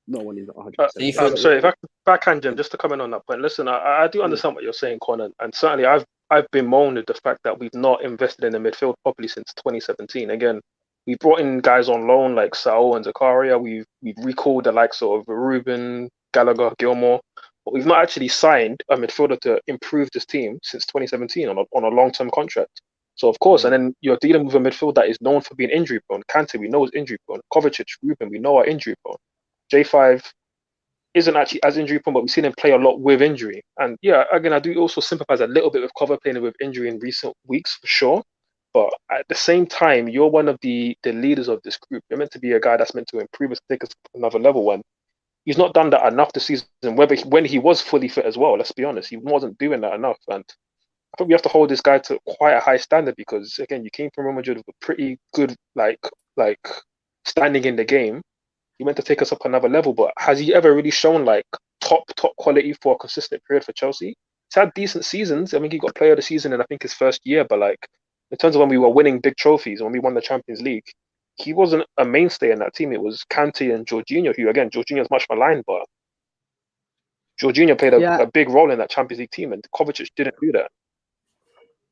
Not when he's not 100%.
I'm sorry, if I can, Jim, just to comment on that point. Listen, I do understand what you're saying, Con, and certainly I've bemoaned the fact that we've not invested in the midfield properly since 2017. Again, we brought in guys on loan like Saul and Zakaria. We've recalled the likes of Ruben, Gallagher, Gilmore, but we've not actually signed a midfielder to improve this team since 2017 on a long-term contract. So of course, and then you're dealing with a midfield that is known for being injury prone. Kante, we know, is injury prone. Kovacic, Ruben, we know are injury prone. J5 isn't actually as injury prone, but we've seen him play a lot with injury. And yeah, again, I do also sympathize a little bit with Kovac playing with injury in recent weeks for sure. But at the same time, you're one of the leaders of this group. You're meant to be a guy that's meant to improve us, take us to another level. And he's not done that enough this season. When he was fully fit as well, let's be honest, he wasn't doing that enough. And I think we have to hold this guy to quite a high standard because, again, you came from Real Madrid with a pretty good like standing in the game. He meant to take us up another level, but has he ever really shown like top quality for a consistent period for Chelsea? He's had decent seasons. I mean, he got player of the season in I think his first year, but like in terms of when we were winning big trophies, when we won the Champions League, he wasn't a mainstay in that team. It was Kante and Jorginho, who again, Jorginho's much maligned, but Jorginho played a big role in that Champions League team, and Kovacic didn't do that.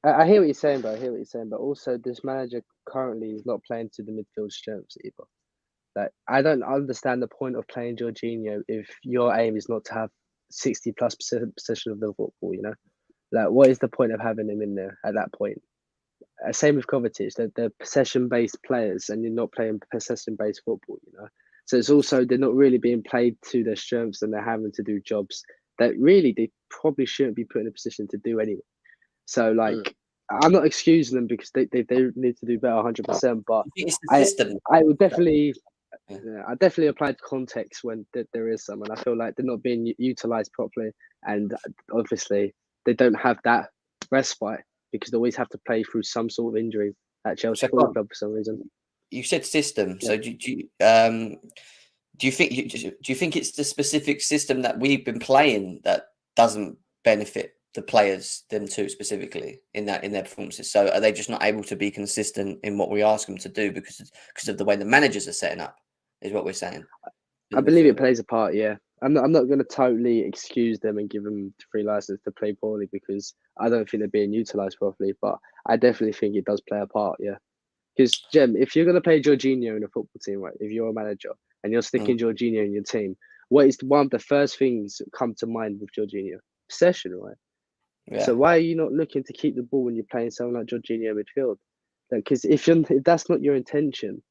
I hear what you're saying, but also this manager currently is not playing to the midfield strengths either. Like, I don't understand the point of playing Jorginho if your aim is not to have 60+% possession of the football, you know? Like, what is the point of having him in there at that point? Same with Kovacic, they're possession-based players and you're not playing possession-based football, you know? So it's also, they're not really being played to their strengths and they're having to do jobs that really they probably shouldn't be put in a position to do anyway. So, like, I'm not excusing them because they need to do better 100%, but I would definitely... Yeah, I definitely applied context when there is some, and I feel like they're not being utilised properly, and obviously they don't have that respite because they always have to play through some sort of injury at Chelsea Football Club for some reason.
You said system, so do you think it's the specific system that we've been playing that doesn't benefit the players, them two specifically, in their performances? So are they just not able to be consistent in what we ask them to do because of the way the managers are setting up? Is what we're saying.
I believe it plays a part. Yeah, I'm not going to totally excuse them and give them free license to play poorly because I don't think they're being utilised properly. But I definitely think it does play a part. Yeah, because Jem, if you're going to play Jorginho in a football team, right? If you're a manager and you're sticking Jorginho in your team, what is one of the first things that come to mind with Jorginho? Possession, right? Yeah. So why are you not looking to keep the ball when you're playing someone like Jorginho midfield? Because if that's not your intention,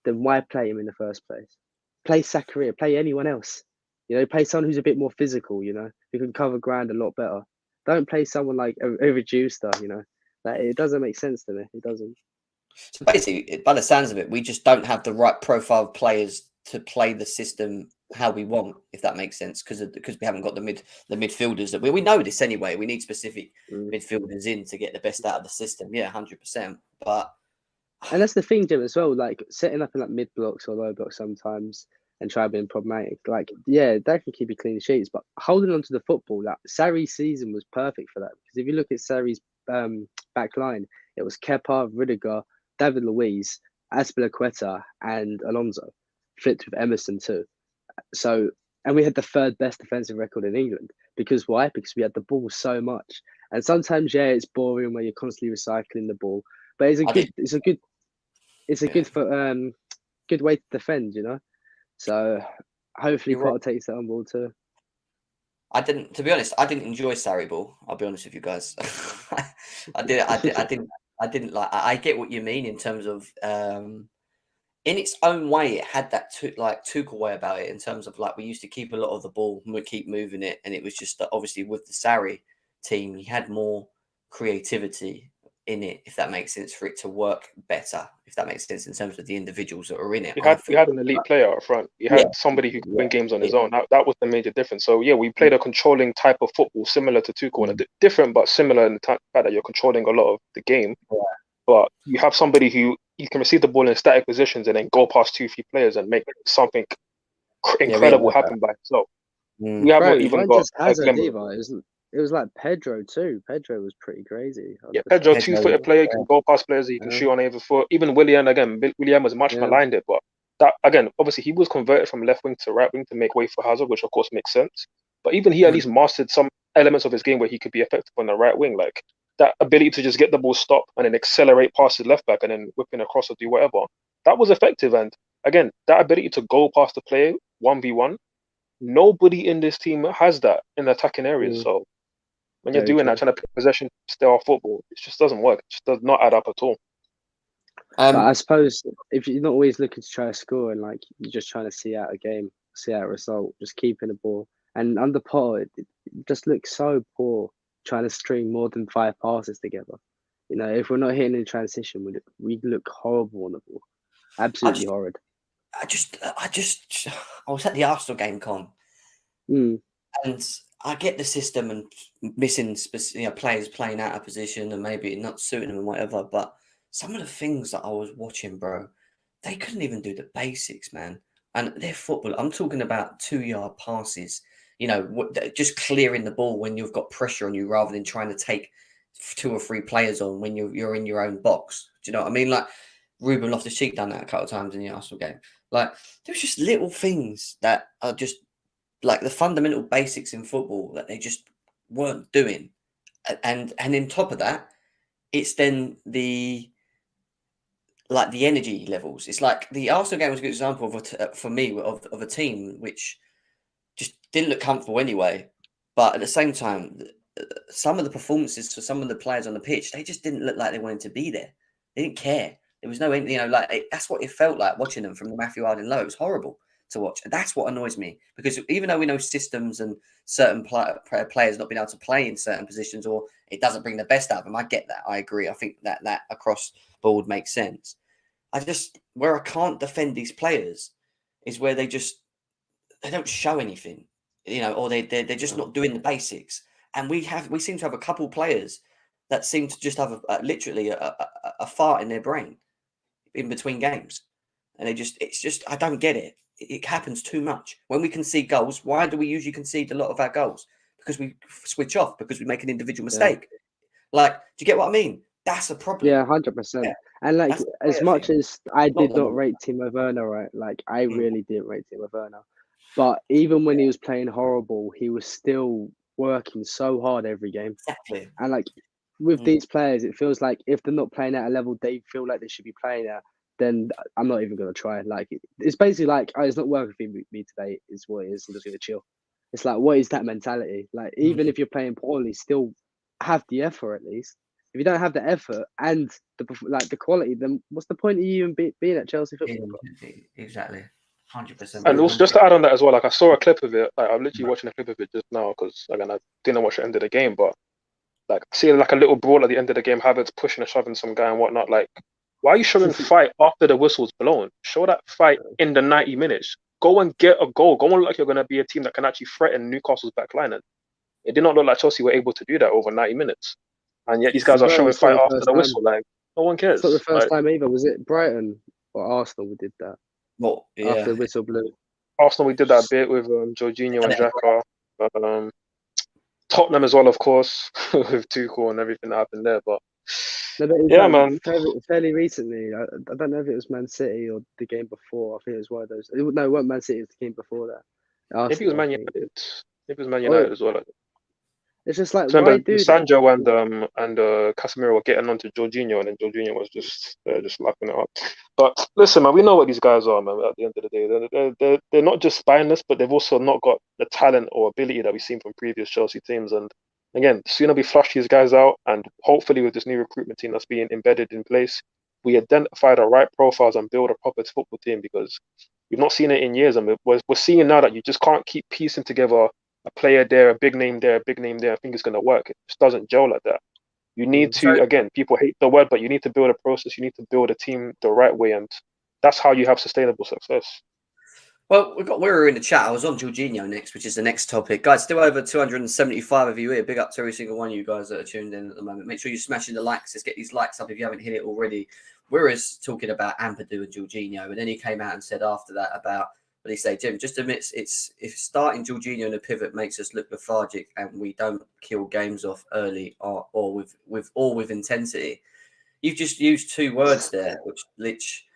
then why play him in the first place? Play Zakaria, play anyone else. You know, play someone who's a bit more physical, you know, who can cover ground a lot better. Don't play someone like a reducer, you know. Like, it doesn't make sense to me. It doesn't.
So basically, by the sounds of it, we just don't have the right profile of players to play the system how we want, if that makes sense, because we haven't got the midfielders that we know this anyway. We need specific midfielders in to get the best out of the system. Yeah, 100%.
And that's the thing, Jim, as well. Like, setting up in like mid blocks or low blocks sometimes and try being problematic. Like, yeah, that can keep you clean sheets, but holding on to the football. Like, Sarri's season was perfect for that because if you look at Sarri's back line, it was Kepa, Rudiger, David Luiz, Azpilicueta, and Alonso, flipped with Emerson too. So, and we had the third best defensive record in England because why? Because we had the ball so much. And sometimes, yeah, it's boring where you're constantly recycling the ball, but it's a good way to defend, you know. So hopefully Potter takes that on board too.
To be honest, I didn't enjoy Sarri ball. I'll be honest with you guys. I didn't like. I get what you mean in terms of in its own way, it had that Tuchel way about it in terms of like we used to keep a lot of the ball and we keep moving it, and it was just that obviously with the Sarri team, he had more creativity in it, if that makes sense, for it to work better, if that makes sense in terms of the individuals that are in it.
You had an elite player up front. You had somebody who could win games on his own. That was the major difference. So yeah, we played a controlling type of football similar to Tuchel, and different but similar in the fact that you're controlling a lot of the game.
Yeah.
But you have somebody who you can receive the ball in static positions and then go past 2-3 players and make something incredible happen by himself. We haven't even got a glimmer.
It was like Pedro too. Pedro was pretty crazy.
Yeah, Pedro, 2-footed player, he can go past players, he can shoot on either foot. Even Willian, again, Willian was much maligned it, but that again, obviously he was converted from left wing to right wing to make way for Hazard, which of course makes sense. But even he at least mastered some elements of his game where he could be effective on the right wing, like that ability to just get the ball stopped and then accelerate past his left back and then whipping across or do whatever. That was effective, and again, that ability to go past the player 1v1, nobody in this team has that in the attacking areas. So when you're doing that, trying to play possession style football, it just doesn't work. It just does not add up at all.
But I suppose if you're not always looking to try to score and like you're just trying to see out a game, see out a result, just keeping the ball. And under Potter, it just looks so poor trying to string more than 5 passes together. You know, if we're not hitting in transition, we look horrible on the ball. Absolutely horrid.
I was at the Arsenal game, Con, and I get the system and missing players playing out of position and maybe not suiting them and whatever. But some of the things that I was watching, bro, they couldn't even do the basics, man. And their football, I'm talking about 2-yard passes, you know, just clearing the ball when you've got pressure on you rather than trying to take 2 or 3 players on when you're in your own box. Do you know what I mean? Like Ruben Loftus-Cheek done that a couple of times in the Arsenal game. Like there's just little things that are just like the fundamental basics in football that they just weren't doing. And on top of that, it's then the energy levels. It's like the Arsenal game was a good example for me of a team which just didn't look comfortable anyway. But at the same time, some of the performances for some of the players on the pitch, they just didn't look like they wanted to be there. They didn't care. There was no, that's what it felt like watching them from the Matthew Harding low. It was horrible to watch. And that's what annoys me, because even though we know systems and certain players not being able to play in certain positions, or it doesn't bring the best out of them, I get that. I agree. I think that across board makes sense. Where I can't defend these players is where they don't show anything, or they're just not doing the basics. And we seem to have a couple players that seem to just have literally a fart in their brain in between games. And I don't get it. It happens too much. When we concede goals, why do we usually concede a lot of our goals? Because we switch off, because we make an individual mistake. Like, do you get what I mean? That's a problem.
Yeah, 100%. And like, as much as I did not rate Timo Werner, right? Like, I really didn't rate Timo Werner. But even when he was playing horrible, he was still working so hard every game.
Exactly.
And like, with these players, it feels like if they're not playing at a level they feel like they should be playing at, then I'm not even going to try. Like, it's basically like, oh, it's not working for me today, is what it is. I'm just going to chill. It's like, what is that mentality? Like, even if you're playing poorly, still have the effort at least. If you don't have the effort and the quality, then what's the point of you even being at Chelsea Football Club?
Exactly. 100%.
And also, just to add on that as well, like I saw a clip of it. Like, I'm literally watching a clip of it just now because, again, I didn't watch the end of the game, but like seeing like a little brawl at the end of the game, Havertz pushing and shoving some guy and whatnot. Like, why are you showing fight after the whistle's blown? Show that fight in the 90 minutes. Go and get a goal. Go and look like you're going to be a team that can actually threaten Newcastle's back line. And it did not look like Chelsea were able to do that over 90 minutes. And yet these guys are showing fight after the whistle. Like, no one cares.
It's not the first time either. Was it Brighton or Arsenal we did that?
Well, yeah.
After the whistle blew.
Arsenal, we did that bit with Jorginho and Xhaka. Tottenham as well, of course, with Tuchel and everything that happened there. But yeah, man.
Fairly recently, I don't know if it was Man City or the game before. I think it was one of those. No, it wasn't Man City. It was the game before that. Arsenal,
maybe it was Man United. Maybe it was Man United as well.
It's just like,
remember,
why do
Sancho and Casemiro were getting onto Jorginho, and then Jorginho was just lapping it up. But listen, man, we know what these guys are, man. At the end of the day, they're not just spineless, but they've also not got the talent or ability that we've seen from previous Chelsea teams. And again, the sooner we flush these guys out, and hopefully with this new recruitment team that's being embedded in place, we identify the right profiles and build a proper football team, because we've not seen it in years, and we're seeing now that you just can't keep piecing together a player there, a big name there, a big name there. I think it's going to work. It just doesn't gel like that. You need to, again, people hate the word, but you need to build a process. You need to build a team the right way, and that's how you have sustainable success.
Well, we were in the chat. I was on Jorginho next, which is the next topic. Guys, still over 275 of you here. Big up to every single one of you guys that are tuned in at the moment. Make sure you're smashing the likes. Let's get these likes up if you haven't hit it already. We were talking about Ampadu and Jorginho, and then he came out and said after that about, what did he say, Jim? Just admits if starting Jorginho in a pivot makes us look lethargic and we don't kill games off early or with intensity. You've just used two words there, which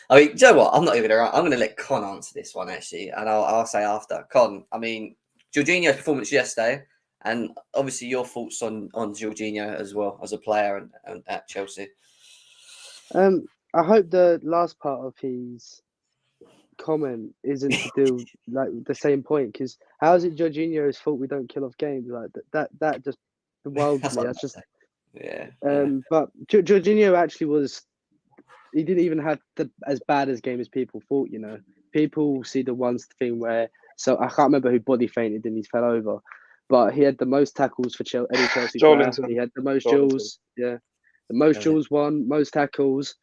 I mean, do you know what? I'm going to let Con answer this one actually, and I'll say after. Con, I mean, Jorginho's performance yesterday, and obviously your thoughts on Jorginho as well as a player and at Chelsea.
I hope the last part of his comment isn't to do like the same point, because how is it Jorginho's fault we don't kill off games? Like that just bewildered me. That's just
yeah.
But Jorginho actually was. He didn't even have as bad as game as people thought. You know, people see the one thing where. So I can't remember who body fainted and he fell over, but he had the most tackles for any Chelsea player. He had the most duels. Yeah, the most duels won, most tackles.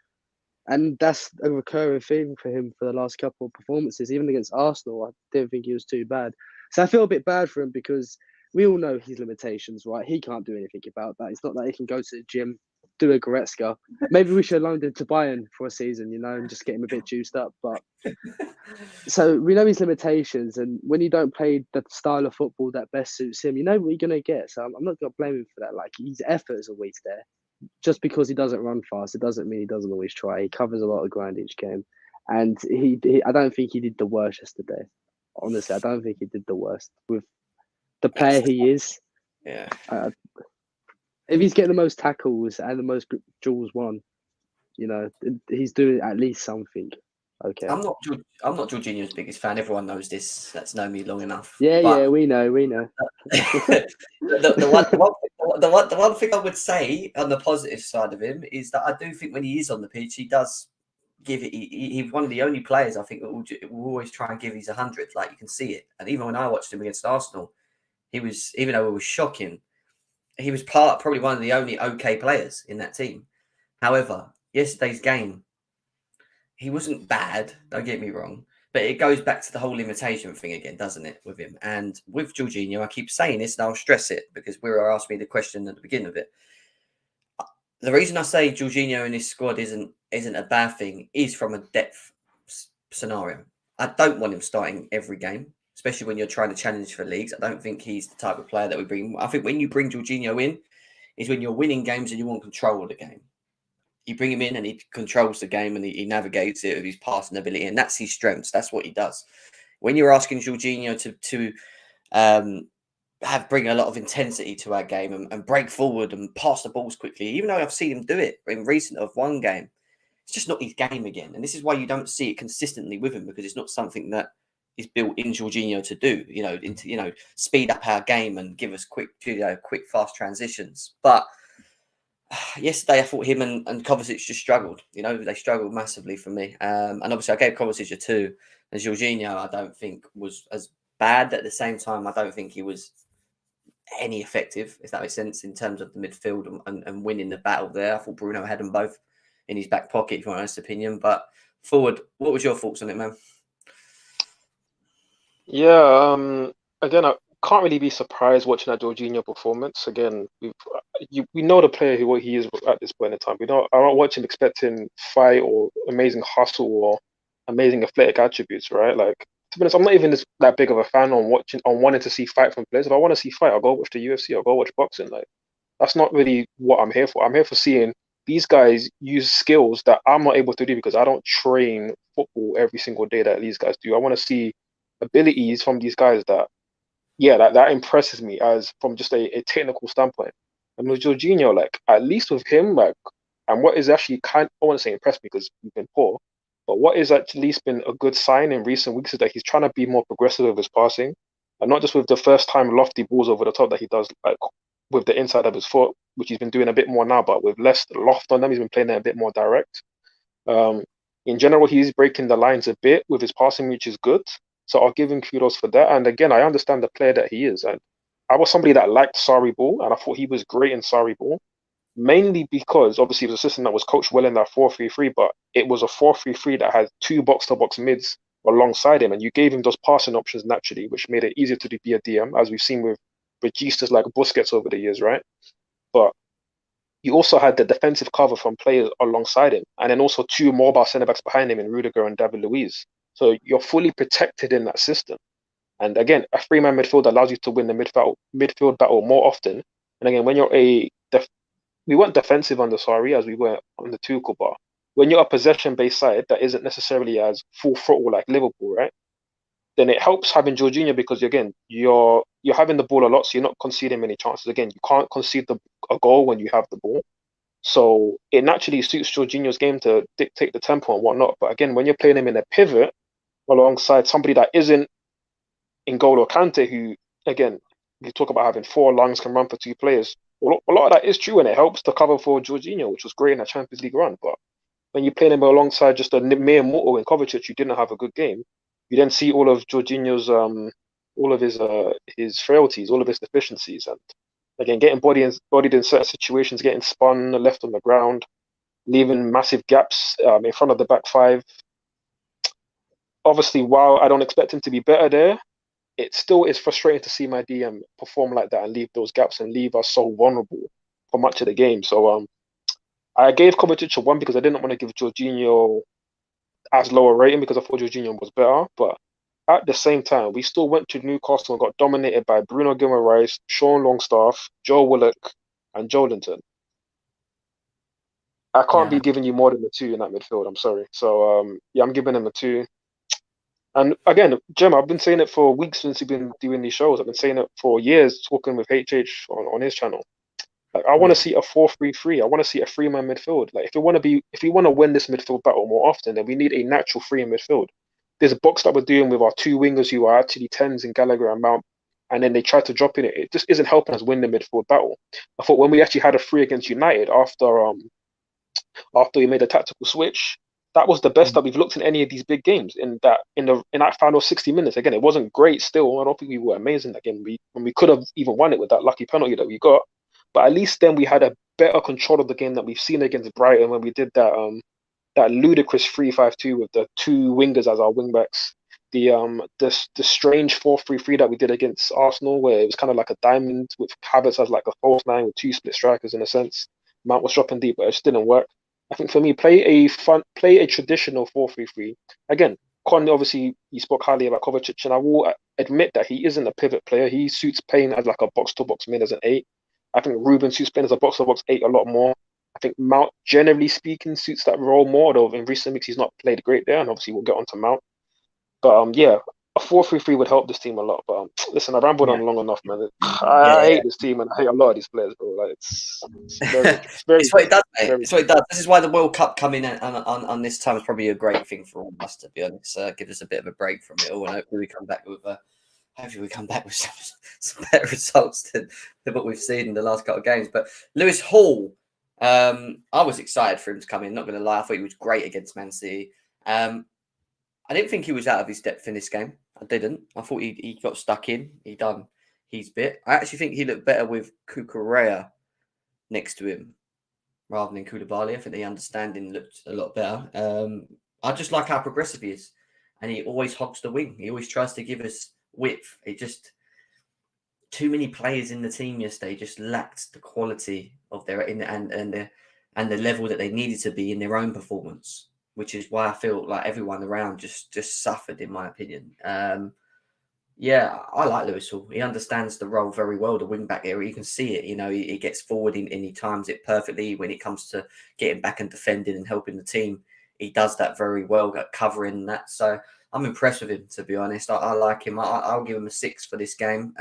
And that's a recurring theme for him for the last couple of performances. Even against Arsenal, I didn't think he was too bad. So I feel a bit bad for him because we all know his limitations, right? He can't do anything about that. It's not that he can go to the gym, do a Goretzka. Maybe we should have loaned him to Bayern for a season, and just get him a bit juiced up. But so we know his limitations. And when you don't play the style of football that best suits him, you know what you're going to get. So I'm not going to blame him for that. Like, his effort is always there. Just because he doesn't run fast, it doesn't mean he doesn't always try. He covers a lot of ground each game, and he I don't think he did the worst yesterday. Honestly, I don't think he did the worst with the player he is.
Yeah.
If he's getting the most tackles and the most duels won, he's doing at least something. Okay.
I'm not Jorginho's biggest fan. Everyone knows this. That's known me long enough.
Yeah, we know.
The one thing I would say on the positive side of him is that I do think when he is on the pitch, he does give it. He's one of the only players I think that will always try and give his 100. Like, you can see it. And even when I watched him against Arsenal, even though it was shocking, he was probably one of the only okay players in that team. However, yesterday's game, he wasn't bad, don't get me wrong, but it goes back to the whole limitation thing again, doesn't it, with him? And with Jorginho, I keep saying this and I'll stress it because we were asking me the question at the beginning of it. The reason I say Jorginho in this squad isn't a bad thing is from a depth scenario. I don't want him starting every game, especially when you're trying to challenge for leagues. I don't think he's the type of player that we bring. I think when you bring Jorginho in is when you're winning games and you want control of the game. You bring him in and he controls the game and he navigates it with his passing ability, and that's his strengths. That's what he does. When you're asking Jorginho to bring a lot of intensity to our game and break forward and pass the balls quickly, even though I've seen him do it in recent of one game, it's just not his game again. And this is why you don't see it consistently with him, because it's not something that is built in Jorginho to do. Speed up our game and give us quick, fast transitions. But yesterday, I thought him and Kovacic just struggled. They struggled massively for me. And obviously, I gave Kovacic a 2. And Jorginho, I don't think was as bad. At the same time, I don't think he was any effective, if that makes sense, in terms of the midfield and winning the battle there. I thought Bruno had them both in his back pocket, if you want an honest opinion. But forward, what was your thoughts on it, man?
Yeah, again, I can't really be surprised watching that Jorginho performance. Again, we know the player what he is at this point in time. I'm not watching expecting fight or amazing hustle or amazing athletic attributes, right? Like, to be honest, I'm not even that big of a fan on wanting to see fight from players. If I want to see fight, I'll go watch the UFC. I'll go watch boxing. Like, that's not really what I'm here for. I'm here for seeing these guys use skills that I'm not able to do because I don't train football every single day that these guys do. I want to see abilities from these guys that impresses me as from just a technical standpoint. And with Jorginho, like, at least with him, like, and what is actually I want to say impressed me because we've been poor, but what is at least been a good sign in recent weeks is that he's trying to be more progressive with his passing, and not just with the first time lofty balls over the top that he does, like with the inside of his foot, which he's been doing a bit more now, but with less loft on them. He's been playing it a bit more direct. In general, he's breaking the lines a bit with his passing, which is good. So I'll give him kudos for that. And again, I understand the player that he is. And I was somebody that liked Sarri ball, and I thought he was great in Sarri ball, mainly because obviously he was a system that was coached well in that 4-3-3, but it was a 4-3-3 that had 2 box-to-box mids alongside him, and you gave him those passing options naturally, which made it easier to be a DM, as we've seen with registas like Busquets over the years, right? But you also had the defensive cover from players alongside him, and then also 2 mobile centre-backs behind him in Rudiger and David Luiz. So you're fully protected in that system. And again, a 3-man midfield allows you to win the midfield battle more often. And again, when you're we weren't defensive under Sarri as we were on the Tuchel, but when you're a possession-based side that isn't necessarily as full throttle like Liverpool, right? Then it helps having Jorginho because again, you're having the ball a lot, so you're not conceding many chances. Again, you can't concede a goal when you have the ball. So it naturally suits Jorginho's game to dictate the tempo and whatnot. But again, when you're playing him in a pivot alongside somebody that isn't N'Golo Kante, who, again, you talk about having 4 lungs, can run for 2 players. A lot of that is true, and it helps to cover for Jorginho, which was great in a Champions League run. But when you play him alongside just a mere mortal in Kovacic, you didn't have a good game. You then see all of Jorginho's, all of his frailties, all of his deficiencies, and again, getting bodied in certain situations, getting spun, left on the ground, leaving massive gaps in front of the back 5. Obviously, while I don't expect him to be better there, it still is frustrating to see my DM perform like that and leave those gaps and leave us so vulnerable for much of the game. So I gave Kovacic a 1 because I didn't want to give Jorginho as low a rating because I thought Jorginho was better. But at the same time, we still went to Newcastle and got dominated by Bruno Guimaraes, Sean Longstaff, Joe Willock, and Joelinton. I can't be giving you more than a 2 in that midfield. I'm sorry. So yeah, I'm giving him a 2. And again, Jem, I've been saying it for weeks since you've been doing these shows. I've been saying it for years, talking with HH on his channel. Like, I want to see a 4-3-3. I want to see a 3-man midfield. Like, if we want to win this midfield battle more often, then we need a natural 3 in midfield. There's a box that we're doing with our 2 wingers who are actually 10s in Gallagher and Mount, and then they try to drop in it. It just isn't helping us win the midfield battle. I thought when we actually had a 3 against United after we made a tactical switch, that was the best that we've looked in any of these big games. In that final 60 minutes, again, it wasn't great. Still, I don't think we were amazing that game. We could have even won it with that lucky penalty that we got. But at least then we had a better control of the game that we've seen against Brighton when we did that ludicrous 3-5-2 with the 2 wingers as our wingbacks. The strange 4-3-3 that we did against Arsenal, where it was kind of like a diamond with Havertz as like a false 9 with 2 split strikers in a sense. Mount was dropping deep, but it just didn't work. I think for me, play a traditional 4-3-3. Again, Con, obviously, he spoke highly about Kovacic, and I will admit that he isn't a pivot player. He suits playing as like a box-to-box mid as an 8. I think Ruben suits playing as a box-to-box 8 a lot more. I think Mount, generally speaking, suits that role more, though in recent weeks he's not played great there, and obviously we'll get on to Mount. But yeah, a 4-3-3 would help this team a lot. But listen, I rambled on long enough, man. I hate this team and I hate a lot of these players, bro. Like it's
what it does, mate. It's what it does. This is why the World Cup coming on this time is probably a great thing for all of us, to be honest. Give us a bit of a break from it all, and hopefully we come back with some better results than what we've seen in the last couple of games. But Lewis Hall, I was excited for him to come in. Not going to lie, I thought he was great against Man City. I didn't think he was out of his depth in this game. I didn't. I thought he got stuck in. He done his bit. I actually think he looked better with Cucurella next to him rather than Koulibaly. I think the understanding looked a lot better. I just like how progressive he is. And he always hogs the wing. He always tries to give us width. It just... Too many players in the team yesterday just lacked the quality of their... and the level that they needed to be in their own performance, which is why I feel like everyone around just suffered, in my opinion. Yeah, I like Lewis Hall. He understands the role very well, the wing-back area. You can see it. You know, he gets forward and he times it perfectly. When it comes to getting back and defending and helping the team, he does that very well, covering that. So I'm impressed with him, to be honest. I like him. I'll give him a 6 for this game.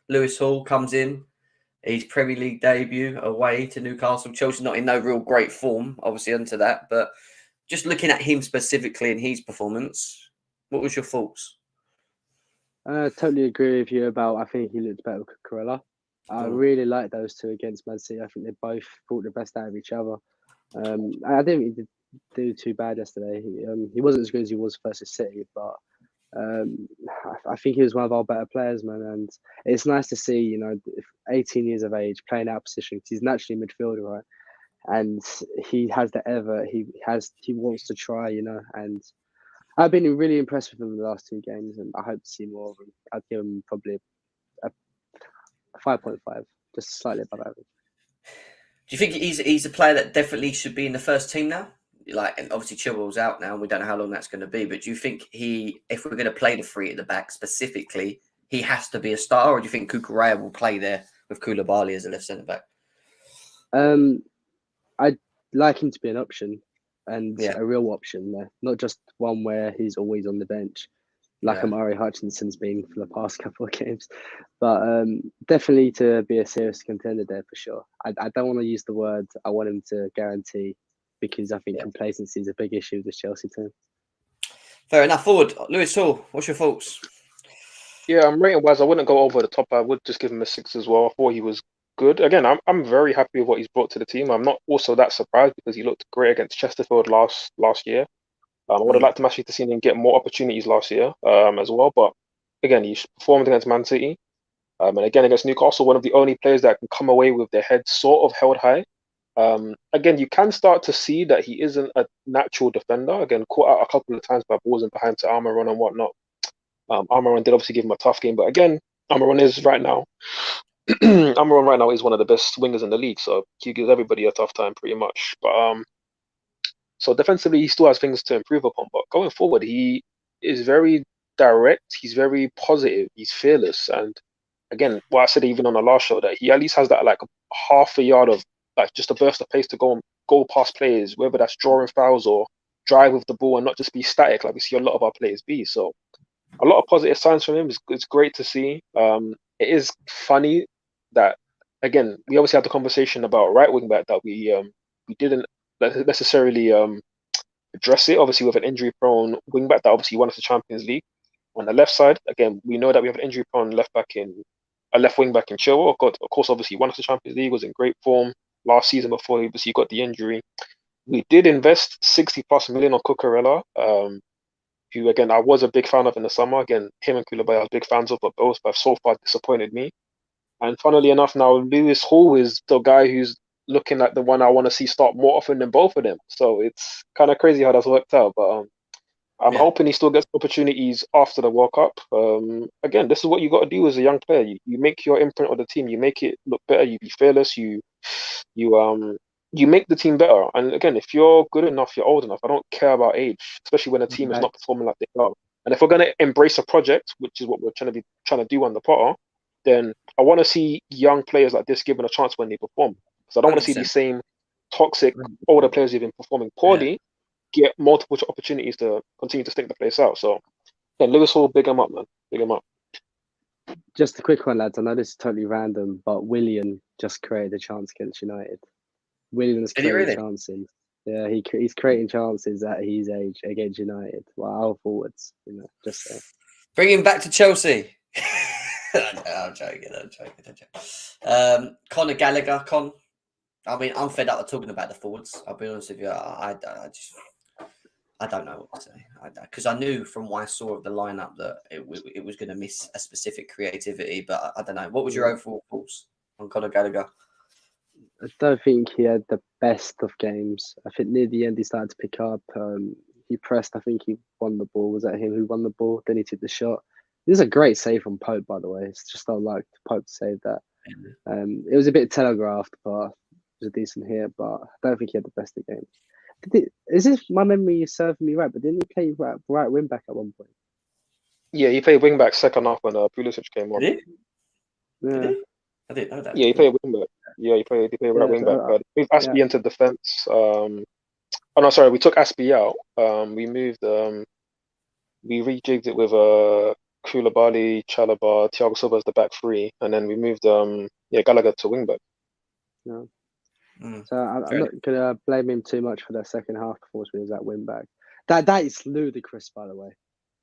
Lewis Hall comes in. His Premier League debut away to Newcastle. Chelsea not in no real great form, obviously, onto that. But just looking at him specifically in his performance, what was your thoughts?
I totally agree with you about, I think he looked better with Cucurella. I really like those two against Man City. I think they both brought the best out of each other. I didn't really do too bad yesterday. He wasn't as good as he was versus City, but I think he was one of our better players, man. And it's nice to see, 18 years of age playing out of position, because he's naturally a midfielder, right? And he has he wants to try, and I've been really impressed with him in the last 2 games, and I hope to see more of him. I'd give him probably a 5.5, just slightly above average.
Do you think he's a player that definitely should be in the first team now? Like, and obviously Chilwell's out now, and we don't know how long that's going to be. But do you think if we're going to play the 3 at the back specifically, he has to be a starter, or do you think Cucurella will play there with Koulibaly as a left centre back?
I'd like him to be an option, and a real option there, not just one where he's always on the bench, like Amari Hutchinson's been for the past couple of games. But definitely to be a serious contender there for sure. I don't want to use the word I want him to guarantee, because I think complacency is a big issue with this Chelsea team.
Fair enough. Forward, Lewis Hall, what's your thoughts?
Yeah, rating wise, I wouldn't go over the top. I would just give him a 6 as well. I thought he was good. Again, I'm very happy with what he's brought to the team. I'm not also that surprised, because he looked great against Chesterfield last year. I would have liked to actually see him get more opportunities last year as well. But again, he performed against Man City. And again, against Newcastle, one of the only players that can come away with their head sort of held high. Again, you can start to see that he isn't a natural defender. Again, caught out a couple of times by balls in behind to Almiron and whatnot. Almiron did obviously give him a tough game, but again, Almiron right now is one of the best wingers in the league, so he gives everybody a tough time pretty much. But so defensively, he still has things to improve upon. But going forward, he is very direct. He's very positive. He's fearless. And again, what I said even on the last show, that he at least has that like half a yard of like just a burst of pace to go past players, whether that's drawing fouls or drive with the ball and not just be static like we see a lot of our players be. So a lot of positive signs from him. It's great to see. It is funny that, again, we obviously had the conversation about right wing back that we didn't necessarily address it. Obviously, with an injury prone wing back that obviously won us the Champions League. On the left side, again, we know that we have an injury prone left wing back in Chilwell. Of course, obviously won us the Champions League, was in great form last season before he obviously got the injury. We did invest 60+ million on Cucurella, who again I was a big fan of in the summer. Again, him and Koulibaly I was big fans of, but both have so far disappointed me. And funnily enough, now Lewis Hall is the guy who's looking like the one I want to see start more often than both of them. So it's kind of crazy how that's worked out. But I'm hoping he still gets opportunities after the World Cup. Again, this is what you got to do as a young player. You make your imprint on the team. You make it look better. You be fearless. You make the team better. And again, if you're good enough, you're old enough. I don't care about age, especially when a team is not performing like they are. And if we're going to embrace a project, which is what we're trying to do under Potter, then I want to see young players like this given a chance when they perform. Because I don't want to see these same toxic older players who've been performing poorly get multiple opportunities to continue to stick the place out. So, yeah, Lewis Hall, big him up, man. Big him up.
Just a quick one, lads. I know this is totally random, but Willian just created a chance against United. Willian's creating chances. Yeah, he's creating chances at his age against United. Wow, forwards, just saying.
Bring him back to Chelsea. I'm joking. Conor Gallagher, I mean, I'm fed up of talking about the forwards. I'll be honest with you. I don't know what to say. Because I knew from what I saw of the lineup that it was going to miss a specific creativity. But I don't know. What was your overall thoughts on Conor Gallagher?
I don't think he had the best of games. I think near the end he started to pick up. He pressed. I think he won the ball. Was that him who won the ball? Then he took the shot. This is a great save from Pope, by the way. It's just not like Pope saved that. It was a bit telegraphed, but it was a decent hit. But I don't think he had the best of games. Is this my memory serving me right? But didn't he play right wing back at one point?
Yeah, he played wing back second half when Pulisic came on.
Did he?
Yeah.
Did he? I didn't know that.
Yeah, he played wing back. Yeah, he played right wing back. Moved Aspie into defense. Oh no, sorry, we took Aspie out. We moved. We rejigged it with Koulibaly, Chalobah, Thiago Silva as the back 3, and then we moved Gallagher to wing back.
Yeah. So I'm not gonna blame him too much for that second half performance when he was at wing back. That is ludicrous, by the way.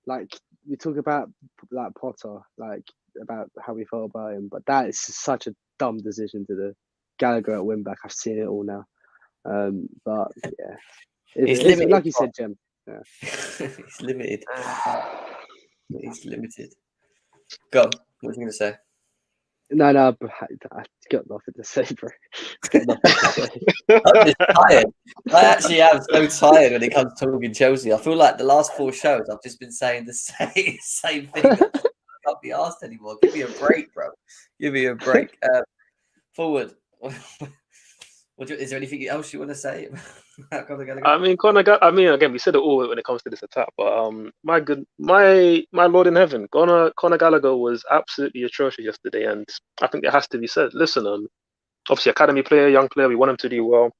Like, we talk about like Potter, like about how we felt about him, but that is such a dumb decision to do. Gallagher at wing back, I've seen it all now. But yeah,
He's
it's
limited,
like you said, Jem. Yeah.
He's limited. He's limited. Go on. What was you going to say?
No, but I got nothing to say, bro. Got nothing to say.
I'm just tired. I actually am so tired when it comes to talking Chelsea. I feel like the last 4 shows I've just been saying the same thing. I can't be asked anymore. Give me a break, bro. Give me a break. Forward. Is there anything else you want to say?
I mean, again, we said it all when it comes to this attack, but my Lord in heaven, Conor Gallagher was absolutely atrocious yesterday, and I think it has to be said. Listen, obviously academy player, young player, we want him to do well.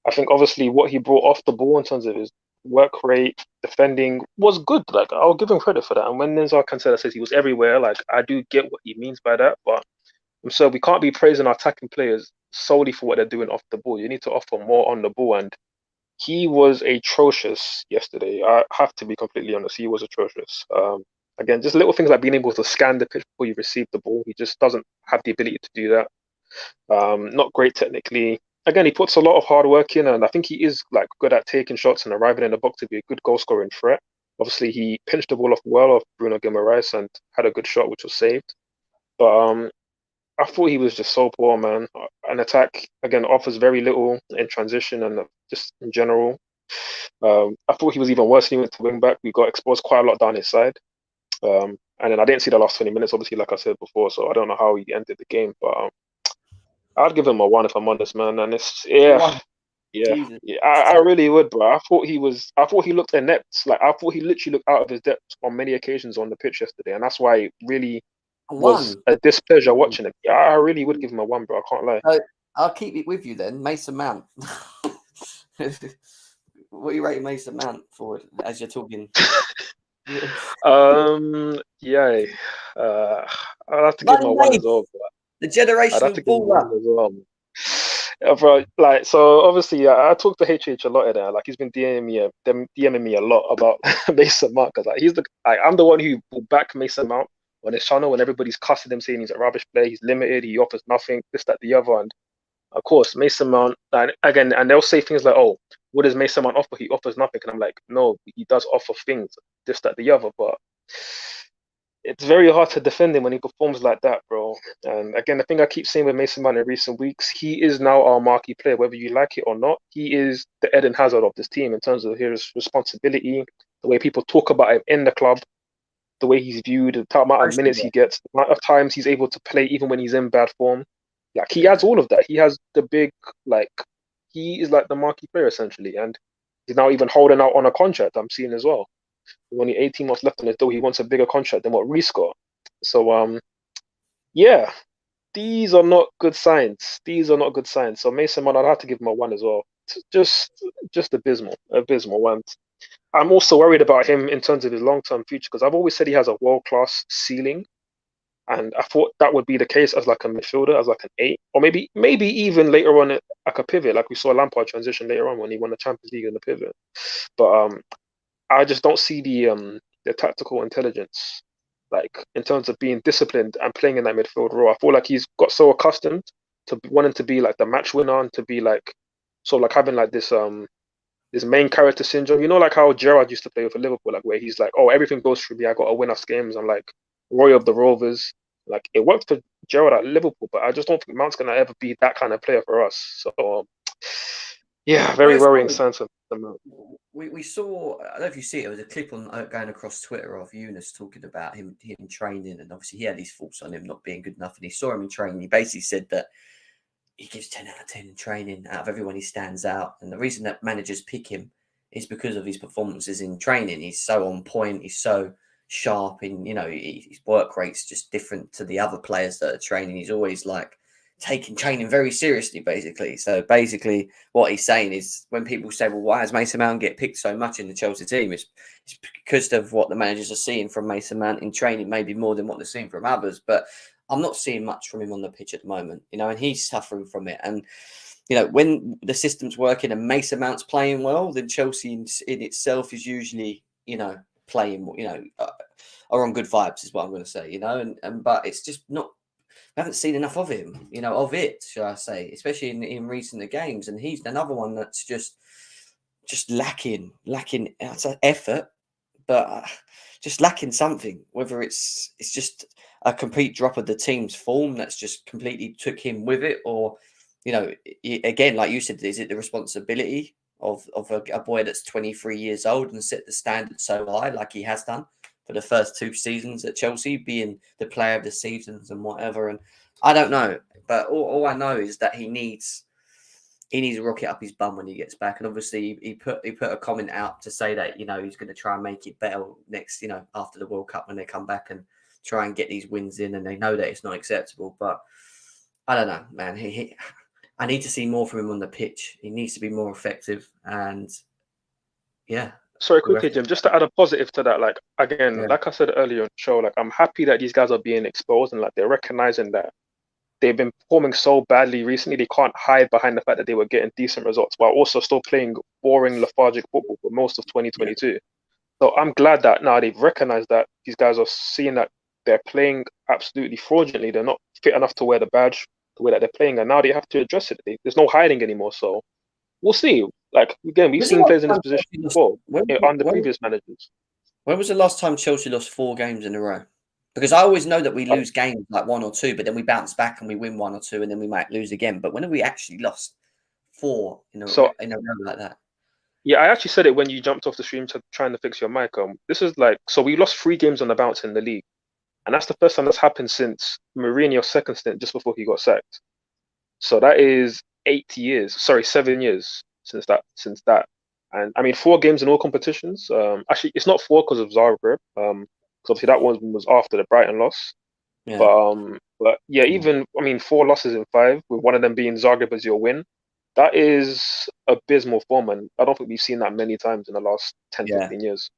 I think obviously what he brought off the ball in terms of his work rate, defending was good. Like, I'll give him credit for that. And when Nenzar Cancela says he was everywhere, like, I do get what he means by that, but so we can't be praising our attacking players solely for what they're doing off the ball. You need to offer more on the ball, and he was atrocious yesterday. I have to be completely honest. He was atrocious. Again, just little things like being able to scan the pitch before you receive the ball. He just doesn't have the ability to do that. Not great technically. Again, he puts a lot of hard work in, and I think he is like good at taking shots and arriving in the box to be a good goal scoring threat. Obviously, he pinched the ball off well off Bruno Guimaraes and had a good shot, which was saved. But I thought he was just so poor, man. An attack, again, offers very little in transition and just in general. I thought he was even worse when he went to wing back. We got exposed quite a lot down his side. And then I didn't see the last 20 minutes, obviously, like I said before, so I don't know how he ended the game. But I'd give him a 1 if I'm honest, man. And it's, yeah, I really would, bro. I thought he looked inept. Like, I thought he literally looked out of his depth on many occasions on the pitch yesterday. And that's why it really was a displeasure watching it. Yeah, I really would give him a 1, bro. I can't lie.
I'll keep it with you then. Mason Mount. What are you rating Mason Mount for as you're talking?
I'll have to give him a 1 as well.
The generational baller.
Bro, like, so obviously, I talked to HH a lot of that. Like, he's been DMing me a lot about Mason Mount, because like I'm the one who will back Mason Mount on his channel when everybody's cussing him, saying he's a rubbish player, he's limited, he offers nothing, this, that, the other. And of course, Mason Mount, and they'll say things like, oh, what does Mason Mount offer? He offers nothing. And I'm like, no, he does offer things, this, that, the other. But it's very hard to defend him when he performs like that, bro. And again, the thing I keep saying with Mason Mount in recent weeks, he is now our marquee player, whether you like it or not. He is the Eden Hazard of this team in terms of his responsibility, the way people talk about him in the club, the way he's viewed, the amount of minutes he gets, the amount of times he's able to play even when he's in bad form. Like, he has all of that. He has the big, like, he is like the marquee player essentially, and he's now even holding out on a contract, I'm seeing as well. With only 18 months left on his deal, he wants a bigger contract than what Reece got. So, yeah, these are not good signs. So Mason Mount, I'd have to give him a 1 as well. Just abysmal. And I'm also worried about him in terms of his long-term future, because I've always said he has a world-class ceiling, and I thought that would be the case as like a midfielder, as like an 8, or maybe even later on like a pivot, like we saw Lampard transition later on when he won the Champions League in the pivot. But I just don't see the tactical intelligence, like in terms of being disciplined and playing in that midfield role. I feel like he's got so accustomed to wanting to be like the match winner and to be like sort of like having like this main character syndrome. You know, like how Gerrard used to play with Liverpool, like where he's like, oh, everything goes through me. I got to win us games. I'm like Roy of the Rovers. Like, it worked for Gerrard at Liverpool, but I just don't think Mount's gonna ever be that kind of player for us. So yeah, very worrying signs of the Mount.
We saw, I don't know if you see it, there was a clip on going across Twitter of Eunice talking about him training, and obviously he had his thoughts on him not being good enough, and he saw him in training. He basically said that he gives 10 out of 10 in training. Out of everyone, he stands out, and the reason that managers pick him is because of his performances in training. He's so on point, he's so sharp, and his work rate's just different to the other players that are training. He's always like taking training very seriously, basically. So basically what he's saying is, when people say, well, why does Mason Mount get picked so much in the Chelsea team, it's because of what the managers are seeing from Mason Mount in training, maybe more than what they're seeing from others. But I'm not seeing much from him on the pitch at the moment, and he's suffering from it. And when the system's working and Mason Mount's playing well, then Chelsea in itself is usually playing, are on good vibes, is what I'm going to say, but it's just not haven't seen enough of him, of it, shall I say, especially in recent games. And he's another one that's just lacking effort, but just lacking something. Whether it's just a complete drop of the team's form that's just completely took him with it, or again, like you said, is it the responsibility of a boy that's 23 years old and set the standard so high, like he has done for the first 2 seasons at Chelsea, being the player of the seasons and whatever? And I don't know, but all I know is that he needs to rocket up his bum when he gets back. And obviously he put a comment out to say that, he's going to try and make it better next, after the World Cup when they come back and try and get these wins in, and they know that it's not acceptable. But I don't know, man. I need to see more from him on the pitch. He needs to be more effective. And yeah.
Sorry, quickly, Jim, just to add a positive to that, like, again, like I said earlier on the show, like, I'm happy that these guys are being exposed and, like, they're recognizing that they've been performing so badly recently. They can't hide behind the fact that they were getting decent results, while also still playing boring, lethargic football for most of 2022. Yeah. So I'm glad that now they've recognized that these guys are seeing that they're playing absolutely fraudulently. They're not fit enough to wear the badge the way that they're playing, and now they have to address it. There's no hiding anymore. So we'll see. Like, again, we've seen players in this position before under previous managers.
When was the last time Chelsea lost 4 games in a row? Because I always know that we lose games like 1 or 2, but then we bounce back and we win 1 or 2, and then we might lose again. But when have we actually lost 4 in a row like that?
Yeah, I actually said it when you jumped off the stream trying to fix your mic. This is like, so we lost 3 games on the bounce in the league, and that's the first time that's happened since Mourinho's second stint, just before he got sacked. So that is 7 years since that. And I mean, 4 games in all competitions. Actually, it's not 4 because of Zagreb. Because obviously that one was after the Brighton loss. Yeah. But yeah, even, I mean, 4 losses in 5, with one of them being Zagreb as your win. That is abysmal form, and I don't think we've seen that many times in the last 10, 15 years.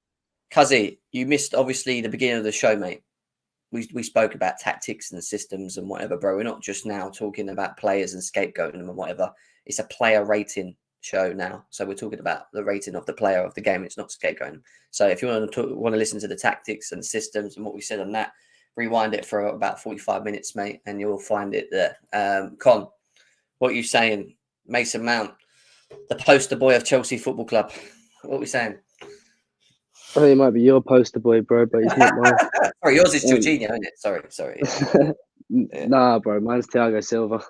Cuzzy, you missed, obviously, the beginning of the show, mate. We spoke about tactics and systems and whatever, bro. We're not just now talking about players and scapegoating them and whatever. It's a player rating show now. So we're talking about the rating of the player of the game. It's not scapegoating. So if you want to listen to the tactics and systems and what we said on that, rewind it for about 45 minutes, mate, and you'll find it there. Con, what are you saying? Mason Mount, the poster boy of Chelsea Football Club. What are we saying?
I think it might be your poster boy, bro, but he's not mine.
Sorry, yours is Jorginho, isn't it? Sorry.
Yeah. Nah, bro, mine's Thiago Silva.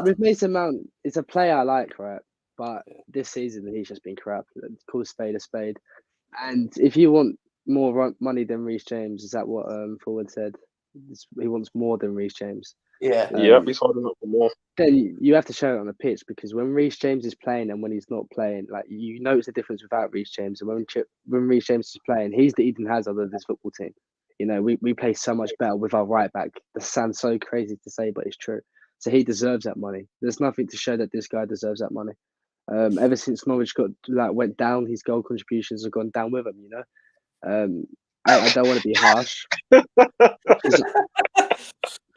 With Mason Mount, it's a player I like, right? But this season, he's just been crap. Call a spade a spade. And if you want more money than Reece James, is that what Forward said? He wants more than Reece James.
Yeah. He's holding up for more.
Then you have to show it on the pitch, because when Reece James is playing and when he's not playing, like, you notice the difference without Reece James. And when Reece James is playing, he's the Eden Hazard of this football team. We play so much better with our right back. That sounds so crazy to say, but it's true. So he deserves that money. There's nothing to show that this guy deserves that money. Ever since Norwich went down, his goal contributions have gone down with him. I don't want to be harsh.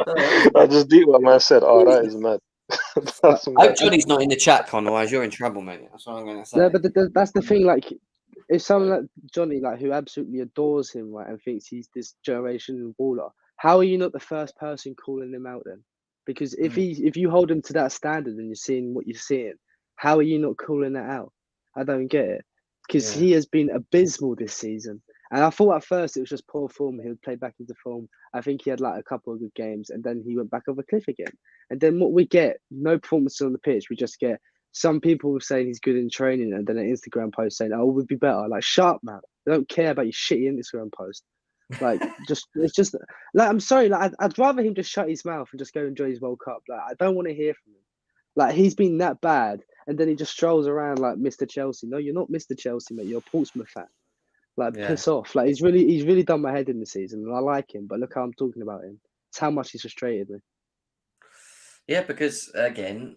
I just did what man said. Oh, that is mad.
I hope Johnny's not in the chat, Con, otherwise you're in trouble, mate. That's what I'm going to say.
No, but that's the thing. Like, if someone like Johnny, like, who absolutely adores him, right, and thinks he's this generation baller, how are you not the first person calling him out then? Because if you hold him to that standard and you're seeing what you're seeing, how are you not calling that out? I don't get it. Because he has been abysmal this season. And I thought at first it was just poor form. He would play back into form. I think he had like a couple of good games, and then he went back off a cliff again. And then what we get, no performances on the pitch. We just get some people saying he's good in training, and then an Instagram post saying, "Oh, we'd be better." Like, shut up, man. They don't care about your shitty Instagram post. Like, it's just like, I'm sorry. Like, I'd rather him just shut his mouth and just go enjoy his World Cup. Like, I don't want to hear from him. Like, he's been that bad, and then he just strolls around like Mr. Chelsea. No, you're not Mr. Chelsea, mate. You're a Portsmouth fan. Like, piss off. Like, he's really done my head in the season, and I like him. But look how I'm talking about him. It's how much he's frustrated me.
Yeah, because again,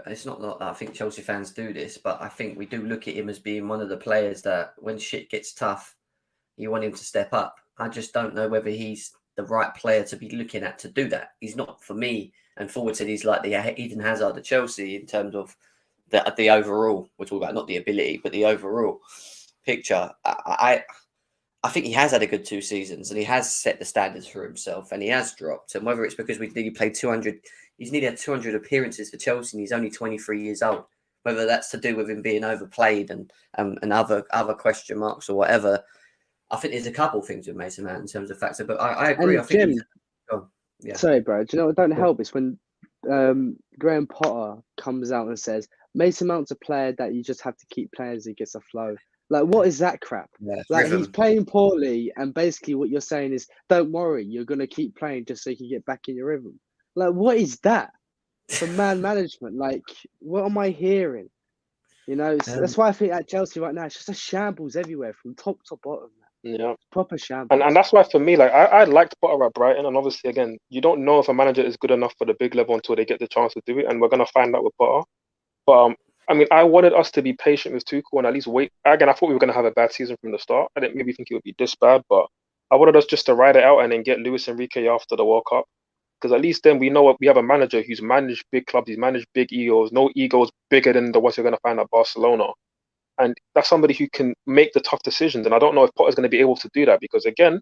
it's not that I think Chelsea fans do this, but I think we do look at him as being one of the players that when shit gets tough, you want him to step up. I just don't know whether he's the right player to be looking at to do that. He's not for me. And Forward said he's like the Eden Hazard of Chelsea in terms of the overall. We're talking about not the ability, but the overall picture. I I think he has had a good 2 seasons, and he has set the standards for himself, and he has dropped. And whether it's because he played 200, he's nearly had 200 appearances for Chelsea, and he's only 23 years old. Whether that's to do with him being overplayed and other question marks or whatever, I think there's a couple of things with Mason Mount in terms of factor. But I agree.
And
I think
Jim,
yeah.
Sorry, bro. Do you know what don't help? It's when Graham Potter comes out and says Mason Mount's a player that you just have to keep playing as he gets a flow. Like, what is that crap?
Yeah,
Like,
rhythm.
he's playing poorly, and basically what you're saying is, don't worry, you're going to keep playing just so you can get back in your rhythm. Like, what is that for man management? Like, what am I hearing? You know, that's why I think at Chelsea right now, it's just a shambles everywhere from top to bottom.
Yeah.
Proper shambles.
And that's why for me, like I liked Potter at Brighton, and obviously again, you don't know if a manager is good enough for the big level until they get the chance to do it, and we're gonna find out with Potter. But I mean, I wanted us to be patient with Tuchel and at least wait. Again, I thought we were gonna have a bad season from the start. I didn't maybe think it would be this bad, but I wanted us just to ride it out and then get Luis Enrique after the World Cup, because at least then we know what we have a manager who's managed big clubs, he's managed big egos, no egos bigger than the ones you're gonna find at Barcelona. And that's somebody who can make the tough decisions. And I don't know if Potter's going to be able to do that because, again,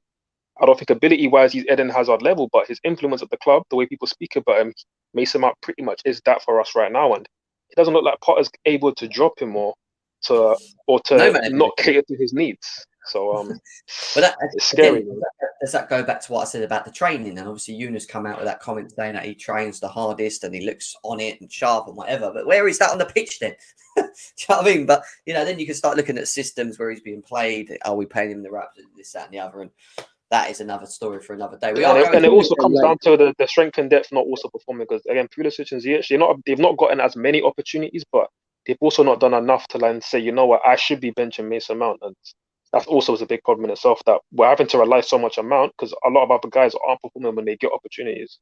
I don't think ability-wise he's Eden Hazard level, but his influence at the club, the way people speak about him, Mason Mount pretty much is that for us right now. And it doesn't look like Potter's able to drop him or to not cater to his needs. So
but
it's scary.
Again, does that go back to what I said about the training? And obviously Eunice come out with that comment saying that he trains the hardest and he looks on it and sharp and whatever. But where is that on the pitch then? Do you know what I mean? But then you can start looking at systems where he's being played. Are we paying him the raps, this, that, and the other? And that is another story for another day.
And it also comes down to the strength and depth not also performing, because again, Pulisic and Ziyech, they've not gotten as many opportunities, but they've also not done enough to like say, you know what, I should be benching Mason Mount. And that also is a big problem in itself, that we're having to rely so much on Mount because a lot of other guys aren't performing when they get opportunities.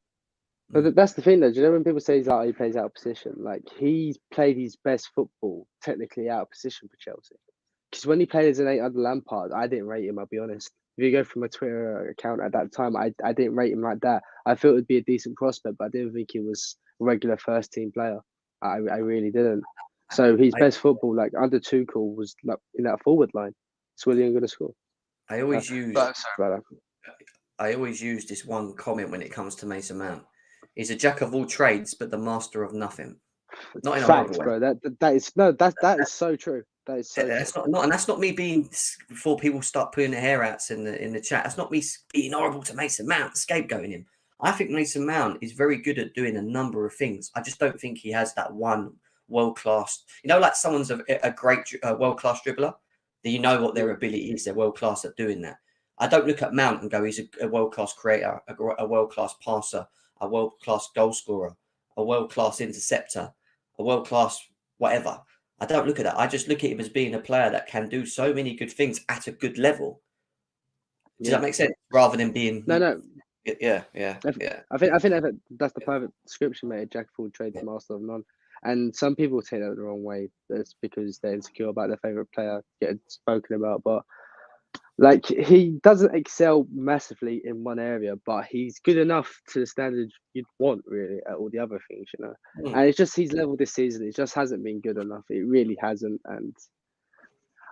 But that's the thing, though. Do you know when people say he plays out of position? Like, he's played his best football technically out of position for Chelsea. Because when he played as an 8 under Lampard, I didn't rate him, I'll be honest. If you go from a Twitter account at that time, I didn't rate him like that. I thought it would be a decent prospect, but I didn't think he was a regular first-team player. I really didn't. So his best football, like under Tuchel, was like in that forward line. It's William going to score.
I always use this one comment when it comes to Mason Mount. He's a jack of all trades, but the master of nothing. Not in
Facts,
a way.
bro. That is so true. That is so.
That's not, and that's not me being, before people start putting their hair outs in the chat. That's not me being horrible to Mason Mount, scapegoating him. I think Mason Mount is very good at doing a number of things. I just don't think he has that one world class. Like someone's a great world class dribbler. That you know what their ability is. They're world class at doing that. I don't look at Mount and go, he's a world class creator, a world class passer, a world class goal scorer, a world class interceptor, a world class whatever. I don't look at that. I just look at him as being a player that can do so many good things at a good level. Does that make sense? Rather than being
no.
Yeah.
I think that's the perfect description, mate. Jack of all trades, master of none. And some people take that the wrong way. That's because they're insecure about their favorite player getting spoken about. But like, he doesn't excel massively in one area, but he's good enough to the standard you'd want, really, at all the other things, And it's just his level this season. It just hasn't been good enough. It really hasn't. And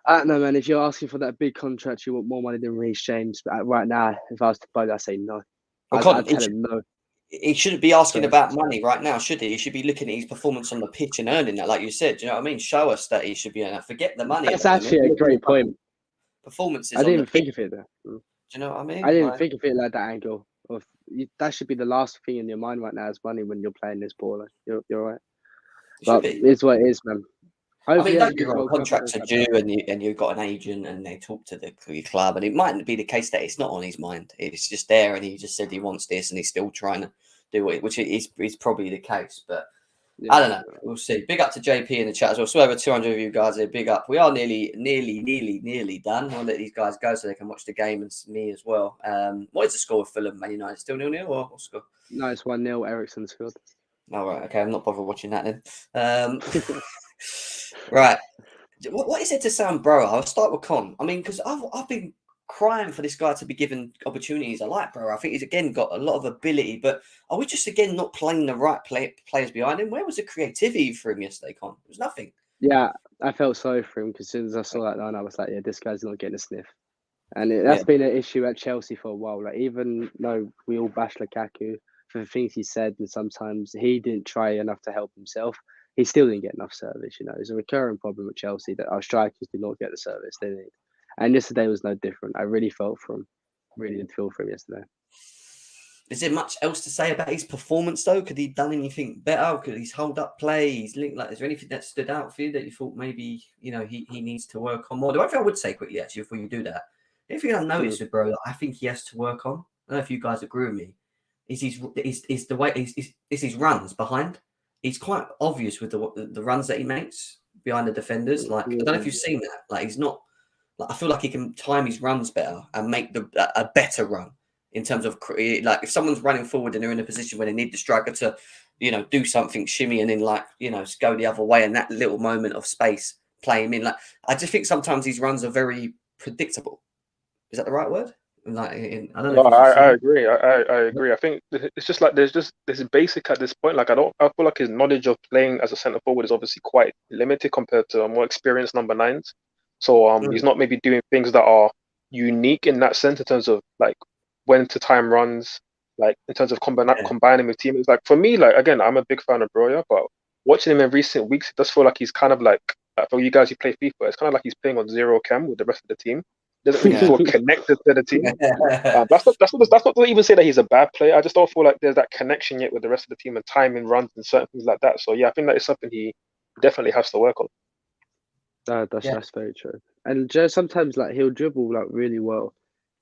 I don't know, man. If you're asking for that big contract, you want more money than Reece James. But right now, if I was to buy, I'd say no. I'd tell him no.
He shouldn't be asking about money right now, should he? He should be looking at his performance on the pitch and earning that, like you said. Do you know what I mean? Show us that he should be earning that. Forget the money.
That's actually a great point.
Performances.
I didn't even think of it there.
Do you know what I mean?
I didn't think of it like that angle. That should be the last thing in your mind right now is money when you're playing this ball. You're right. But it's what it is, man.
I mean, don't get wrong, contracts are due and you've got an agent and they talk to the club, and it mightn't be the case that it's not on his mind. It's just there and he just said he wants this and he's still trying to do it, which is probably the case. But I don't know. We'll see. Big up to JP in the chat as well. So over 200 of you guys there. Big up. We are nearly done. I'll let these guys go so they can watch the game and me as well. What is the score of Fulham Man United? Still 0-0 or what's the score?
No, it's 1-0. Ericsson's scored.
All right. Okay. I'm not bothered watching that then. Right. What is it to sound bro? I'll start with Con. I mean, because I've been crying for this guy to be given opportunities. I like bro. I think he's again got a lot of ability, but are we just again not playing the right players behind him? Where was the creativity for him yesterday, Con? It was nothing.
Yeah, I felt sorry for him because as soon as I saw that line, I was like, yeah, this guy's not getting a sniff. And that's been an issue at Chelsea for a while. Like, even though we all bash Lukaku for the things he said, and sometimes he didn't try enough to help himself, he still didn't get enough service. It's a recurring problem with Chelsea that our strikers did not get the service they need. And yesterday was no different. I really felt for him. Really did feel for him yesterday.
Is there much else to say about his performance, though? Could he done anything better? Could he hold up play? He's linked. Like, is there anything that stood out for you that you thought maybe he needs to work on more? The one thing I would say quickly, actually, before you do that, the only thing I noticed with bro that I think he has to work on, I don't know if you guys agree with me, is his runs behind. He's quite obvious with the runs that he makes behind the defenders. Like, I don't know if you've seen that. Like, he's not. Like, I feel like he can time his runs better and make a better run in terms of like if someone's running forward and they're in a position where they need the striker to, do something, shimmy, and then go the other way, and that little moment of space play him in. Like, I just think sometimes these runs are very predictable. Is that the right word? Like, I don't know.
No, I agree. I agree. I think it's just like there's just this basic at this point. Like I feel like his knowledge of playing as a centre forward is obviously quite limited compared to more experienced number nines. So he's not maybe doing things that are unique in that sense in terms of like when to time runs, like in terms of combining with teammates. Like for me, like again, I'm a big fan of Broja, but watching him in recent weeks, it does feel like he's kind of like for you guys who play FIFA, it's kind of like he's playing on zero chem with the rest of the team. Doesn't really feel connected to the team. That's not to even say that he's a bad player. I just don't feel like there's that connection yet with the rest of the team and timing runs and certain things like that. So yeah, I think that is something he definitely has to work on.
That's very true. And just sometimes like he'll dribble like really well,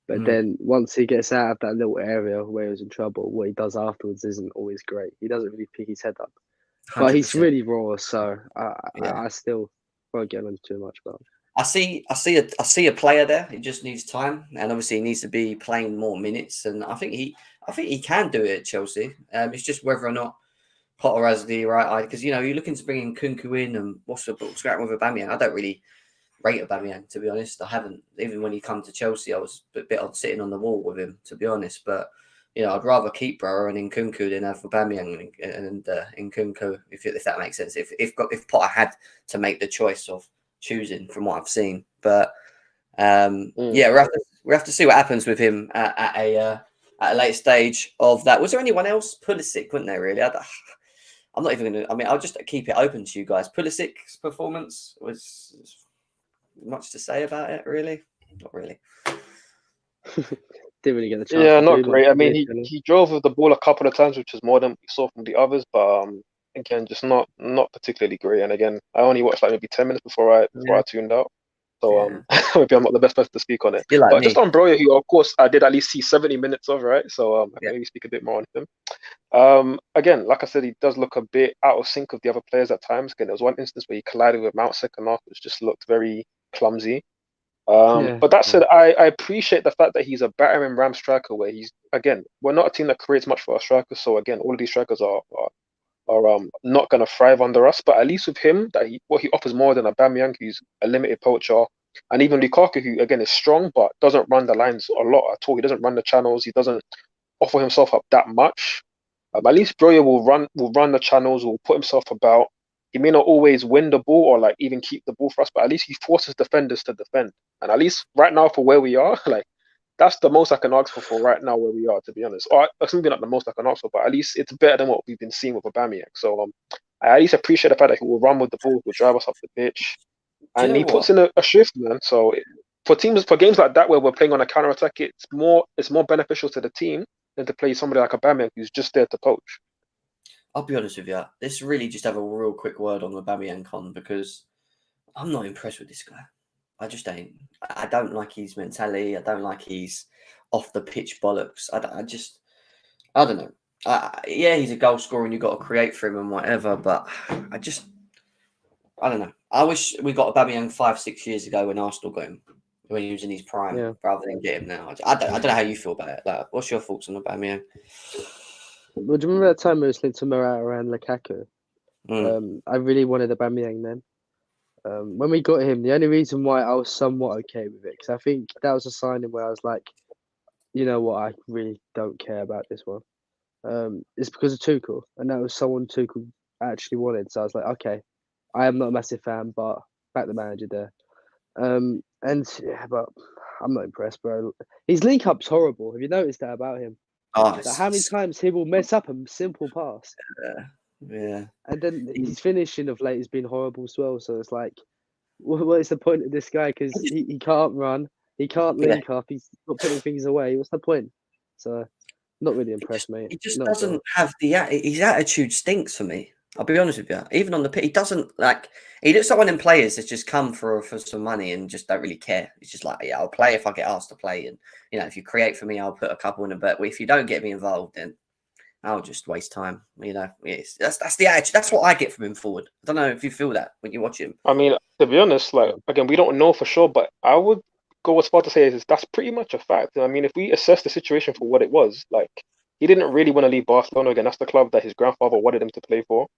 but then once he gets out of that little area where he's in trouble, what he does afterwards isn't always great. He doesn't really pick his head up. 100%. But he's really raw, so I still won't get on too much about him.
I see a player there. He just needs time, and obviously he needs to be playing more minutes. And I think he can do it at Chelsea. It's just whether or not Potter has the right eye, because you're looking to bring in Kunku in, and what's going with Aubameyang. I don't really rate Aubameyang, to be honest. I haven't, even when he come to Chelsea, I was a bit on sitting on the wall with him, to be honest. But I'd rather keep Broja and Nkunku than have Aubameyang and Nkunku, if that makes sense. If Potter had to make the choice of choosing from what I've seen, but we have to see what happens with him at a late stage of that. Was there anyone else? Pulisic, wasn't there? Really, I'm not even going to. I mean, I'll just keep it open to you guys. Pulisic's performance was much to say about it, really. Not really.
Didn't really get the chance.
Yeah, not great. I mean, he drove with the ball a couple of times, which is more than we saw from the others, but again, just not particularly great. And again, I only watched like maybe 10 minutes before I tuned out. So maybe I'm not the best person to speak on it. But just on Broja, who of course I did at least see 70 minutes of, right? So I can maybe speak a bit more on him. Again, like I said, he does look a bit out of sync with the other players at times. Again, there was one instance where he collided with Mount second half, which just looked very clumsy. But that said, I appreciate the fact that he's a battering ram striker where we're not a team that creates much for our strikers. So again, all of these strikers are not going to thrive under us, but at least with him, he offers more than Aubameyang, who's a limited poacher, and even Lukaku, who again is strong but doesn't run the lines a lot at all. He doesn't run the channels. He doesn't offer himself up that much. At least Broja will run the channels, will put himself about. He may not always win the ball or like even keep the ball for us, but at least he forces defenders to defend. And at least right now, for where we are, like that's the most I can ask for right now where we are, to be honest. Or it's maybe not the most I can ask for, but at least it's better than what we've been seeing with Aubameyang. So I at least appreciate the fact that he will run with the ball, will drive us up the pitch, and he puts in a shift, man. So for games like that where we're playing on a counter attack, it's more beneficial to the team than to play somebody like Aubameyang who's just there to poach.
I'll be honest with you. Let's really just have a real quick word on Aubameyang, Con, because I'm not impressed with this guy. I just ain't. I don't like his mentality. I don't like his off the pitch bollocks. I don't know. He's a goal scorer and you've got to create for him and whatever, but I don't know. I wish we got Aubameyang 5-6 years ago when Arsenal got him, when he was in his prime, rather than get him now. I don't know how you feel about it. Like, what's your thoughts on Aubameyang?
Well, do you remember that time we was linked to Morata and Lukaku? I really wanted Aubameyang then. When we got him, the only reason why I was somewhat okay with it, because I think that was a signing where I was like, you know what, I really don't care about this one. It's because of Tuchel, and that was someone Tuchel actually wanted. So I was like, okay, I am not a massive fan, but back the manager there. But I'm not impressed, bro. His link up's horrible. Have you noticed that about him?
Oh,
Like how many times he will mess up a simple pass,
yeah.
and then his finishing of late has been horrible as well. So it's like, what is the point of this guy? Because he can't run, he can't link up, he's not putting things away. What's the point? So, not really impressed, mate.
He just
Not
doesn't
at all.
have his attitude stinks for me. I'll be honest with you. Even on the pitch, he doesn't like. He looks like one of them players that's just come for some money and just don't really care. It's just like, yeah, I'll play if I get asked to play, and if you create for me, I'll put a couple in. But if you don't get me involved, then I'll just waste time. That's the attitude. That's what I get from him forward. I don't know if you feel that when you watch him.
I mean, to be honest, like again, we don't know for sure, but I would go as far to say is that's pretty much a fact. I mean, if we assess the situation for what it was, like he didn't really want to leave Barcelona again. That's the club that his grandfather wanted him to play for.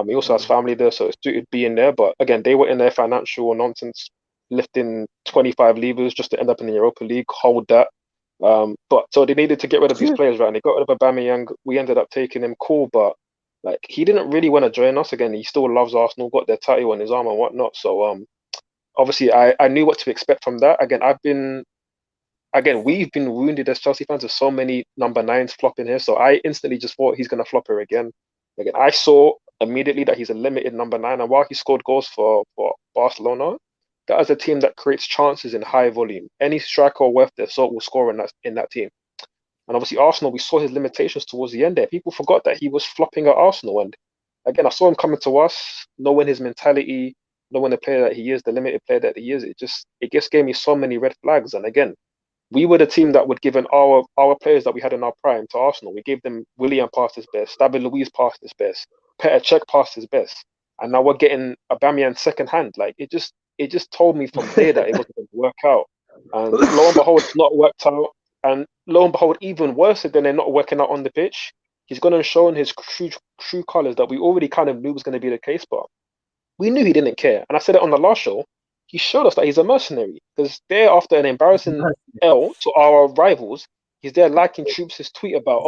He also has family there, so it suited being there. But again, they were in their financial nonsense, lifting 25 levers just to end up in the Europa League. Hold that. But so they needed to get rid of these players, right? And they got rid of Aubameyang. We ended up taking him, cool, but like he didn't really want to join us again. He still loves Arsenal, got their title on his arm and whatnot. So obviously I knew what to expect from that. We've been wounded as Chelsea fans with so many number 9s flopping here. So I instantly just thought he's gonna flop here again. Again, I saw immediately that he's a limited number 9, and while he scored goals for Barcelona, that is a team that creates chances in high volume. Any striker worth their salt will score in that team. And obviously Arsenal, we saw his limitations towards the end there. People forgot that he was flopping at Arsenal. And again, I saw him coming to us, knowing his mentality, knowing the player that he is, the limited player that he is. It just gave me so many red flags. And again, we were the team that would give our players that we had in our prime to Arsenal. We gave them Willian past his best, David Luiz past his best, Petr Cech past his best. And now we're getting Aubameyang second hand. Like it just told me from there that it wasn't going to work out. And lo and behold, it's not worked out. And lo and behold, even worse than they're not working out on the pitch, he's going to show in his true colours that we already kind of knew was going to be the case, but we knew he didn't care. And I said it on the last show, he showed us that he's a mercenary. Because there, after an embarrassing L to our rivals, he's there liking Troops' tweet about,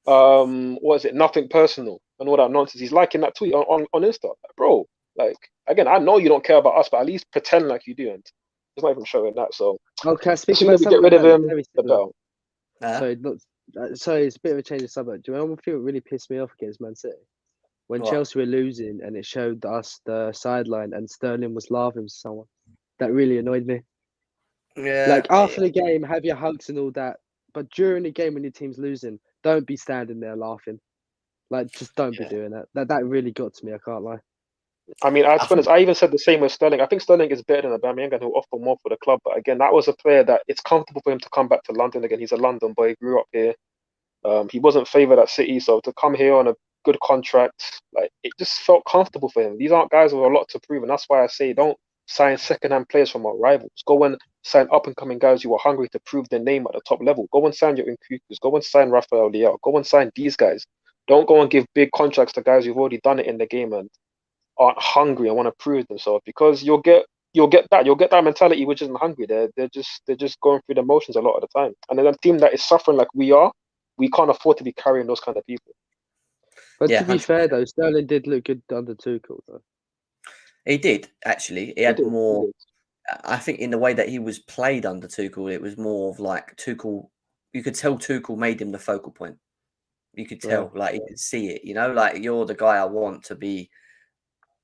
what is it, nothing personal and all that nonsense. He's liking that tweet on Insta. Like, bro, like, again, I know you don't care about us, but at least pretend like you do. And he's not even showing that. So,
okay,
as soon as we get rid of him, the bell.
Sorry, it's a bit of a change of subject. Do you know one thing that really pissed me off against Man City? When Chelsea were losing and it showed us the sideline and Sterling was laughing with someone. That really annoyed me.
Yeah.
Like after the game, have your hugs and all that. But during the game when your team's losing, don't be standing there laughing. Like just don't be doing that. That really got to me, I can't lie.
I mean, I even said the same with Sterling. I think Sterling is better than Aubameyang and he'll offer more for the club. But again, that was a player that it's comfortable for him to come back to London again. He's a London boy, grew up here. He wasn't favoured at City, so to come here on a good contract, like it just felt comfortable for him. These aren't guys with a lot to prove, and that's why I say don't sign second-hand players from our rivals. Go and sign up-and-coming guys who are hungry to prove their name at the top level. Go and sign your Nkukus. Go and sign Rafael Leao. Go and sign these guys. Don't go and give big contracts to guys who've already done it in the game and aren't hungry and want to prove themselves, because you'll get that mentality which isn't hungry. They're just going through the motions a lot of the time. And then a team that is suffering like we are, we can't afford to be carrying those kind of people.
But to be fair though, Sterling did look good under Tuchel though.
He did actually. He had more. I think in the way that he was played under Tuchel, it was more of like Tuchel. You could tell Tuchel made him the focal point. You could tell, like you could see it. Like you're the guy I want to be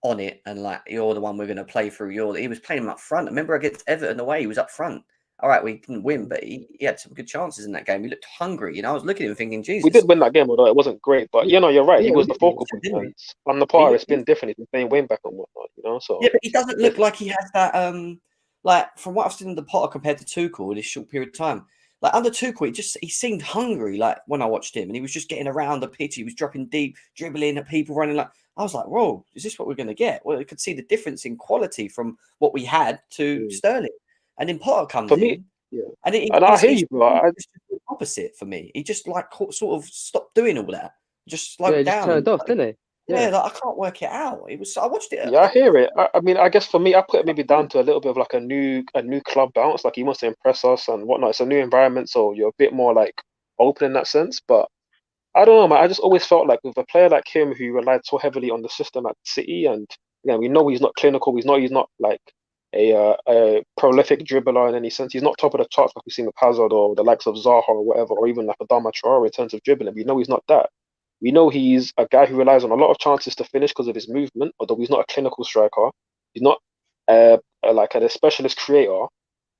on it, and like you're the one we're going to play through. He was playing him up front. I remember against Everton away, he was up front. All right, we didn't win, but he had some good chances in that game. He looked hungry. I was looking at him thinking, Jesus.
We did win that game, although it wasn't great. But you're right. He was the focal point. On the par, it's been different. He's been playing wing back and whatnot. So
yeah, but he doesn't look like he has that. Like from what I've seen in the Potter compared to Tuchel in this short period of time. Like under Tuchel, he seemed hungry. Like when I watched him, and he was just getting around the pitch. He was dropping deep, dribbling at people, running. Like I was like, whoa, is this what we're going to get? Well, I could see the difference in quality from what we had to Sterling, and then Potter comes in.
Yeah.
And
I hear you, bro.
It's the opposite for me. He just like sort of stopped doing all that. Just slowed down.
Just turned off, didn't he?
Yeah, like I can't work it out. I watched it.
Yeah, I hear it. I mean, I guess for me, I put it maybe down to a little bit of like a new club bounce. Like he wants to impress us and whatnot. It's a new environment, so you're a bit more like open in that sense. But I don't know, man. I just always felt like with a player like him who relied so heavily on the system at City, and we know he's not clinical. He's not like a prolific dribbler in any sense. He's not top of the charts like we've seen with Hazard or the likes of Zaha or whatever, or even like Adama Traore in terms of dribbling. We know he's not that. We know he's a guy who relies on a lot of chances to finish because of his movement, although he's not a clinical striker. He's not like a specialist creator,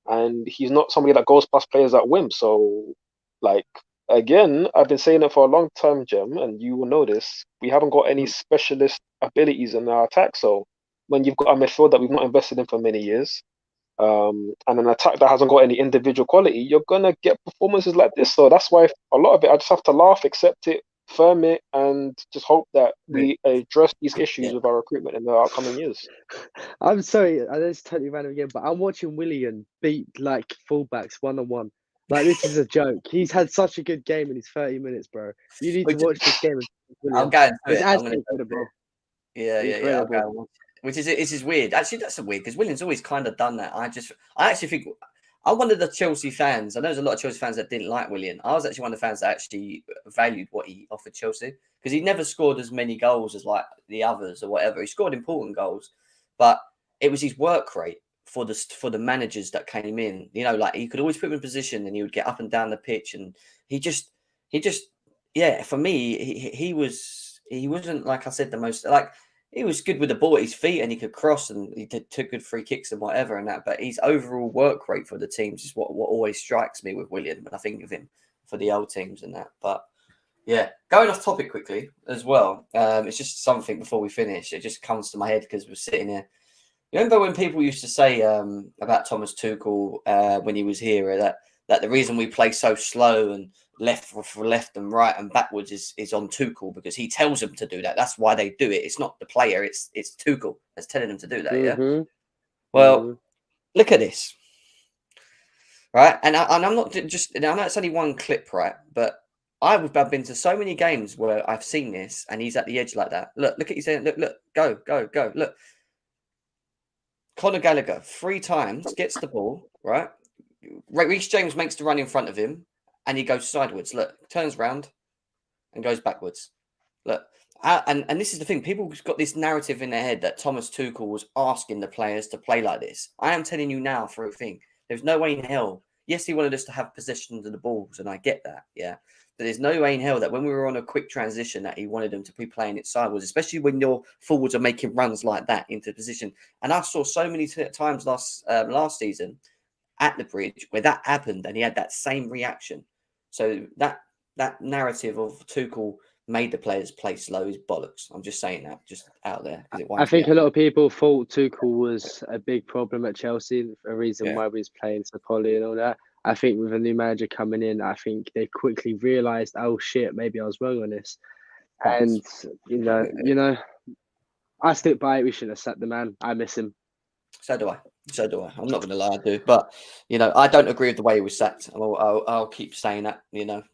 and he's not somebody that goes past players at whim. So, like, again, I've been saying it for a long time, Jem, and you will know this. We haven't got any specialist abilities in our attack. So when you've got a midfield that we've not invested in for many years, and an attack that hasn't got any individual quality, you're gonna get performances like this. So that's why a lot of it, I just have to laugh, accept it, firm it, and just hope that we address these issues with our recruitment in the upcoming years.
I'm sorry, I know it's totally random again, but I'm watching Willian beat like fullbacks 1-on-1. Like, this is a joke. He's had such a good game in his 30 minutes, bro. You need to watch this game.
I'm going to
It's
it.
actually incredible.
Yeah. I'll go. Which is weird. Actually, that's weird because Willian's always kind of done that. I actually think I'm one of the Chelsea fans. I know there's a lot of Chelsea fans that didn't like Willian. I was actually one of the fans that actually valued what he offered Chelsea because he never scored as many goals as like the others or whatever. He scored important goals, but it was his work rate for the managers that came in. You know, like he could always put him in position and he would get up and down the pitch, and he just yeah. For me, he wasn't, like I said, the most like. He was good with the ball at his feet and he could cross and he took good free kicks and whatever and that. But his overall work rate for the teams is what always strikes me with Willian when I think of him for the old teams and that. But yeah, going off topic quickly as well. It's just something before we finish. It just comes to my head because we're sitting here. You remember when people used to say about Thomas Tuchel when he was here that the reason we play so slow and left and right and backwards is on Tuchel because he tells them to do that. That's why they do it. It's not the player. It's Tuchel that's telling them to do that.
Mm-hmm.
Yeah. Well, look at this, right? And I'm not just. I know it's only one clip, right? But I've been to so many games where I've seen this, and he's at the edge like that. Look at his end. Look, go. Look, Conor Gallagher 3 times gets the ball, right? Reece James makes the run in front of him. And he goes sideways. Look, turns round and goes backwards. Look, and this is the thing. People have got this narrative in their head that Thomas Tuchel was asking the players to play like this. I am telling you now for a thing. There's no way in hell. Yes, he wanted us to have possession of the balls, and I get that. Yeah, but there's no way in hell that when we were on a quick transition that he wanted them to be playing it sideways, especially when your forwards are making runs like that into position. And I saw so many times last season at the Bridge where that happened, and he had that same reaction. So that narrative of Tuchel made the players play slow is bollocks. I'm just saying that, just out there.
I think a lot of people thought Tuchel was a big problem at Chelsea, a reason why we was playing so poorly and all that. I think with a new manager coming in, I think they quickly realised, oh shit, maybe I was wrong on this. And you know, I stick by it. We shouldn't have sacked the man. I miss him.
So do I. I'm not going to lie, I do. But, I don't agree with the way he was sacked. I'll keep saying that,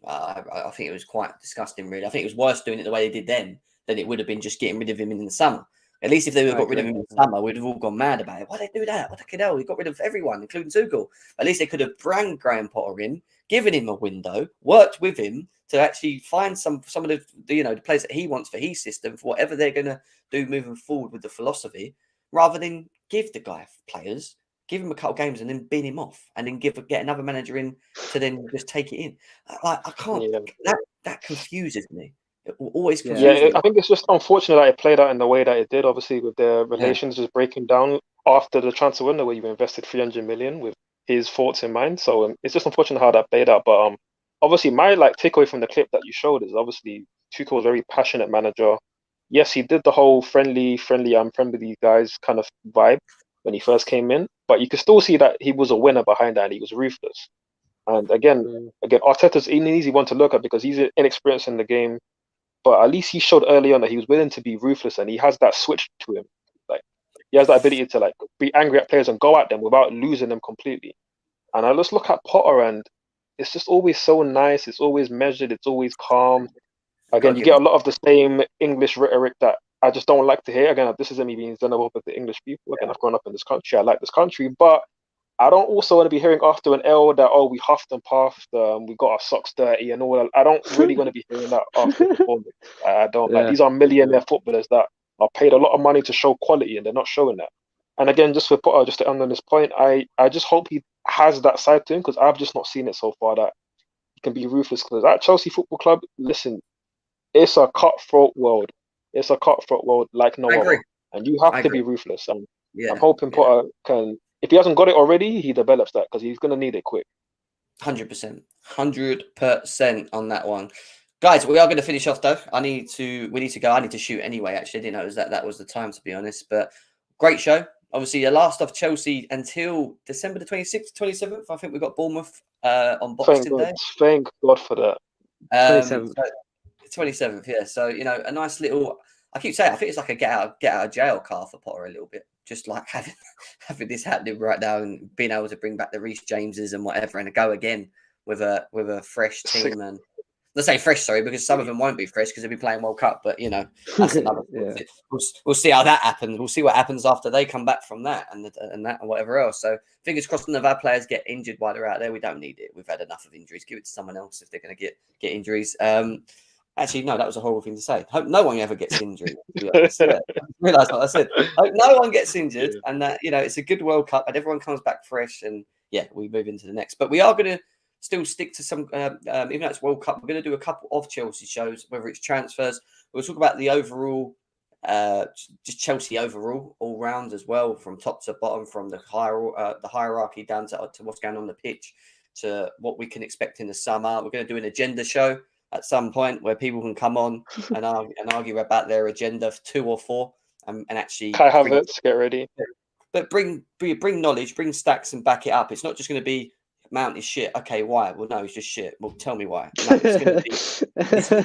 I think it was quite disgusting, really. I think it was worse doing it the way they did then than it would have been just getting rid of him in the summer. At least if they would have got rid of him in the summer, we'd have all gone mad about it. Why did they do that? What the hell? He got rid of everyone, including Tuchel. At least they could have brand Graham Potter in, given him a window, worked with him to actually find some of the players that he wants for his system, for whatever they're going to do moving forward with the philosophy, rather than give the guy players, give him a couple of games and then bin him off, and then get another manager in to then just take it in. I can't. Yeah. That confuses me. It always confuses me.
I think it's just unfortunate that it played out in the way that it did. Obviously, with their relations just breaking down after the transfer window, where you invested 300 million with his thoughts in mind. So it's just unfortunate how that played out. But obviously, my takeaway from the clip that you showed is obviously Tuchel was a very passionate manager. Yes, he did the whole friendly, I'm friend with these guys kind of vibe when he first came in, but you could still see that he was a winner behind that and he was ruthless. And again, Arteta's an easy one to look at because he's inexperienced in the game, but at least he showed early on that he was willing to be ruthless and he has that switch to him. Like, he has that ability to be angry at players and go at them without losing them completely. And I just look at Potter and it's just always so nice. It's always measured. It's always calm. Again, you get a lot of the same English rhetoric that I just don't like to hear. Again, this isn't me being xenophobic with the English people. Again, I've grown up in this country. I like this country. But I don't also want to be hearing after an L that, we huffed and puffed, we got our socks dirty and all that. I don't really want to be hearing that after the performance. I don't. These are millionaire footballers that are paid a lot of money to show quality and they're not showing that. And again, just for Potter, just to end on this point, I just hope he has that side to him, because I've just not seen it so far, that he can be ruthless. Because at Chelsea Football Club, listen, it's a cutthroat world. It's a cutthroat world like no
I agree.
other. And you have
I
to
agree.
be ruthless. And
Yeah,
I'm hoping Potter can, if he hasn't got it already, he develops that, because he's going to need it quick.
100%. 100% on that one. Guys, we are going to finish off though. We need to go. I need to shoot anyway, actually. I didn't know that was the time, to be honest. But great show. Obviously, the last of Chelsea until December the 26th, 27th. I think we got Bournemouth on Boxing Day.
Thank God for that.
27th.
27th, yeah. So, a nice little, I keep saying, I think it's like a get out of jail card for Potter a little bit. Just like having this happening right now and being able to bring back the Reece Jameses and whatever and go again with a fresh team. And let's say fresh, sorry, because some of them won't be fresh because they'll be playing World Cup. But that's another.
Yeah.
We'll see how that happens. We'll see what happens after they come back from that and whatever else. So fingers crossed none of our players get injured while they're out there. We don't need it. We've had enough of injuries. Give it to someone else if they're going to get injuries. Actually, no, that was a horrible thing to say. Hope no one ever gets injured. Yeah, I realised what I said. Hope no one gets injured, and that it's a good World Cup, and everyone comes back fresh, and we move into the next. But we are going to still stick to some, even though it's World Cup, we're going to do a couple of Chelsea shows, whether it's transfers. We'll talk about the overall, just Chelsea overall, all round as well, from top to bottom, from the hierarchy down to what's going on the pitch, to what we can expect in the summer. We're going to do an agenda show at some point where people can come on and argue about their agenda, 2 or 4, and actually
Kai Havertz, get ready.
But bring knowledge, bring stacks, and back it up. It's not just going to be Mount is shit. Okay, why? Well, no, it's just shit. Well, tell me why. No, it's going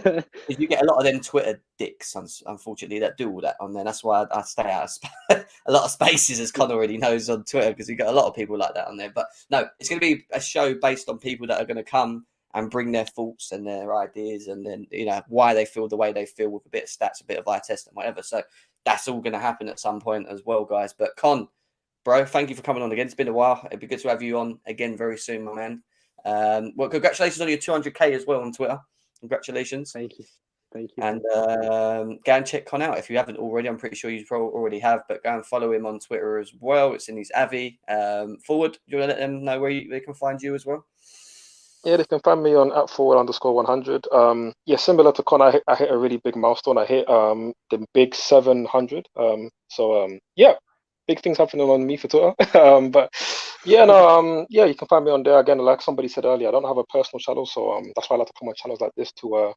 to be. You get a lot of them Twitter dicks, unfortunately, that do all that on there. That's why I stay out of a lot of spaces, as Con already knows, on Twitter, because we got a lot of people like that on there. But no, it's going to be a show based on people that are going to come and bring their thoughts and their ideas, and then why they feel the way they feel, with a bit of stats, a bit of eye test, and whatever. So that's all going to happen at some point as well, guys. But Con, bro, thank you for coming on again. It's been a while. It'd be good to have you on again very soon, my man. Well, congratulations on your 200k as well on Twitter. Congratulations.
Thank you.
And go and check Con out if you haven't already. I'm pretty sure you probably already have, but go and follow him on Twitter as well. It's in his Avi. Forward, do you want to let them know where they can find you as well?
Yeah, they can find me on @forward_100. Similar to Con, I hit a really big milestone. I hit the big 700. Big things happening on me for Twitter. You can find me on there. Again, like somebody said earlier, I don't have a personal channel, so that's why I like to come on channels like this to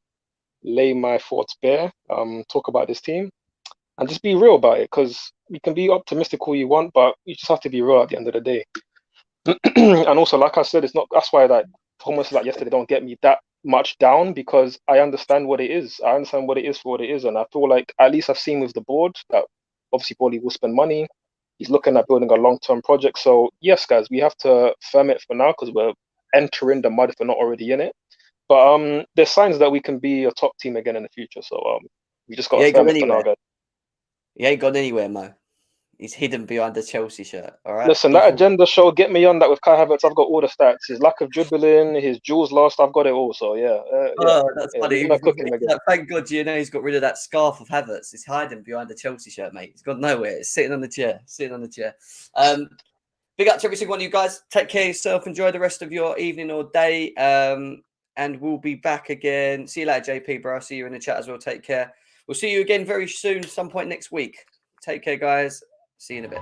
lay my thoughts bare, talk about this team, and just be real about it. Because you can be optimistic all you want, but you just have to be real at the end of the day. And also, like I said, it's not. That's why almost like yesterday don't get me that much down, because I understand what it is. I understand what it is for what it is, and I feel like at least I've seen with the board that obviously Bolly will spend money. He's looking at building a long-term project. So yes, guys, we have to firm it for now because we're entering the mud if we're not already in it. But there's signs that we can be a top team again in the future. So we just got to firm it for now, guys.
He ain't gone anywhere, Mo. He's hidden behind the Chelsea shirt. All right.
Listen, that agenda show, get me on that with Kai Havertz. I've got all the stats. His lack of dribbling, his duels lost. I've got it all. So
that's funny. Thank God, he's got rid of that scarf of Havertz. He's hiding behind the Chelsea shirt, mate. He's gone nowhere. It's sitting on the chair. Big up to every single one of you guys. Take care of yourself. Enjoy the rest of your evening or day. And we'll be back again. See you later, JP, bro. I'll see you in the chat as well. Take care. We'll see you again very soon, some point next week. Take care, guys. See you in a bit.